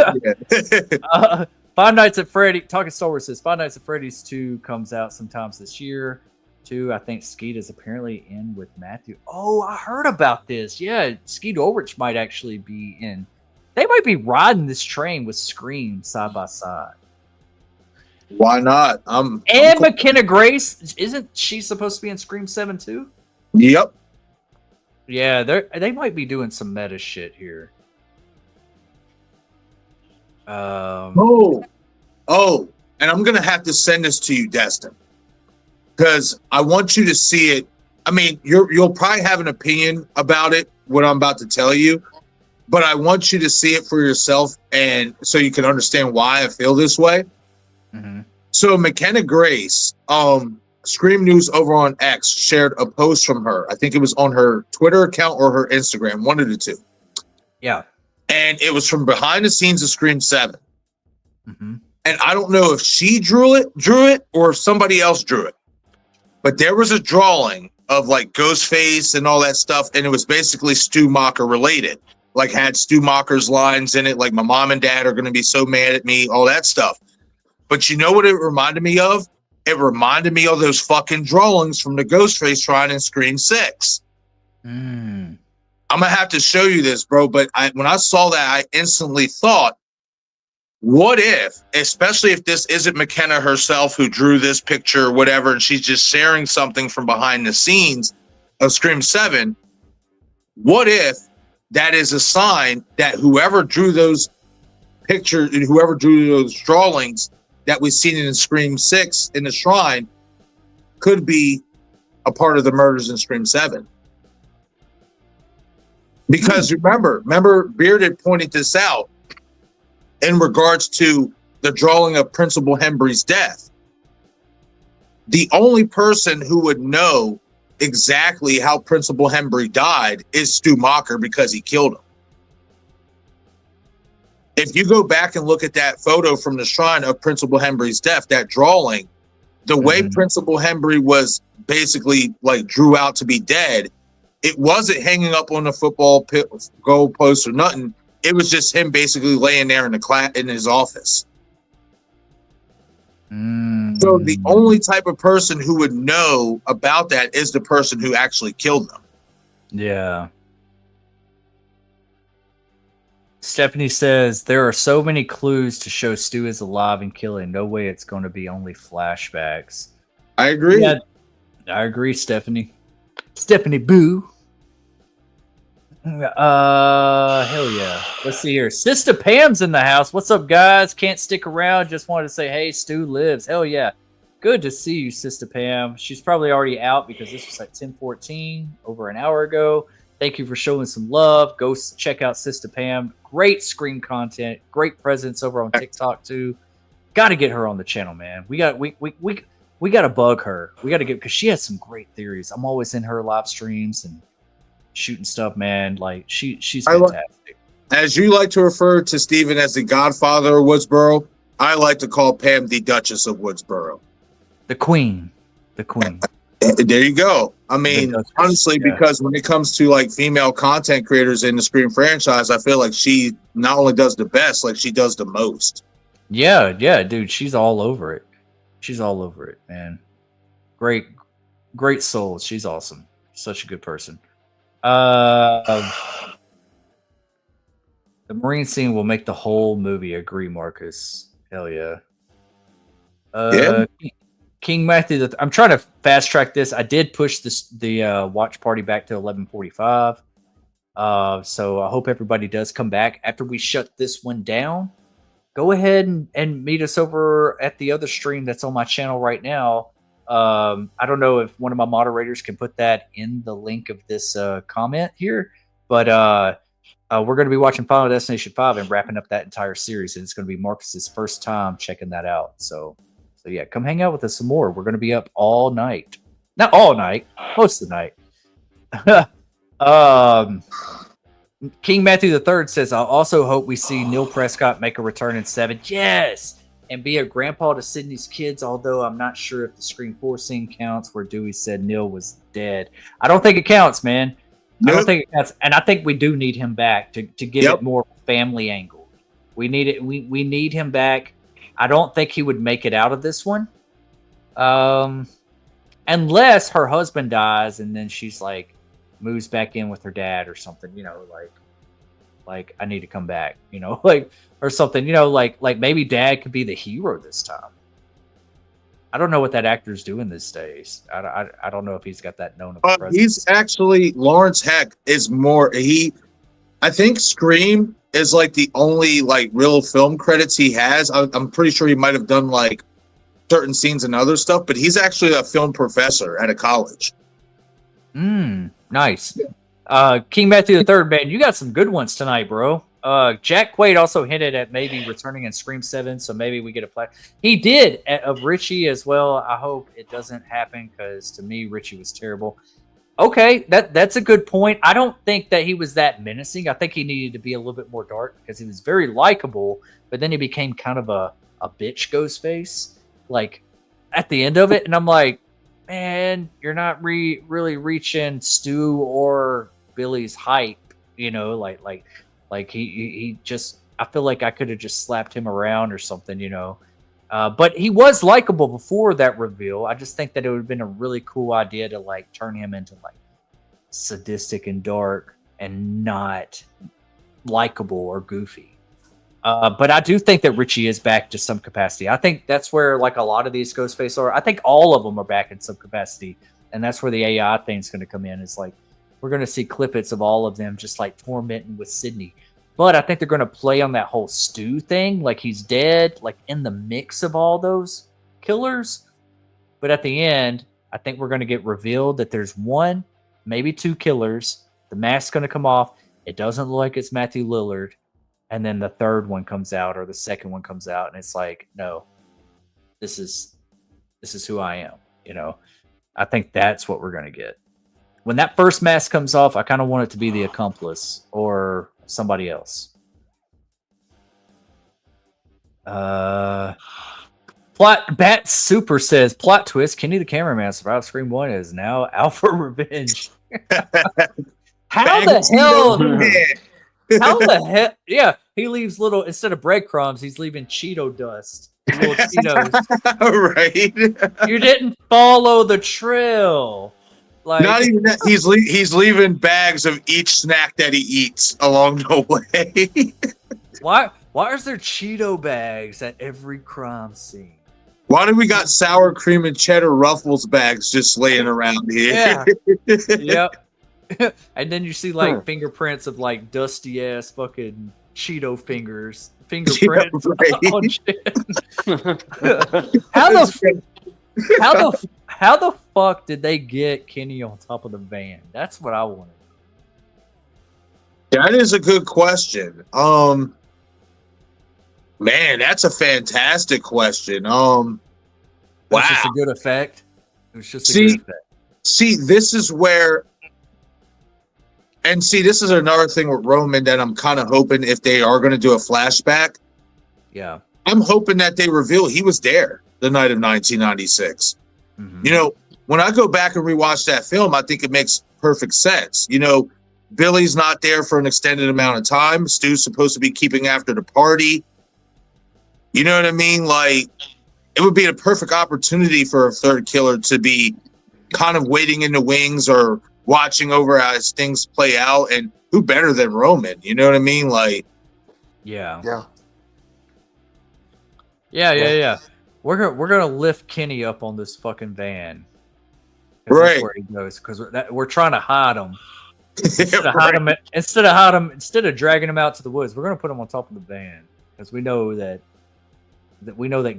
Nights at Freddy, talking Star Wars, says Five Nights at Freddy's 2 comes out sometimes this year. 2, I think Skeet is apparently in with Matthew. Oh, I heard about this. Yeah, Skeet Ulrich might actually be in. They might be riding this train with Scream side by side. Why not? And McKenna Grace, isn't she supposed to be in Scream 7 too? Yep. Yeah, they might be doing some meta shit here. And I'm gonna have to send this to you, Destin, because I want you to see it. I mean, you'll probably have an opinion about it, what I'm about to tell you, but I want you to see it for yourself, and so you can understand why I feel this way. Mm-hmm. So McKenna Grace, Scream News over on X shared a post from her. I think it was on her Twitter account or her Instagram, one of the two. Yeah. And it was from behind the scenes of Scream 7. Mm-hmm. And I don't know if she drew it, or if somebody else drew it. But there was a drawing of like Ghostface and all that stuff, and it was basically Stu Macher related. like had Stu Macher's lines in it, like my mom and dad are going to be so mad at me, all that stuff. But you know what it reminded me of? It reminded me of those fucking drawings from the Ghostface shrine in Scream 6. I'm going to have to show you this, bro. But when I saw that, I instantly thought, what if, especially if this isn't McKenna herself who drew this picture or whatever, and she's just sharing something from behind the scenes of Scream 7, what if that is a sign that whoever drew those pictures and whoever drew those drawings that we've seen in Scream 6 in the shrine could be a part of the murders in Scream 7? Because remember, Bearded pointed this out in regards to the drawing of Principal Hembry's death. The only person who would know exactly how Principal Hembry died is Stu Macher because he killed him. If you go back and look at that photo from the shrine of Principal Hembry's death, that drawing, the way Principal Hembry was basically like drew out to be dead, it wasn't hanging up on the football goal post or nothing. It was just him basically laying there in his office. So the only type of person who would know about that is the person who actually killed them. Yeah. Stephanie says, there are so many clues to show Stu is alive and killing. No way it's going to be only flashbacks. I agree. Yeah, I agree, Stephanie. Stephanie Boo. Hell yeah. Let's see here. Sister Pam's in the house. What's up, guys? Can't stick around. Just wanted to say, hey, Stu lives. Hell yeah. Good to see you, Sister Pam. She's probably already out because this was like 10:14, over an hour ago. Thank you for showing some love. Go check out Sister Pam. Great screen content. Great presence over on TikTok too. Got to get her on the channel, man. We got to bug her. We got to get, because she has some great theories. I'm always in her live streams and shooting stuff, man. Like she's fantastic. As you like to refer to Steven as the Godfather of Woodsboro, I like to call Pam the Duchess of Woodsboro. The Queen. The Queen. There you go. I mean, honestly, because when it comes to like female content creators in the Scream franchise, I feel like she not only does the best, like she does the most. Yeah, dude. She's all over it. She's all over it, man. Great soul. She's awesome. Such a good person. The Marine scene will make the whole movie. Agree, Marcus. Hell yeah. Yeah. King Matthew, I'm trying to fast track this. I did push the watch party back to 11:45. So I hope everybody does come back after we shut this one down. Go ahead and meet us over at the other stream that's on my channel right now. I don't know if one of my moderators can put that in the link of this comment here, but we're going to be watching Final Destination 5 and wrapping up that entire series, and it's going to be Marcus's first time checking that out. So yeah, come hang out with us some more. We're going to be up all night. Not all night, most of the night. King Matthew III says, I also hope we see Neil Prescott make a return in 7. Yes! And be a grandpa to Sydney's kids, although I'm not sure if the Scream 4 scene counts where Dewey said Neil was dead. I don't think it counts, man. Nope. I don't think it counts. And I think we do need him back to give it more family angle. We need it. We need him back. I don't think he would make it out of this one. Unless her husband dies and then she's like moves back in with her dad or something, you know, like I need to come back, you know, like, or something, you know, like maybe dad could be the hero this time. I don't know what that actor's doing these days. I don't know if he's got that known. He's actually, Lawrence Heck is more, I think Scream is like the only like real film credits he has. I'm pretty sure he might have done like certain scenes and other stuff, but he's actually a film professor at a college. Nice. King Matthew III, man, you got some good ones tonight, bro. Jack Quaid also hinted at maybe returning in Scream 7, so maybe we get a flash. He did of Richie as well. I hope it doesn't happen because to me, Richie was terrible. Okay, that's a good point. I don't think that he was that menacing. I think he needed to be a little bit more dark because he was very likable, but then he became kind of a bitch Ghostface, like at the end of it. And I'm like, man, you're not really reaching Stu or Billy's hype, you know, like Like he just, I feel like I could have just slapped him around or something, you know. But he was likable before that reveal. I just think that it would have been a really cool idea to like turn him into like sadistic and dark and not likable or goofy. But I do think that Richie is back to some capacity. I think that's where like a lot of these Ghostface are. I think all of them are back in some capacity, and that's where the AI thing's going to come in. It's like we're going to see clippets of all of them just like tormenting with Sydney. But I think they're going to play on that whole Stu thing, like he's dead, like in the mix of all those killers. But at the end, I think we're going to get revealed that there's one, maybe two killers. The mask's going to come off. It doesn't look like it's Matthew Lillard. And then the third one comes out, or the second one comes out, and it's like, no, this is who I am. You know, I think that's what we're going to get. When that first mask comes off, I kind of want it to be the accomplice or somebody else. Plot Bat Super says plot twist: Kenny the cameraman survived Scream 1 is now out for revenge. How the hell? How the hell? Yeah, he leaves little, instead of breadcrumbs, he's leaving Cheeto dust. Little Cheetos. Right. You didn't follow the trail. Like, not even that. He's leaving bags of each snack that he eats along the way. Why is there Cheeto bags at every crime scene? Why do we got sour cream and cheddar Ruffles bags just laying around here? Yeah. Yep. And then you see like fingerprints of like dusty ass fucking Cheeto fingers. Fingerprints on shit. How the fuck did they get Kenny on top of the van? That's what I wanted. That is a good question. Man, that's a fantastic question. Wow. That's just a good effect. It was just a good effect. See, this is where, and see, this is another thing with Roman that I'm kind of hoping, if they are going to do a flashback, yeah, I'm hoping that they reveal he was there the night of 1996. Mm-hmm. You know, when I go back and rewatch that film, I think it makes perfect sense. You know, Billy's not there for an extended amount of time. Stu's supposed to be keeping after the party. You know what I mean? Like, it would be a perfect opportunity for a third killer to be kind of waiting in the wings or watching over as things play out. And who better than Roman? You know what I mean? Like, yeah. We're gonna lift Kenny up on this fucking van. Right. That's where he goes, because we're trying to hide him. Instead of dragging him out to the woods, we're gonna put him on top of the van because we know that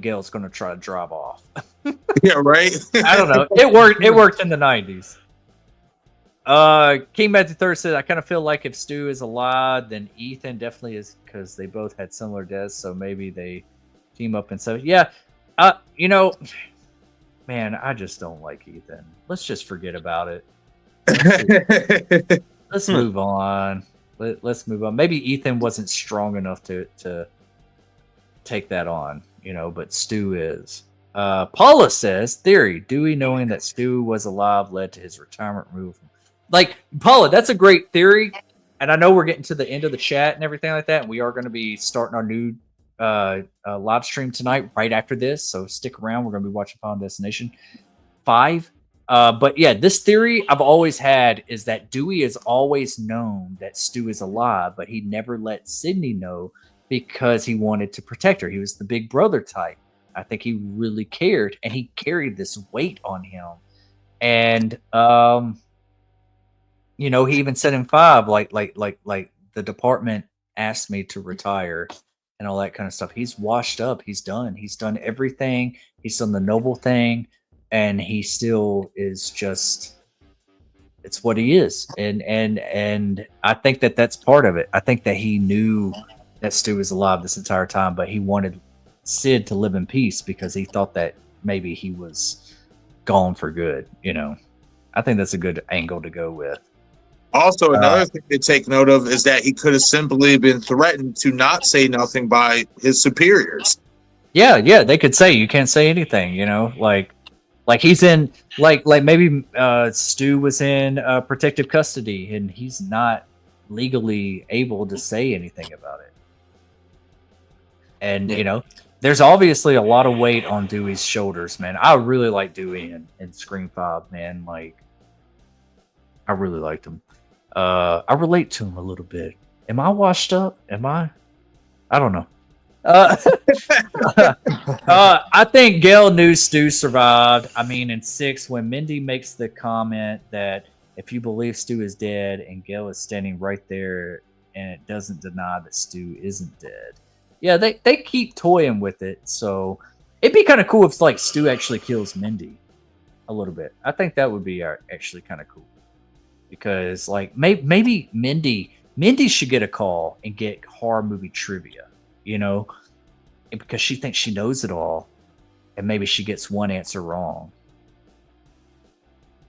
Gale's gonna try to drive off. Yeah, right. I don't know. It worked in the 90s. King Matthew III said, I kind of feel like if Stu is alive, then Ethan definitely is, because they both had similar deaths, so maybe they team up and so yeah. You know, man, I just don't like Ethan. Let's just forget about it. Let's move on. Let's move on. Maybe Ethan wasn't strong enough to take that on, you know, but Stu is. Paula says, theory, Dewey knowing that Stu was alive led to his retirement removal. Like, Paula, that's a great theory. And I know we're getting to the end of the chat and everything like that. And we are going to be starting our new live stream tonight right after this. So stick around. We're going to be watching Final Destination 5. But yeah, this theory I've always had is that Dewey has always known that Stu is alive, but he never let Sydney know because he wanted to protect her. He was the big brother type. I think he really cared, and he carried this weight on him. And you know, he even said in 5, like the department asked me to retire and all that kind of stuff. He's washed up. He's done everything. He's done the noble thing, and he still is just, it's what he is. And I think that that's part of it. I think that he knew that Stu was alive this entire time, but he wanted Sid to live in peace because he thought that maybe he was gone for good. You know, I think that's a good angle to go with. Also, another thing to take note of is that he could have simply been threatened to not say nothing by his superiors. Yeah, they could say you can't say anything. You know, like he's in like maybe Stu was in protective custody and he's not legally able to say anything about it. And you know, there's obviously a lot of weight on Dewey's shoulders, man. I really like Dewey in Scream 5, man. Like, I really liked him. I relate to him a little bit. Am I washed up? Am I? I don't know. I think Gale knew Stu survived. I mean, in 6, when Mindy makes the comment that if you believe Stu is dead, and Gale is standing right there, and it doesn't deny that Stu isn't dead. Yeah, they keep toying with it. So it'd be kind of cool if like Stu actually kills Mindy a little bit. I think that would be actually kind of cool, because like maybe Mindy should get a call and get horror movie trivia, you know, because she thinks she knows it all, and maybe she gets one answer wrong.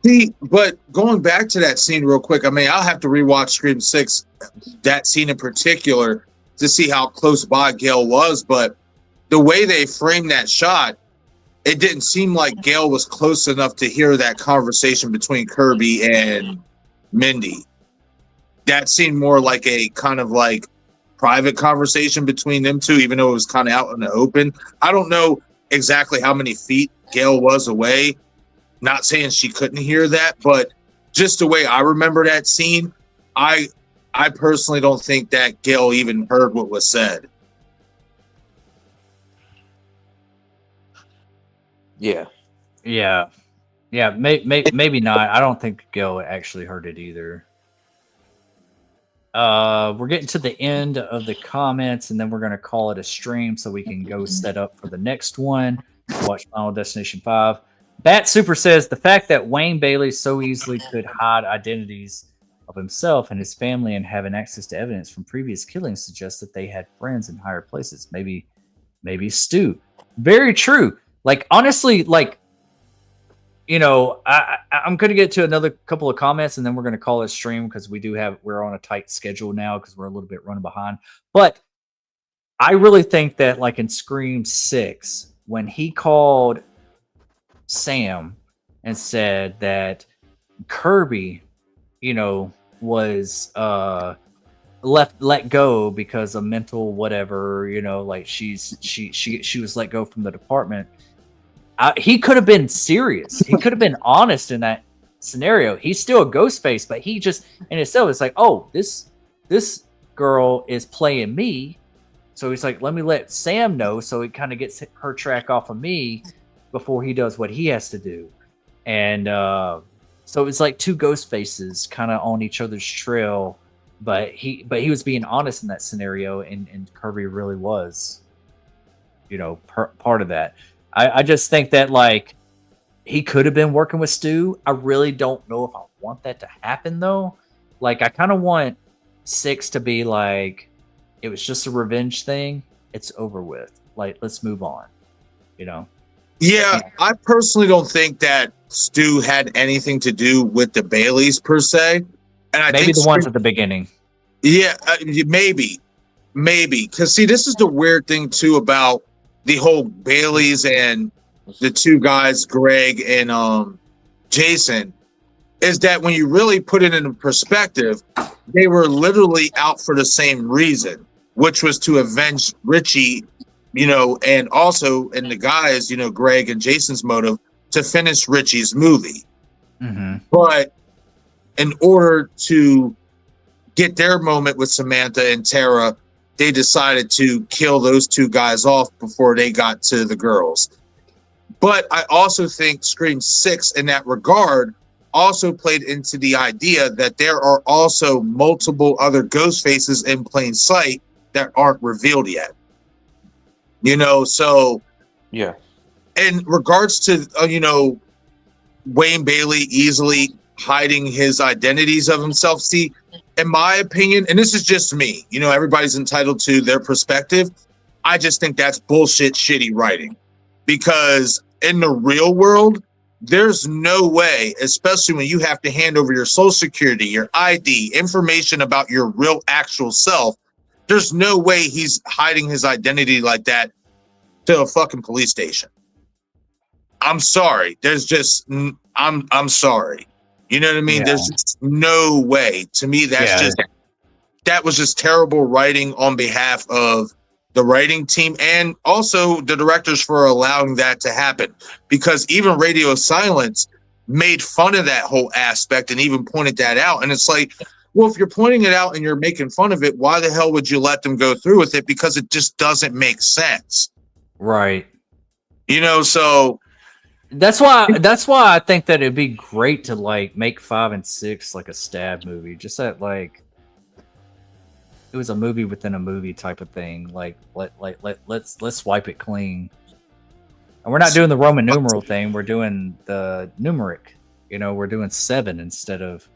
See, but going back to that scene real quick, I mean, I'll have to rewatch Scream 6, that scene in particular, to see how close by Gale was. But the way they framed that shot, it didn't seem like Gale was close enough to hear that conversation between Kirby and Mindy. That seemed more like a kind of like private conversation between them two, even though it was kind of out in the open. I don't know exactly how many feet Gale was away. Not saying she couldn't hear that, but just the way I remember that scene, I personally don't think that Gale even heard what was said. Yeah. Maybe not. I don't think Gale actually heard it either. We're getting to the end of the comments, and then we're going to call it a stream so we can go set up for the next one. Watch Final Destination 5. Bat Super says the fact that Wayne Bailey so easily could hide identities of himself and his family and having access to evidence from previous killings suggests that they had friends in higher places. Maybe Stu. Very true. Like, honestly, like, you know, I'm going to get to another couple of comments, and then we're going to call it stream, because we're on a tight schedule now because we're a little bit running behind. But I really think that, like, in Scream 6, when he called Sam and said that Kirby, you know, was let go because of mental whatever, you know, like she was let go from the department. He could have been serious. He could have been honest in that scenario. He's still a Ghostface, but he just in itself, it's like, oh, this girl is playing me. So he's like, let me let Sam know, so he kind of gets her track off of me before he does what he has to do. And so it's like two ghost faces kind of on each other's trail, but he was being honest in that scenario, and Kirby really was, you know, part of that. I just think that, like, he could have been working with Stu. I really don't know if I want that to happen, though. Like, I kind of want 6 to be like, it was just a revenge thing. It's over with. Like, let's move on, you know? Yeah, I personally don't think that Stu had anything to do with the Baileys per se. And I maybe think the ones at the beginning. Yeah, maybe. Because, see, this is the weird thing, too, about the whole Baileys and the two guys, Greg and Jason, is that when you really put it into perspective, they were literally out for the same reason, which was to avenge Richie, you know, and also in the guys, you know, Greg and Jason's motive to finish Richie's movie. Mm-hmm. But in order to get their moment with Samantha and Tara, they decided to kill those two guys off before they got to the girls. But I also think Scream 6 in that regard also played into the idea that there are also multiple other ghost faces in plain sight that aren't revealed yet. You know, so yeah. In regards to, you know, Wayne Bailey easily hiding his identities of himself, see, in my opinion, and this is just me, you know, everybody's entitled to their perspective. I just think that's bullshit, shitty writing. Because in the real world, there's no way, especially when you have to hand over your social security, your ID, information about your real actual self, there's no way he's hiding his identity like that to a fucking police station. I'm sorry. There's just, I'm sorry. You know what I mean? Yeah. There's just no way. To me, that's just that was just terrible writing on behalf of the writing team and also the directors for allowing that to happen. Because even Radio Silence made fun of that whole aspect and even pointed that out. And it's like, well, if you're pointing it out and you're making fun of it, why the hell would you let them go through with it? Because it just doesn't make sense. Right. You know, so that's why I think that it'd be great to like make 5 and 6 like a stab movie. Just that like it was a movie within a movie type of thing. Like let's wipe it clean. And we're not doing the Roman numeral thing. We're doing the numeric. You know, we're doing 7 instead of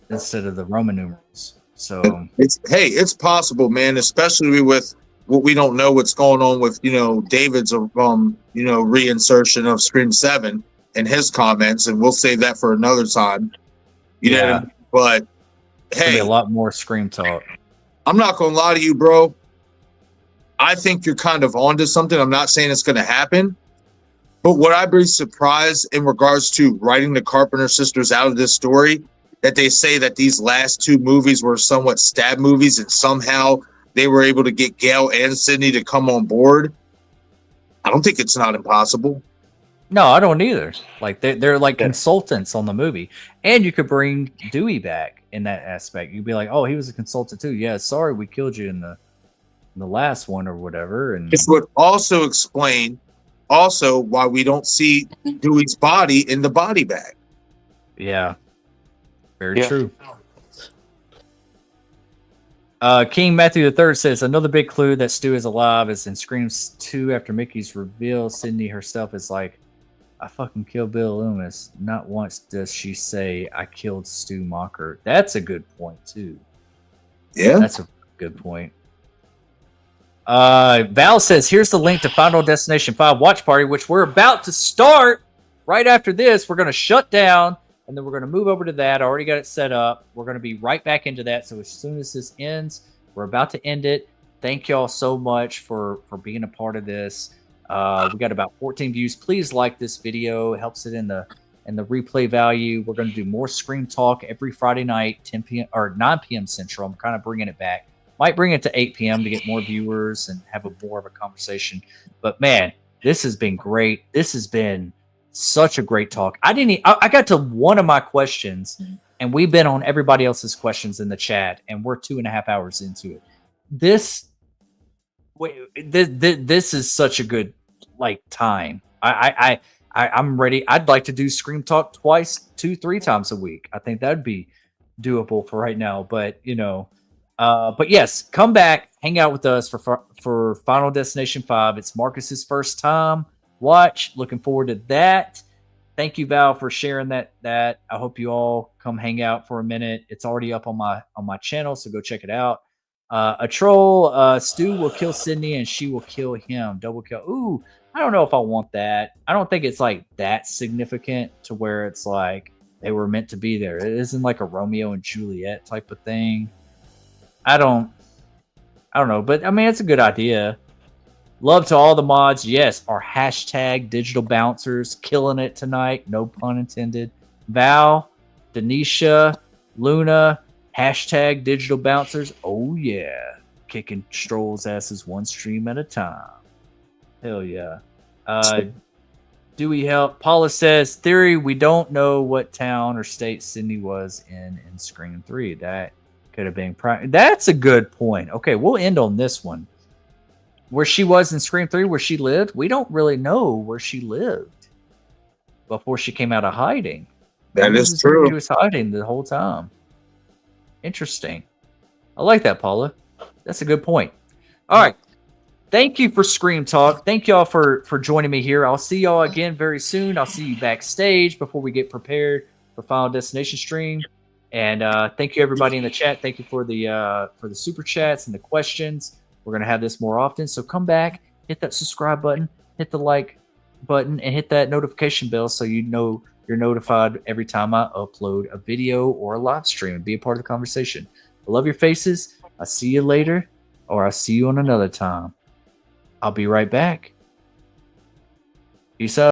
the Roman numerals. So it's possible, man, especially with what we don't know what's going on with, you know, David's reinsertion of Scream 7 and his comments, and we'll save that for another time. You know what I mean? But hey, be a lot more Scream talk. I'm not gonna lie to you, bro. I think you're kind of onto something. I'm not saying it's gonna happen, but would I be surprised in regards to writing the Carpenter sisters out of this story that they say that these last 2 movies were somewhat stab movies and somehow they were able to get Gale and Sydney to come on board? I don't think it's not impossible. No, I don't either. Like they're like consultants on the movie, and you could bring Dewey back in that aspect. You'd be like, oh, he was a consultant too. Yeah, sorry, we killed you in the last one or whatever. And this would also explain why we don't see Dewey's body in the body bag. Yeah, very true. King Matthew III says another big clue that Stu is alive is in Scream 2 after Mickey's reveal. Sydney herself is like, I fucking killed Bill Loomis. Not once does she say I killed Stu Macher. That's a good point too. Yeah, that's a good point. Val says here's the link to Final Destination 5 watch party, which we're about to start right after this. We're going to shut down and then we're going to move over to that. I already got it set up. We're going to be right back into that. So as soon as this ends, we're about to end it. Thank y'all so much for being a part of this. We got about 14 views. Please like this video. It helps it in the replay value. We're going to do more Scream Talk every Friday night, 10 p.m. or 9 p.m. Central. I'm kind of bringing it back. Might bring it to 8 p.m. to get more viewers and have more of a conversation. But man, this has been great. This has been such a great talk. I got to one of my questions, and we've been on everybody else's questions in the chat, and we're 2.5 hours into it. This is such a good time. I'm ready. I'd like to do Scream Talk twice, 2-3 times a week. I think that'd be doable for right now. But but yes, come back, hang out with us for Final Destination 5. It's Marcus's first time watch. Looking forward to that. Thank you, Val, for sharing that. I hope you all come hang out for a minute. It's already up on my channel, so go check it out. A troll, Stu will kill Sydney and she will kill him. Double kill. Ooh, I don't know if I want that. I don't think it's like that significant to where it's like they were meant to be there. It isn't like a Romeo and Juliet type of thing. I don't know, but I mean, it's a good idea. Love to all the mods. Yes, our hashtag digital bouncers killing it tonight. No pun intended. Val, Denisha, Luna, hashtag digital bouncers. Oh yeah, kicking Stroll's asses one stream at a time. Hell yeah. Do we help? Paula says, theory, we don't know what town or state Sydney was in Scream 3. That could have been that's a good point. Okay, we'll end on this one. Where she was in Scream 3, where she lived, we don't really know where she lived before she came out of hiding. That is true. She was hiding the whole time. Interesting. I like that, Paula. That's a good point. All right. Thank you for Scream Talk. Thank y'all for joining me here. I'll see y'all again very soon. I'll see you backstage before we get prepared for Final Destination stream. And thank you everybody in the chat. Thank you for the super chats and the questions. We're gonna have this more often. So come back, hit that subscribe button, hit the like button, and hit that notification bell so you know you're notified every time I upload a video or a live stream and be a part of the conversation. I love your faces. I'll see you later, or I'll see you on another time. I'll be right back. Peace out.